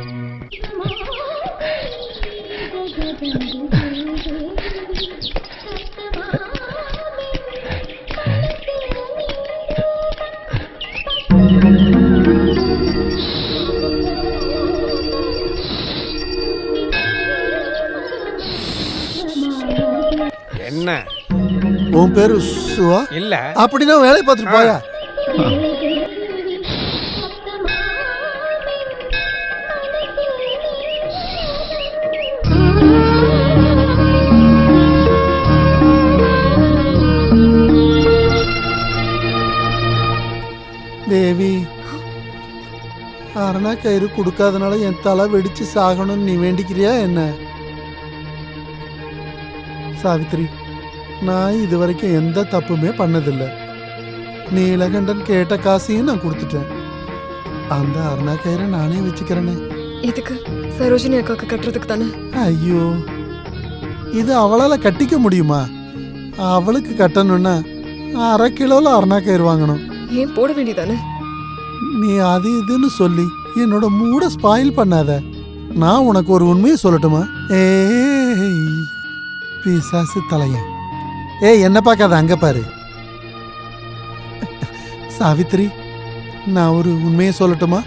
என்ன உன் பேரு சுவா இல்ல அப்படின்னா வேலையை பார்த்துட்டு போயா. தேவி, அரணா கயிறு கொடுக்காதனால என் தலை வெடிச்சு சாகணும்னு நீ வேண்டிக்கிறியா என்ன? சாவித்ரி, நான் இது வரைக்கும் எந்த தப்புமே பண்ணதில்லை. நீலகண்டன் கேட்ட காசையும் நான் கொடுத்துட்டேன். அந்த அரணா கயிறை நானே வச்சுக்கிறேனே. இதுக்கு சரோஜினி அக்காவுக்கு கட்டுறதுக்கு தானே? ஐயோ, இது அவளால கட்டிக்க முடியுமா? அவளுக்கு கட்டணும்னா 1/2 கிலோல அரணா கயிறு வாங்கணும். ஏன் போட வேண்டியதானே? நீ அது இதுன்னு சொல்லி என்னோட மூட ஸ்பாயில் பண்ணாத. நான் உனக்கு ஒரு உண்மையை சொல்லட்டுமா? ஏய் பிசாசு தலையன், என்ன பார்க்காத, அங்க பாரு. சாவித்ரி, நான் ஒரு உண்மையை சொல்லட்டுமா?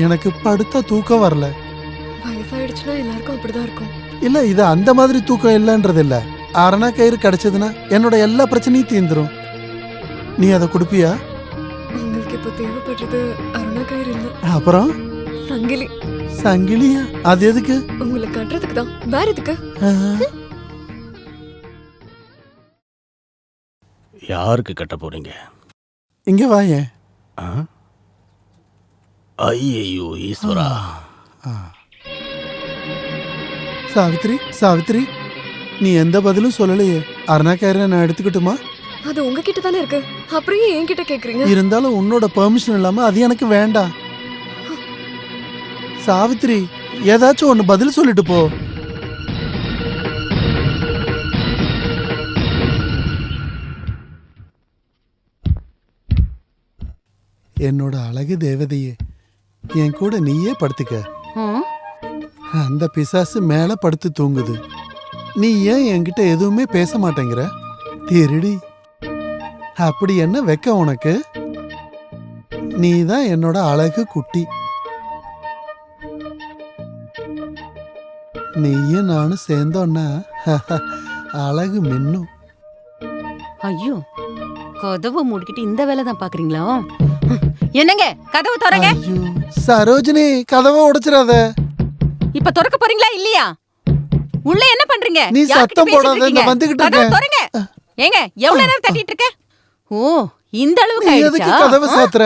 எனக்கு படுத்த தூக்கம் வரல. வயசாயிடுச்சுன்னா எல்லாருக்கும் அப்படிதான் இருக்கும். இல்ல, இது அந்த மாதிரி தூக்கம் இல்லைன்றது இல்ல. அரணா கயிறு கிடைச்சதுன்னா என்னோட எல்லா பிரச்சனையும் தீர்ந்துரும். நீ அதை கொடுப்பியா? உங்களுக்கு இப்ப தேவைப்படுறது அருணா கயிறு இல்ல, அப்புறம் சங்கிலி. சங்கிலியா? அது எதுக்கு? உங்களை கட்டுறதுக்கு தான். வேற எதுக்கு? யாருக்கு கட்ட போறீங்க? இங்க வாயேன். ஐயோ ஈஸ்வரா. சாவித்ரி, சாவித்ரி, நீ எந்த பதிலும் சொல்லலையே. அரணா கயிறை நான் எடுத்துக்கிட்டுமா? அது உங்ககிட்ட தானே இருக்கு, அப்புறம் ஏன் என்கிட்ட கேக்குறீங்க? இருந்தாலும் உன்னோட பெர்மிஷன் இல்லாம அது எனக்கு வேண்டாம். சாவித்ரி, ஏதாச்சும் ஒன்னு பதில் சொல்லிட்டு போ. என்னோட அழகு தேவதையே, என் கூட நீயே படுத்துக்க. அந்த பிசாசு மேல படுத்து தூங்குது. நீ ஏன் என்கிட்ட எதுவுமே பேச மாட்டேங்கிற? திருடி, அப்படி என்ன வெக்க உனக்கு? நீ தான் என்னோட அழகு குட்டி. நீயும் நானும் சேர்ந்தோன்னா அழகு மின்னும். ஐயோ, கதவை மூடிக்கிட்டு இந்த வேலை தான் பாக்குறீங்களா? என்னங்க, கதவு திறங்க. சரோஜினி, கதவை உடைச்சிடாத. இப்ப திறக்க போறீங்களா இல்லையா? உள்ள என்ன பண்றீங்க? நீ சத்தம் போடாத, இந்த வந்துகிட்டு கதவு திறங்க. ஏங்க, எவ்வளவு நேரம் தட்டிட்டு இருக்க? ஓ, இந்த அளவுக்கு எதுக்கு ஆயிடுச்சா? கதவை சாத்துற?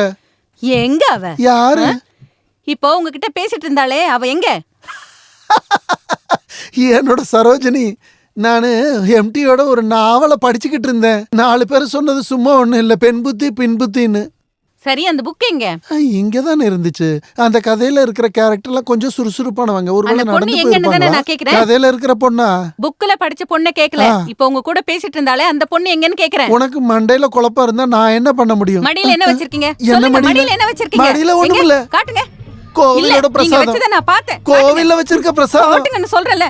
எங்க அவ? யாரு? இப்போ உங்ககிட்ட பேசிட்டு இருந்தாலே அவ எங்க? என்னோட சரோஜினி, நானு எம்டியோட ஒரு நாவலை படிச்சுக்கிட்டு இருந்தேன். 4 பேர் சொன்னது சும்மா ஒண்ணு இல்ல, பெண் புத்தி பின் புத்தின்னு. சரி, அந்த புக் எங்க? இங்கதானே இருந்துச்சு. அந்த கதையில இருக்கிற கேரக்டர்லாம் கொஞ்சம் சுறுசுறுப்பானவங்க. ஒரு அந்த பொண்ணு எங்கன்னு தானே நான் கேக்குறேன். கதையில இருக்கிற பொண்ணா? புக்ல படிச்ச பொண்ண கேக்கல. இப்போ உங்க கூட பேசிட்டு இருந்தாலே அந்த பொண்ணு எங்கன்னு கேக்குறேன். உனக்கு மண்டையில குழப்பம் இருந்தா நான் என்ன பண்ண முடியும்? மடியில என்ன வச்சிருக்கீங்க? என்ன மடியில என்ன வச்சிருக்கீங்க? மடியில ஒண்ணும் இல்ல. காட்டுங்க. கோவிலோட பிரசாதம். வச்சத நான் பார்த்தேன். கோவில்ல வச்சிருக்க பிரசாதம். காட்டுங்கன்னு சொல்றேன்ல.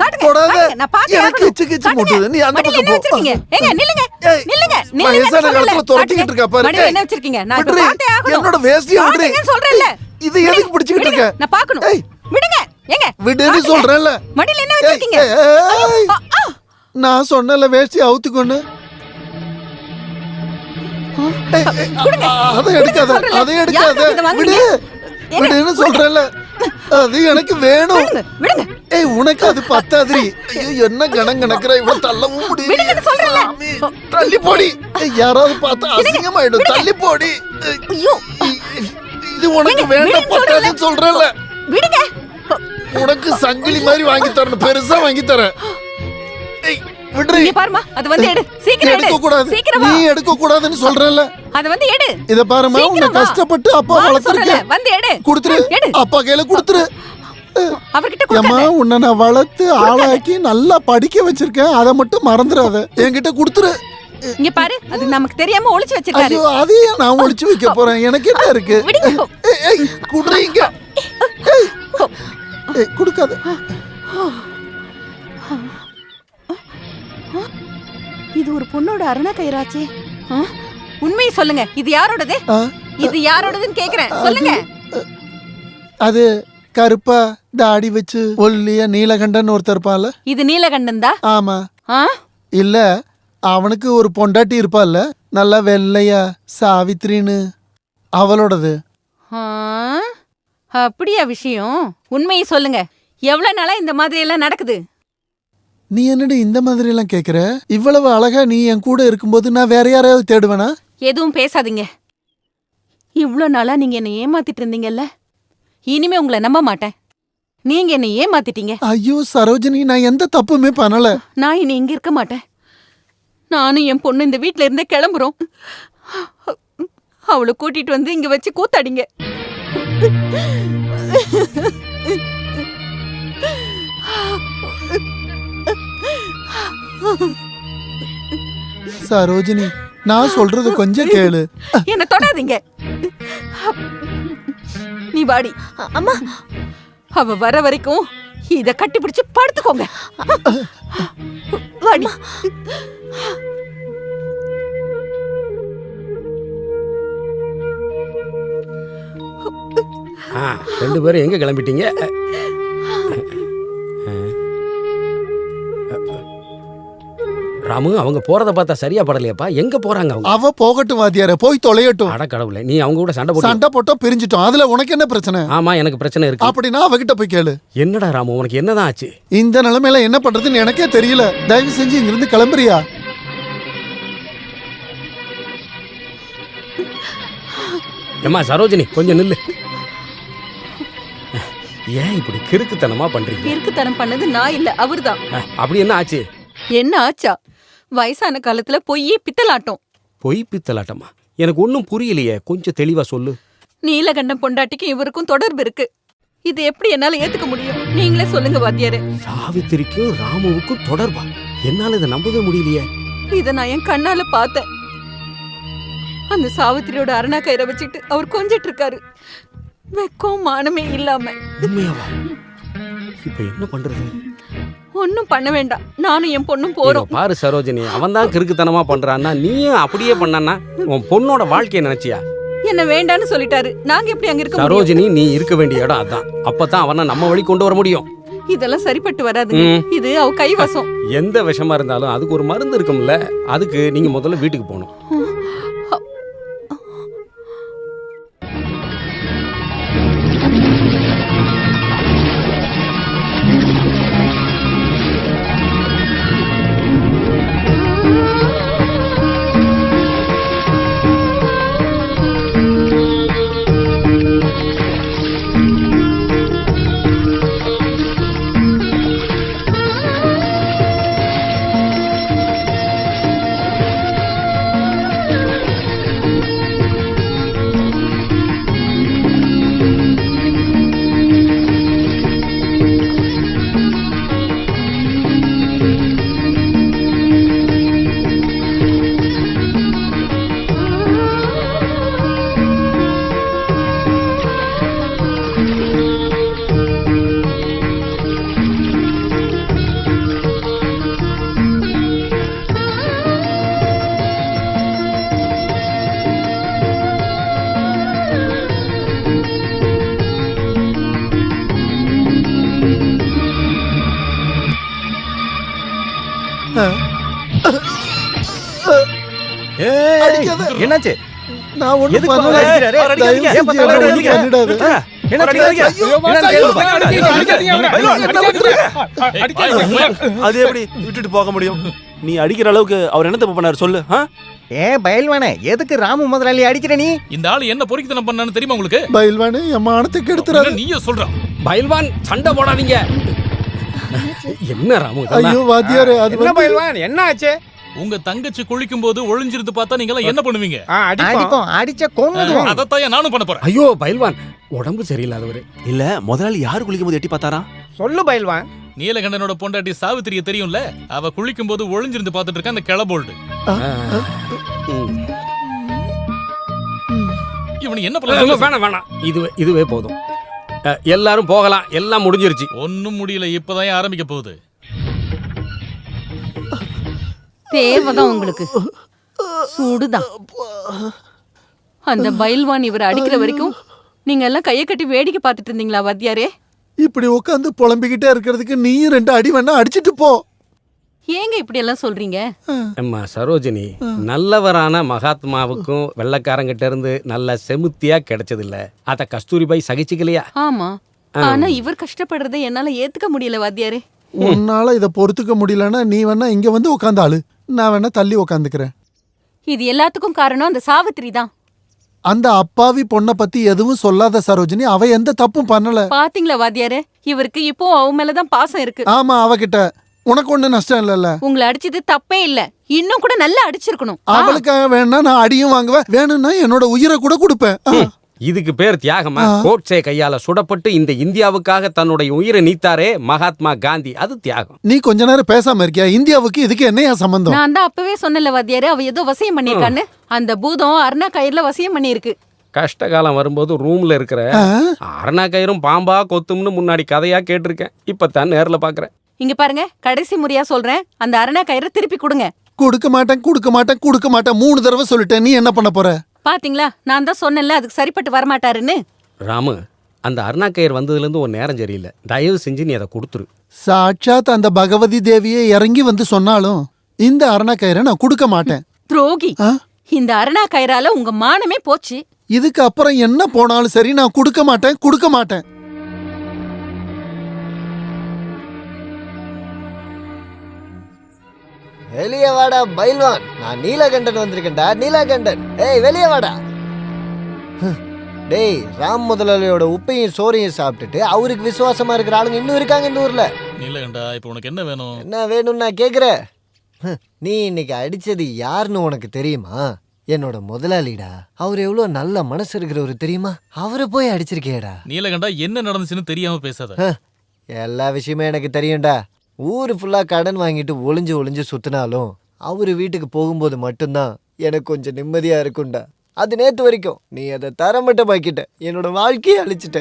காட்டுங்க. நான் பார்த்தேன். எனக்கு கிச்சு கிச்சு முட்டுது. நீ அந்த பக்கம் போ. வச்சிருக்கீங்க. ஏங்க நில்லுங்க. நில்லுங்க. வயசான காலத்துல தொரட்டிக்கிட்டு இருக்கா பாரு. மடியில என்ன வச்சிருக்கீங்க? நான் இப்ப பார்த்தே ஆகணும். என்னோட வேஷ்டியை விடு. சொல்றேன்ல. இது எதுக்கு பிடிச்சிட்டு இருக்க? நான் பார்க்கணும். விடுங்க. ஏங்க. விடுன்னு சொல்றேன்ல. மடியில என்ன வச்சிருக்கீங்க? நான் சொன்னல வேஷ்டி அவுத்துக்கொன்னு. அதை எடுக்காத, அதை எடுக்காத. விடு. விடுன்னு சொல்றேன்ல. அது எனக்கு வேணும். ஏய், உனக்கு அது பத்தாதிரி. ஐயோ, என்ன கணம் கணக்குற, இவ்வளவு தள்ளவும் முடியல. தள்ளி போடி. யாராவது பார்த்தா அசிங்கமாயிடும். தள்ளி போடி. இது உனக்கு வேண்டாம், பத்தாதுன்னு சொல்றேன்ல. விடுங்க. உனக்கு சங்கிலி மாதிரி வாங்கி தரணும், பெருசா வாங்கி தரேன். விடுறீ. பாருமா, அது வந்து எடு. சீக்கிரம் எடுக்க கூடாது. நீ எடுக்க கூடாதுன்னு சொல்றேன்ல. அது வந்து எடு. இத பாருமா, உன்னை கஷ்டப்பட்டு அப்பா வளர்த்திருக்கேன். வந்து எடு. குடுத்துரு. அப்பா கையில குடுத்துரு. அவர்கிட்ட கொடுக்காத. அம்மா, உன்னை நான் வளர்த்து ஆளாக்கி நல்லா படிக்க வச்சிருக்கேன். அதை மட்டும் மறந்துடாத. என்கிட்ட குடுத்துரு. இங்க பாரு, அது நமக்கு தெரியாம ஒளிச்சு வச்சிருக்காரு. ஐயோ, அதையே நான் ஒளிச்சு வைக்க போறேன். எனக்கு என்ன இருக்கு? ஏய், குடுறீங்க. ஏய், குடுக்காத. இது ஒரு பொண்ணோட அரணா கயிறாச்சே. உண்மையை சொல்லுங்க, இது யாரோடது? இது யாரோடதுன்னு கேக்குறேன், சொல்லுங்க. அது கருப்பா தாடி வச்சு ஒல்லியா நீலகண்டன் ஒருத்தர் இருப்பான்ல. இது நீலகண்டன் தான். ஆமா. இல்ல அவனுக்கு ஒரு பொண்டாட்டி இருப்பால்ல, நல்லா வெள்ளையா சாவித்ரின்னு, அவளோடது. அப்படியா விஷயம்? உண்மையை சொல்லுங்க. எவ்வளவு நாளா இந்த மாதிரி எல்லாம் நடக்குது? நீ என்னடி இந்த மாதிரி எல்லாம் கேக்குற? இவ்வளவு அழகா நீ என் கூட இருக்கும்போது நான் வேற யாரையாவது தேடுவேனா? எதுவும் பேசாதீங்க. இவ்ளோ நாளா நீங்க என்ன ஏமாத்திட்டு இருந்தீங்கல்ல, இனிமே உங்களை நம்ப மாட்டேன். நீங்க என்ன ஏமாத்திட்டீங்க. ஐயோ சரோஜினி, நான் எந்த தப்புமே பண்ணல. நான் இனி இங்க இருக்க மாட்டேன். நானும் என் பொண்ணு இந்த வீட்ல இருந்தே கிளம்புறோம். அவளை கூட்டிட்டு வந்து இங்க வச்சு கூத்தாடிங்க. சரோஜினி, நான் சொல்றது கொஞ்சம் கேளு. என்ன தொடாதீங்க. நீ வாடி. அம்மா, அவ வர வரைக்கும் இத கட்டிப்பிடிச்சு படுத்துக்கோங்க. வாடி. ரெண்டு பேரும் எங்க கிளம்பிட்டீங்க? ராமு, அவங்க போறத பார்த்தா சரியா படலையாப்பா. எங்க போறாங்க அவங்க? அவ போகட்டும் வாத்தியார, போய் தொலையட்டும். அட கடவுளே, நீ அவங்க கூட சண்டை போட்டு சண்டை போட்டோம், பிரிஞ்சிட்டோம். அதுல உனக்கு என்ன பிரச்சனை? ஆமா, எனக்கு பிரச்சனை இருக்கு. அப்படின்னா அவகிட்ட போய் கேளு. என்னடா ராமு, உனக்கு என்னதான் ஆச்சு? இந்த நிலைமையில என்ன பண்றதுன்னு எனக்கே தெரியல. தயவு செஞ்சு இங்க இருந்து கிளம்புறியா? ஏம்மா சரோஜினி, கொஞ்சம் நில்லு. ஏன் இப்படி கிறுக்குத்தனமா பண்றீங்க? கிறுக்குத்தனம் பண்ணது நான் இல்ல, அவர்தான். அப்படி என்ன ஆச்சு? என்ன ஆச்சா? வயசான காலத்துல பொய்யே பித்தலாட்டம். பொய் பித்தலாட்டமா? எனக்கு ஒன்னும் புரியலையே, கொஞ்சம் தெளிவா சொல்லு. நீலகண்டம் பொண்டாட்டிக்கும் இவருக்கும் தொடர்பு இருக்கு. இது எப்படி என்னால ஏத்துக்க முடியும்? நீங்களே சொல்லுங்க வாத்தியாரே. சாவித்திரிக்கும் ராமுவுக்கும் தொடர்பா? என்னால இதை நம்பவே முடியலையே. இத நான் என் கண்ணால பார்த்தேன். அந்த சாவித்திரியோட அரணா கயிறை வச்சுட்டு அவர் கொஞ்சிட்டு இருக்காரு. வெக்கம் மானமே இல்லாம. உண்மையாவா? இப்ப என்ன பண்றது? ஒன்னும் பண்ண வேண்டாம். நானும் என் பொண்ணும் போறோம். பாரு சரோஜினி, அவன் தான் கிறுக்குத்தனமா பண்றான்னா நீயும் அப்படியே பண்ணானா? உன் பொண்ணோட வாழ்க்கையை நினைச்சியா? என்ன வேண்டான்னு சொல்லிட்டாரு. நாங்க எப்படி அங்க இருக்க முடியும்? சரோஜினி, நீ இருக்க வேண்டிய இடம் அதான். அப்பதான் அவனை நம்ம வழி கொண்டு வர முடியும். இதெல்லாம் சரிப்பட்டு வராது. இது அவ கைவசம். எந்த விஷமா இருந்தாலும் அதுக்கு ஒரு மருந்து இருக்கும்ல. அதுக்கு நீங்க முதல்ல வீட்டுக்கு போகணும். என்னாச்சு? நான் ஒண்ணு எதுக்கு பண்ணல. அவரை அடிக்கிறாரு? தயவு அடிக்காதீங்க. செஞ்சு ஏன் பத்தல அவரை ஒண்ணும் அடிக்கிறீங்க? பண்ணிடாத. என்ன அடிக்காதீங்க? என்னன்னு கேளுங்க. அது எப்படி விட்டுட்டு போக முடியும்? நீ அடிக்கிற அளவுக்கு அவர் என்ன தப்பு பண்ணாரு சொல்லு. பயில்வானே, எதுக்கு ராமு முதலாளி அடிக்கிற நீ? இந்த ஆளு என்ன பொறுக்கித்தனம் பண்ணான்னு தெரியுமா உங்களுக்கு? பயில்வானே, என் மானத்தை கெடுத்துறாரு. நீயே சொல்ற. பயில்வான், சண்டை போடாதீங்க. என்ன ராமு? ஐயோ வாத்தியாரே, அது என்ன பயில்வான், என்ன ஆச்சு? உங்க தங்கச்சி குளிக்கும் போது ஒளிஞ்சிருந்து பார்த்தா நீங்க எல்லாம் என்ன பண்ணுவீங்க? அடிப்போம், அடிச்ச கொன்னுடுவோம். அதத்தான் நானும் பண்ண போறேன். ஐயோ பயில்வான், உடம்பு சரியில்லாதவரு. இல்ல முதலாளி யாரு குளிக்கும் போது எட்டி பார்த்தாரா? சொல்லு பயில்வான். நீலகண்டனோட பொண்டாட்டி சாவித்திரிய தெரியும்ல, அவ குளிக்கும் போது ஒளிஞ்சிருந்து பார்த்துட்டு இருக்க அந்த கிளபோல்டு. இவனு என்ன பண்ண? வேணாம் வேணாம், இதுவே போதும். எல்லாரும் போகலாம், எல்லாம் முடிஞ்சிருச்சு. ஒன்னும் முடியல, இப்பதான் ஆரம்பிக்க போகுது. தேவைதான் உங்களுக்கு. சூடுதான். அந்த பயில்வான் இவரை அடிக்கிற வரைக்கும் நீங்க எல்லாம் கையை கட்டி வேடிக்கை பார்த்துட்டு இருந்தீங்களா வாத்தியாரே? இப்படி உட்காந்து புலம்பிக்கிட்டே இருக்கிறதுக்கு நீ 2 அடி வேணா அடிச்சிட்டு போ. ஏங்க இப்படி எல்லாம் சொல்றீங்க? அம்மா சரோஜினி, நல்லவரான மகாத்மாவுக்கும் வெள்ளக்காரங்கிட்ட இருந்து நல்ல செமுத்தியா கிடைச்சது இல்ல. அத கஸ்தூரிபாய் சகிச்சுக்கலையா? ஆமா, ஆனா இவர் கஷ்டப்படுறதை என்னால ஏத்துக்க முடியல வாத்தியாரே. உன்னால இதை பொறுத்துக்க முடியலன்னா நீ வேணா இங்க வந்து உட்காந்து ஆளு, நான் வேணா தள்ளி உட்காந்துக்கிறேன். இது எல்லாத்துக்கும் காரணம் அந்த சாவித்திரி தான். அந்த அப்பாவி பொண்ணை பத்தி எதுவும் சொல்லாத சரோஜினி, அவ எந்த தப்பும் பண்ணல. பாத்தீங்களா வாத்தியாரே, இவருக்கு இப்போ அவ மேலதான் பாசம் இருக்கு. ஆமா, அவகிட்ட உனக்கு ஒண்ணு நஷ்டம் இல்லல்ல. உங்களை அடிச்சது தப்பே இல்ல, இன்னும் கூட நல்லா அடிச்சிருக்கணும். அவளுக்காக வேணா நான் அடியும் வாங்குவேன், வேணும்னா என்னோட உயிரை கூட கொடுப்பேன். இதுக்கு பேர் தியாகமா? கோட்சே கையால சுடப்பட்டு இந்த இந்தியாவுக்காக தன்னுடைய உயிரை நீத்தாரே மகாத்மா காந்தி, அது தியாகம். நீ கொஞ்ச நேரம் பேசாம இருக்கியா? இந்தியாவுக்கு இதுக்கு என்னையா சம்பந்தம்? நான் தான் அப்பவே சொன்னல வாத்தியாரே, அவ ஏதோ வசியம் பண்ணிருக்கான்னு. அந்த பூதம் அருணா கயிறுல வசியம் பண்ணிருக்கு. கஷ்டகாலம் வரும்போது ரூம்ல இருக்கிற அருணா கயிறும் பாம்பா கொத்தும்னு முன்னாடி கதையா கேட்டிருக்கேன், இப்பதான் நேர்ல பாக்குறேன். இங்க பாருங்க, கடைசி முறையா சொல்றேன், அந்த அருணா கயிறை திருப்பி கொடுங்க. கொடுக்க மாட்டேன் கொடுக்க மாட்டேன் கொடுக்க மாட்டேன் 3 தடவை சொல்லிட்டேன், நீ என்ன பண்ண போற? பாத்தீங்களா, நான் தான் சொன்னேன்ல அதுக்கு சரிப்பட்டு வரமாட்டாருன்னு. ராமு, அந்த அருணா கயிறு வந்ததுல இருந்து ஒரு நேரம் சரியில்லை, தயவு செஞ்சு நீ அதை கொடுத்துரு. சாட்சாத் அந்த பகவதி தேவியே இறங்கி வந்து சொன்னாலும் இந்த அருணா கயிறை நான் கொடுக்க மாட்டேன். துரோகி, இந்த அருணா கயிறால உங்க மானமே போச்சு. இதுக்கு அப்புறம் என்ன போனாலும் சரி, நான் கொடுக்க மாட்டேன் கொடுக்க மாட்டேன். வெளியே வாடா பைல்வான், நான் நீலகண்டன் வந்திருக்கேன்டா. நீலகண்டன், ஏய் வெளியே வாடா. டேய், ராம் முதலாளியோட உப்பையும் சோறையும் சாப்பிட்டுட்டு அவருக்கு விசுவாசமா இருக்கிற ஆளுங்க இன்னும் இருக்காங்க இந்த ஊர்ல. நீலகண்டா, இப்போ உனக்கு என்ன வேணும்? என்ன வேணும்னு நான் கேக்குறேன். நீ இன்னைக்கு அடிச்சது யாருன்னு உனக்கு தெரியுமா? என்னோட முதலாளிடா. அவர் எவ்வளவு நல்ல மனசு இருக்கிறவரு தெரியுமா? அவரை போய் அடிச்சிருக்கேடா. நீலகண்டா, என்ன நடந்துச்சுன்னு தெரியாம பேசாத. எல்லா விஷயமும் எனக்கு தெரியும்டா. ஊரு ஃபுல்லா கடன் வாங்கிட்டு ஒளிஞ்சு ஒளிஞ்சு சுத்தினாலும் அவரு வீட்டுக்கு போகும்போது மட்டும்தான் எனக்கு கொஞ்சம் நிம்மதியா இருக்கும்டா. அது நேத்து வரைக்கும் நீ அதை தரமட்டமாக்கிட்ட, என்னோட வாழ்க்கையை அழிச்சிட்ட.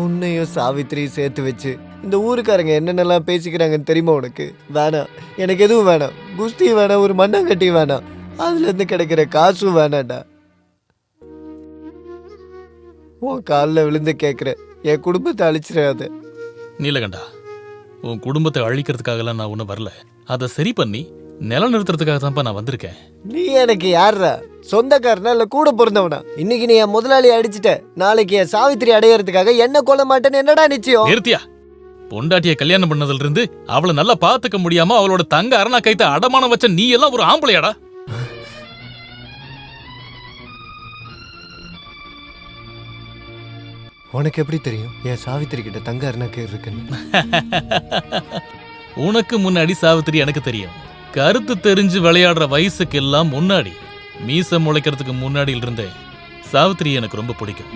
உன்னையும் சாவித்திரியும் சேர்த்து வச்சு இந்த ஊருக்காரங்க என்னென்னலாம் பேசிக்கிறாங்கன்னு தெரியுமா உனக்கு? வேணாம், எனக்கு எதுவும் வேணாம். குஸ்தி வேணாம், ஒரு மண்ணாங்கட்டி வேணாம், அதுல இருந்து கிடைக்கிற காசும் வேணாம்டா. உன் காலில் விழுந்து கேட்குற, என் குடும்பத்தை அழிச்சிடாத. நீலகண்டா, உன் குடும்பத்தை அழிக்கிறதுக்காகலாம் நான் ஒன்றும் வரல. அதை சரி பண்ணி நிலநிறுத்துறதுக்காக தான்ப்பா நான் வந்திருக்கேன். நீ எனக்கு யாரா? சொந்தக்காரனா இல்ல கூட பிறந்தவனா? இன்னைக்கு நீ என் முதலாளி அடிச்சிட்ட, நாளைக்கு என் சாவித்திரி அடையறதுக்காக என்ன கொல்ல மாட்டேன்னு என்னடா நிச்சயம்? நிறுத்தியா? பொண்டாட்டிய கல்யாணம் பண்ணதுல இருந்து அவளை நல்லா பாத்துக்க முடியாம அவளோட தங்க அரணா கைத்த அடமானம் வச்ச நீ எல்லாம் ஒரு ஆம்பளையாடா? உனக்கு எப்படி தெரியும் என் சாவித்திரி கிட்ட தங்க அரணா கயிறு இருக்குன்னு? உனக்கு முன்னாடி சாவித்திரி எனக்கு தெரியும். கருத்து தெரிஞ்சு விளையாடுற வயசுக்கு எல்லாம் முன்னாடி, மீச முளைக்கிறதுக்கு முன்னாடி இருந்தே சாவித்திரி எனக்கு ரொம்ப பிடிக்கும்.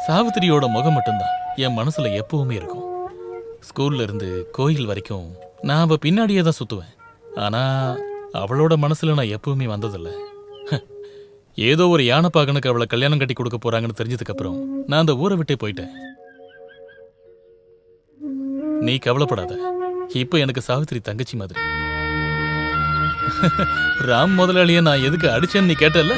சாவித்திரியோட முகம் மட்டும்தான் என் மனசுல எப்பவுமே இருக்கும். ஸ்கூல்ல இருந்து கோயில் வரைக்கும் நான் அவ பின்னாடியே தான் சுத்துவேன். ஆனா அவளோட மனசுல நான் எப்பவுமே வந்ததில்லை. ஏதோ ஒரு யானை பாகனுக்கு அவளை கல்யாணம் கட்டி கொடுக்க போறாங்கன்னு தெரிஞ்சதுக்கு அப்புறம் நான் அந்த ஊரை விட்டே போயிட்டேன். நீ கவலைப்படாத, இப்ப எனக்கு சாவித்திரி தங்கச்சி மாதிரி. ராம் முதலாளிய நான் எதுக்கு அடிச்சேன்னு நீ கேட்டல?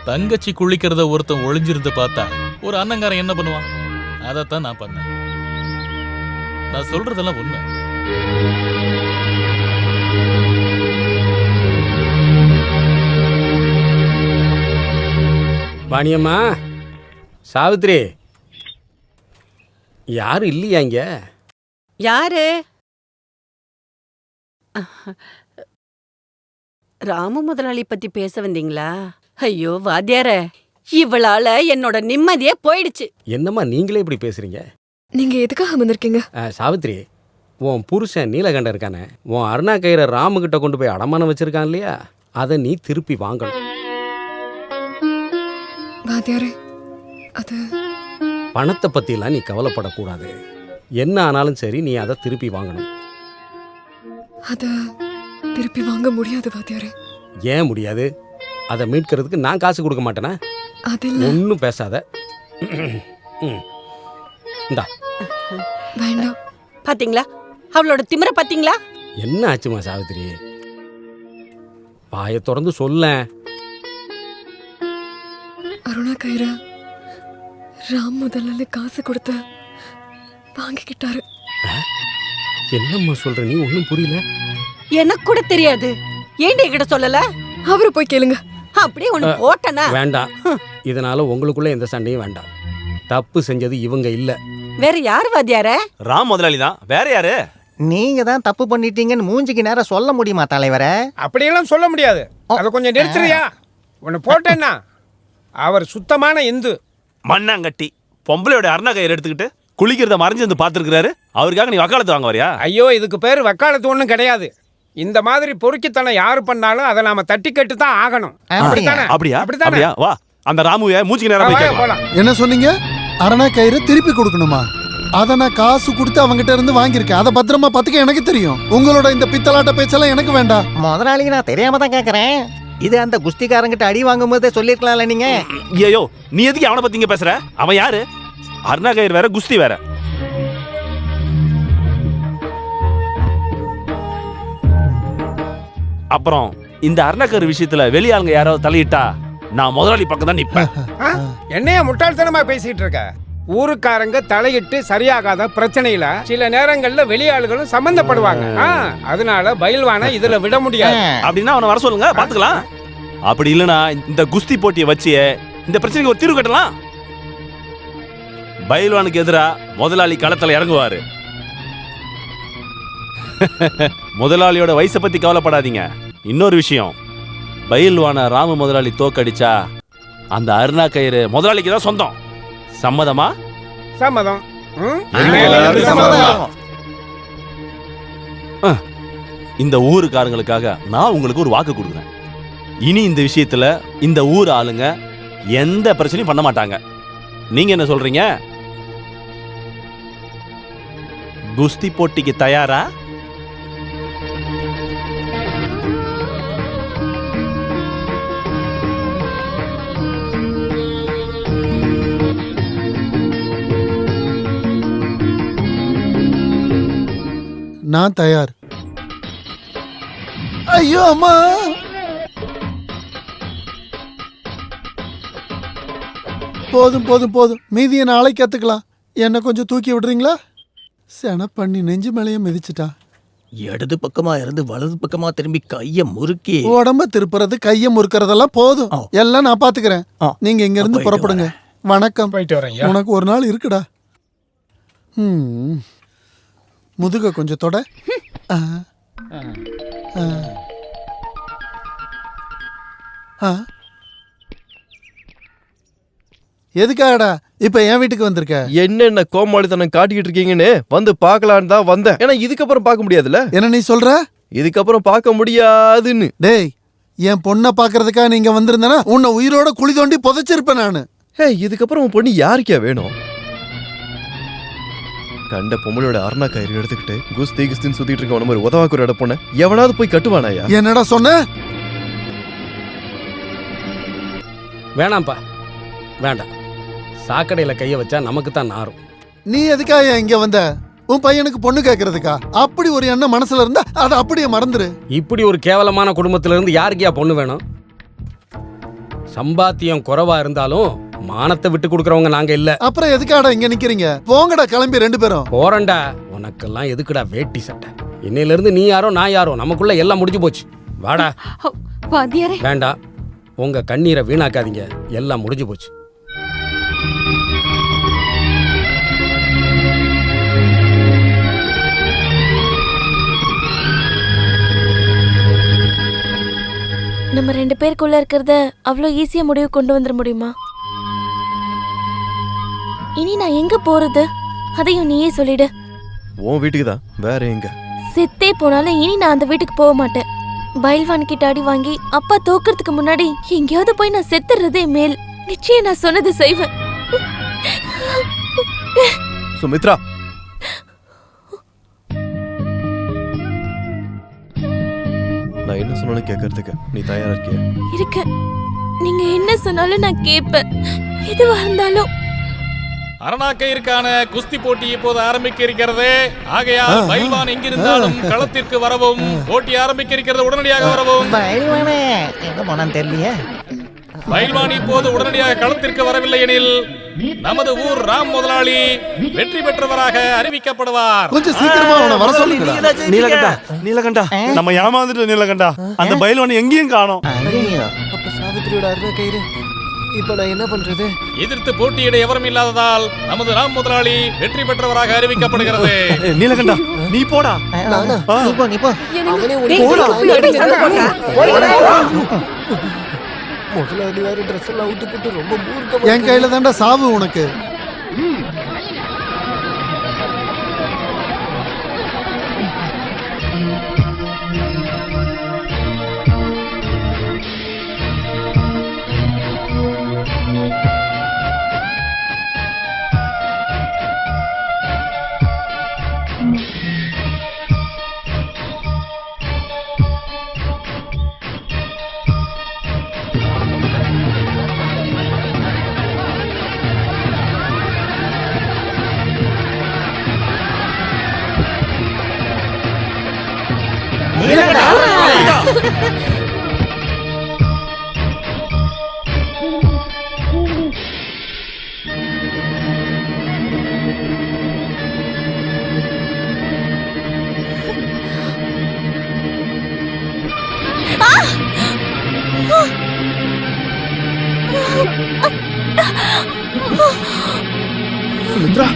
தங்கச்சி குளிக்கிறத ஒருத்தன் ஒளிஞ்சிருந்து பார்த்தா ஒரு அண்ணங்காரன் என்ன பண்ணுவான்? அதைத்தான் நான் பண்ணேன். நான் சொல்றதெல்லாம் உண்மை. வாணியம்மா, சாவித்ரி, யாரும் இல்லையா இங்க? யாரு? ராமு முதலாளி பத்தி பேச வந்தீங்களா? ஐயோ வாத்தியார, இவளால என்னோட நிம்மதியே போயிடுச்சு. என்னம்மா நீங்களே இப்படி பேசுறீங்க? நீங்க எதுக்காக வந்திருக்கீங்க? சாவித்ரி, உன் புருஷன் நீலகண்டன் இருக்கானே, உன் அருணா கயிறை ராமுகிட்ட கொண்டு போய் அடமானம் வச்சிருக்கான் இல்லையா, அதை நீ திருப்பி வாங்கணும். வாத்தியாரே, அது பணத்தை பத்திலாம் நீ கவலைப்படக்கூடாது. என்ன ஆனாலும் சரி, நீ அதை திருப்பி வாங்கணும். அத திருப்பி வாங்க முடியாது வாத்தியாரே. ஏன் முடியாது? அதை மீட்கிறதுக்கு நான் காசு கொடுக்க மாட்டேனா? அதில்ல. ஒன்றும் பேசாத. இந்தா. வேண்டாம். பாத்தீங்களா அவளோட திமிர? பாத்தீங்களா? என்ன ஆச்சுமா சாவித்திரி? வாயை திறந்து சொல்லேன். அருணா கயிறு ராம் முதல்ல காசு கொடுத்த வாங்கிக்கிட்டாரு. என்னம்மா சொல்ற நீ? ஒன்றும் புரியல. எனக்கு கூட தெரியாது. ஏன்டி என்கிட்ட சொல்லல? அவரை போய் கேளுங்க. அப்படியே ஒண்ணு போட்டனா? வேண்டாம். இதனால உங்களுக்குள்ள எந்த சண்டையும் வேண்டாம். தப்பு செஞ்சது இவங்க இல்ல. வேற யார் வாத்தியார? ராம் முதலாளி தான். வேற யாரு? நீங்க தான் தப்பு பண்ணிட்டீங்கன்னு மூஞ்சிக்கு நேரம் சொல்ல முடியுமா தலைவரே? அப்படியெல்லாம் சொல்ல முடியாது. அதை கொஞ்சம் நிறுத்துறியா? உன்னை போட்டேன்னா அவர் சுத்தமான இந்து. மண்ணாங்கட்டி பொம்பளையோட அருணா கயிறு எடுத்துக்கிட்டு குளிக்கிறத மறைஞ்சு வந்து பார்த்துருக்காரு. அவருக்காக நீ வக்காலத்து வாங்க வரியா? ஐயோ, இதுக்கு பேர் வக்காலத்து ஒன்றும் கிடையாது. இந்த மாதிரி பொறுக்கித்தனம் யாரு பண்ணாலும் அதை நாம தட்டி கட்டு தான் ஆகணும். அப்படியா? அப்படியா? வா, அந்த ராமுவை மூஞ்சிக்கு நேரம் போய் கேட்கலாம். என்ன சொன்னீங்க? அரணா கயிறு திருப்பி கொடுக்கணுமா? அதை நான் காசு கொடுத்து அவங்ககிட்ட இருந்து வாங்கியிருக்கேன். அதை பத்திரமா பத்துக்க எனக்கு தெரியும். உங்களோட இந்த பித்தலாட்ட பேச்செல்லாம் எனக்கு வேண்டாம். முதலாளி, நான் தெரியாம தான் கேக்குறேன். இது அந்த குஸ்திக்காரங்கிட்ட அடி வாங்கும் போதே சொல்லிருக்கலாம்ல நீங்க. ஐயோ, நீ எதுக்கு அவனை பத்திங்க பேசுற? அவன் யாரு? அருணா கயிறு வேற, குஸ்தி வேற. அப்புறம் இந்த அருணா கயிறு விஷயத்துல வெளியாளுங்க யாராவது தலையிட்டா நான் முதலாளி பக்கம் தான் நிப்பேன். என்னையா முட்டாள்தனமா பேசிட்டு இருக்க? ஊருக்காரங்க தலையிட்டு சரியாகாத பிரச்சனையில சில நேரங்கள்ல வெளியாளுகளும் சம்பந்தப்படுவாங்க. அதனால பயில்வான இதுல விட முடியாது. அப்படின்னா அவனை வர சொல்லுங்க, பாத்துக்கலாம். அப்படி இல்லைன்னா இந்த குஸ்தி போட்டியை வச்சு இந்த பிரச்சனைக்கு ஒரு தீர்வு கட்டலாம். பயில்வானுக்கு எதிரா முதலாளி களத்துல இறங்குவாரு. முதலாளியோட வயசை பத்தி கவலைப்படாதீங்க. இன்னொரு விஷயம், பயில்வான ராமு முதலாளி தோக்கடிச்சா அந்த அருணா கயிறு முதலாளிக்கு தான் சொந்தம். சம்மதமா? சம்மதம். இந்த ஊருக்காரங்களுக்காக நான் உங்களுக்கு ஒரு வாக்கு கொடுக்குறேன். இனி இந்த விஷயத்துல இந்த ஊர் ஆளுங்க எந்த பிரச்சனையும் பண்ண மாட்டாங்க. நீங்க என்ன சொல்றீங்க? குஸ்தி போட்டிக்கு தயாரா? நான் தயார். ஐயோ அம்மா, போதும் போதும் போதும். மீதியை நாளைக்கு கத்துக்கலாம். என்ன கொஞ்சம் தூக்கி விடுறீங்களா? சென பண்ணி நெஞ்சு மேலேயே மிதிச்சுட்டா. இடது பக்கமா இருந்து வலது பக்கமா திரும்பி கைய முறுக்கி உடம்ப திருப்புறது, கைய முறுக்கிறதெல்லாம் போதும். எல்லாம் நான் பாத்துக்கிறேன். நீங்க இங்க இருந்து புறப்படுங்க. வணக்கம். போயிட்டு வரேன். உனக்கு ஒரு நாள் இருக்குடா. முதுக கொஞ்சம் தொட. எதுக்காகடா இப்ப என் வீட்டுக்கு வந்திருக்க? என்னென்ன கோமாளித்தனம் காட்டிக்கிட்டு இருக்கீங்கன்னு வந்து பார்க்கலான்னு தான் வந்தேன். ஏன்னா இதுக்கப்புறம் பார்க்க முடியாதுல்ல. என்ன நீ சொல்ற? இதுக்கப்புறம் பார்க்க முடியாதுன்னு. டேய், என் பொண்ணை பாக்குறதுக்காக நீங்க வந்திருந்தனா உன்னை உயிரோட குழி தோண்டி புதைச்சிருப்பேன் நானு. இதுக்கப்புறம் உன் பொண்ணு யாருக்கே வேணும்? கண்ட பொம்மளோட அருணா கயிறு எடுத்துக்கிட்டு குஸ்தி குஸ்தின்னு சுத்திட்டு இருக்க உன மாதிரி உதவாக்குற இட பொண்ண எவனாவது போய் கட்டுவானாயா? என்னடா சொன்ன? வேணாம்ப்பா, வேண்டாம். சாக்கடையில கைய வச்சா நமக்கு தான் நாரும். நீ எதுக்காக இங்க வந்த? உன் பையனுக்கு பொண்ணு கேட்கறதுக்கா? அப்படி ஒரு எண்ணம் மனசுல இருந்தா அதை அப்படியே மறந்துரு. இப்படி ஒரு கேவலமான குடும்பத்துல இருந்து யாருக்கியா பொண்ணு வேணும்? சம்பாத்தியம் குறைவா இருந்தாலும் மானத்தை விட்டு கொடுக்கறவங்க நாங்க இல்ல. அப்புறம் எதுக்காடா இங்க நிக்கிறீங்க? போங்கடா கிளம்பி ரெண்டு பேரும். போறண்டா. உனக்கெல்லாம் எதுக்குடா வேட்டி சட்டை? இன்னையில இருந்து நீ யாரோ நான் யாரோ, நமக்குள்ள எல்லாம் முடிஞ்சு போச்சு. வாடா. வேண்டாம், உங்க கண்ணீரை வீணாக்காதீங்க. எல்லாம் முடிஞ்சு போச்சு. நம்ம 2 பேருக்குள்ள இருக்கிறத அவ்வளோ ஈஸியா முடிவு கொண்டு வந்துட முடியுமா? இனி நான் எங்க போறது? அதையும் நீயே சொல்லிடு. உன் வீட்டுக்கு தான், வேற எங்க? செத்தே போனாலும் இனி நான் அந்த வீட்டுக்கு போக மாட்டேன். பைல்வான் கிட்ட அடி வாங்கி அப்பா தோக்கிறதுக்கு முன்னாடி எங்கேயாவது போய் நான் செத்துறதே மேல். நிச்சயம் நான் சொன்னது செய்வேன். சுமித்ரா, நான் என்ன சொன்னாலும் கேட்கறதுக்கு நீ தயாரா இருக்கியா? இருக்க. நீங்க என்ன சொன்னாலும் நான் கேட்பேன். எதுவா இருந்தாலும். அரணாக்கயிற்கான குஸ்தி போட்டி இப்போது ஆரம்பிக்க இருக்கிறது. ஆகையால் பைல்வான் எங்கிருந்தாலும் களத்திற்கு வரவும், போட்டி ஆரம்பிக்க இருக்கிறது, உடனடியாக வரவும். பயில்வானே எங்க போனான்னு தெரியலையே. பைல்வான் இப்போது உடனடியாக களத்திற்கு வரவில்லை எனில் நமது ஊர் ராம் முதலாளி வெற்றி பெற்றவராக அறிவிக்கப்படுவார். கொஞ்சம் சீக்கிரமா அவனை வர சொல்லுங்க. நீலகண்டா, நீலகண்டா, நம்ம ஏமாந்துட்டு நீலகண்டா. அந்த பைல்வான் எங்கேயும் காணோம். அப்ப சாவித்திரியோட அருணா கயிறு இப்ப நான் என்ன பண்றது? எதிர்த்து போட்டியிட எவரும் இல்லாததால் நமது ராம் முதலாளி வெற்றி பெற்றவராக அறிவிக்கப்படுகிறது. நீலகண்டா, நீ போடா. நானா? நீ போ, நீ போ. அவனே ஓடி போடா. முதலாளி வேற ட்ரெஸ் எல்லாம் அவுத்து போட்டு ரொம்ப மூர்க்கமா என் கையில தான்டா சாவு உனக்கு. சுமித்ரா,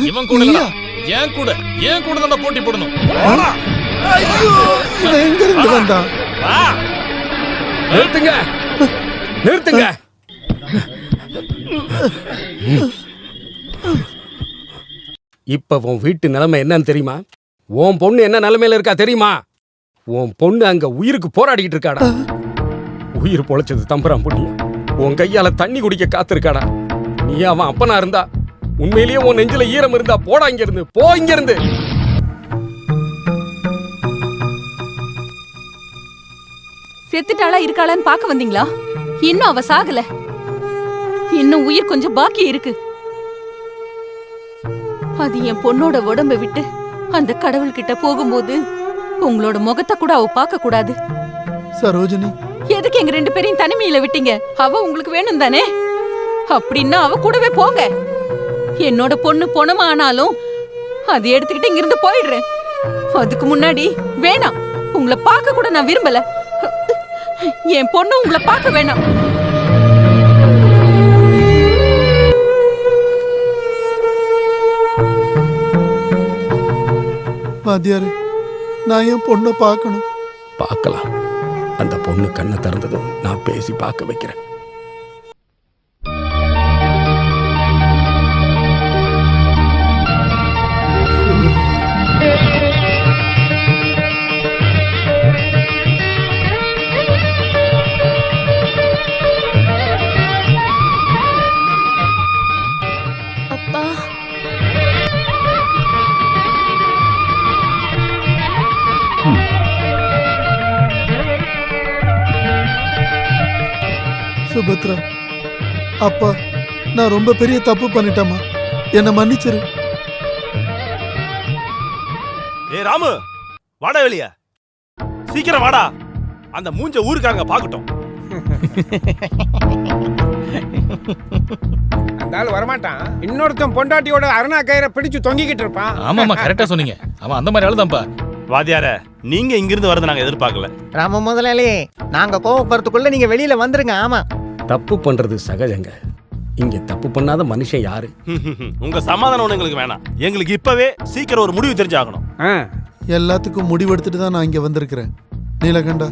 இவன் கூட இல்ல, என் கூட தான் போட்டி போடணும். எங்க இருந்து வந்தான்? நிறுத்துங்க, நிறுத்துங்க. இப்ப உன் வீட்டு நிலைமை என்னன்னு தெரியுமா? உன் பொண்ணு என்ன நிலைமையில இருக்கா தெரியுமா? உன் பொண்ணு அங்க உயிருக்கு போராடிக்கிட்டு இருக்காடா. உயிர் பொழைச்சது தம்புரான் பொண்ணு உன் கையால தண்ணி குடிக்க காத்திருக்காடா. நீ அவன் அப்பனா இருந்தா, உண்மையிலேயே உன் நெஞ்சில ஈரம் இருந்தா போடா இங்க இருந்து, போ இங்க இருந்து. செத்துட்டாளா இருக்காளான்னு பார்க்க வந்தீங்களா? இன்னும் அவ சாகல. இன்னும் உயிர் கொஞ்சம் பாக்கி இருக்கு. அது என் பொண்ணோட உடம்ப விட்டு அந்த கடவுள் கிட்ட போகும்போது உங்களோட முகத்தை கூட அவ பார்க்க கூடாது. சரோஜினி, எதுக்கு எங்க 2 பேரையும் தனிமையில விட்டீங்க? அவ உங்களுக்கு வேணும் தானே? அப்படின்னா அவ கூடவே போங்க. என்னோட பொண்ணு பொணமா ஆனாலும் அதை எடுத்துக்கிட்டு இங்க இருந்து போயிடுறேன். அதுக்கு முன்னாடி வேணாம், உங்களை பார்க்க கூட நான் விரும்பல. என் பொண்ணு உங்களை பார்க்க வேணாம். வாத்தியாரு, நான் என் பொண்ணை பார்க்கணும். பார்க்கலாம். அந்த பொண்ணு கண்ணை திறந்ததும் நான் பேசி பார்க்க வைக்கிறேன். அப்பா, சுபத்ரா, அப்பா, நான் ரொம்ப பெரிய தப்பு பண்ணிட்டேம்மா, என்னை மன்னிச்சிரு. ஏ ராமு, வாடா வெளிய, சீக்கிரம் வாடா. அந்த மூஞ்ச ஊருக்காரங்க பாக்கட்டும். அந்த ஆள் வரமாட்டான். இன்னொருத்தன் பொண்டாட்டியோட அருணா கயிறை பிடிச்சு தொங்கிக்கிட்டு இருப்பான். ஆமாமா, கரெக்டா சொன்னீங்க. அவன் அந்த மாதிரி ஆளுதான்ப்பா. வாத்தியார, நீங்க இங்கிருந்து வரதை நாங்க எதிர்பார்க்கல. ராம முதலாளி, நாங்க கோவப்படுறதுக்குள்ள நீங்க வெளியில வந்துருங்க. ஆமா, தப்பு பண்றது சகஜங்க. இங்க தப்பு பண்ணாத மனுஷன் யாரு? உங்க சமாதானம் ஒண்ணு எங்களுக்கு வேணாம். எங்களுக்கு இப்பவே சீக்கிரம் ஒரு முடிவு தெரிஞ்சாகணும். எல்லாத்துக்கும் முடிவெடுத்துட்டு தான் நான் இங்க வந்திருக்கிறேன். நீலகண்டா,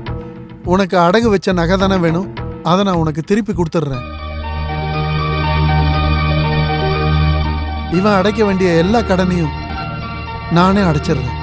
உனக்கு அடகு வச்ச நகை தானே வேணும், அதை நான் உனக்கு திருப்பி கொடுத்துட்றேன். இவன் அடைக்க வேண்டிய எல்லா கடனையும் நானே அடைச்சிடுறேன்.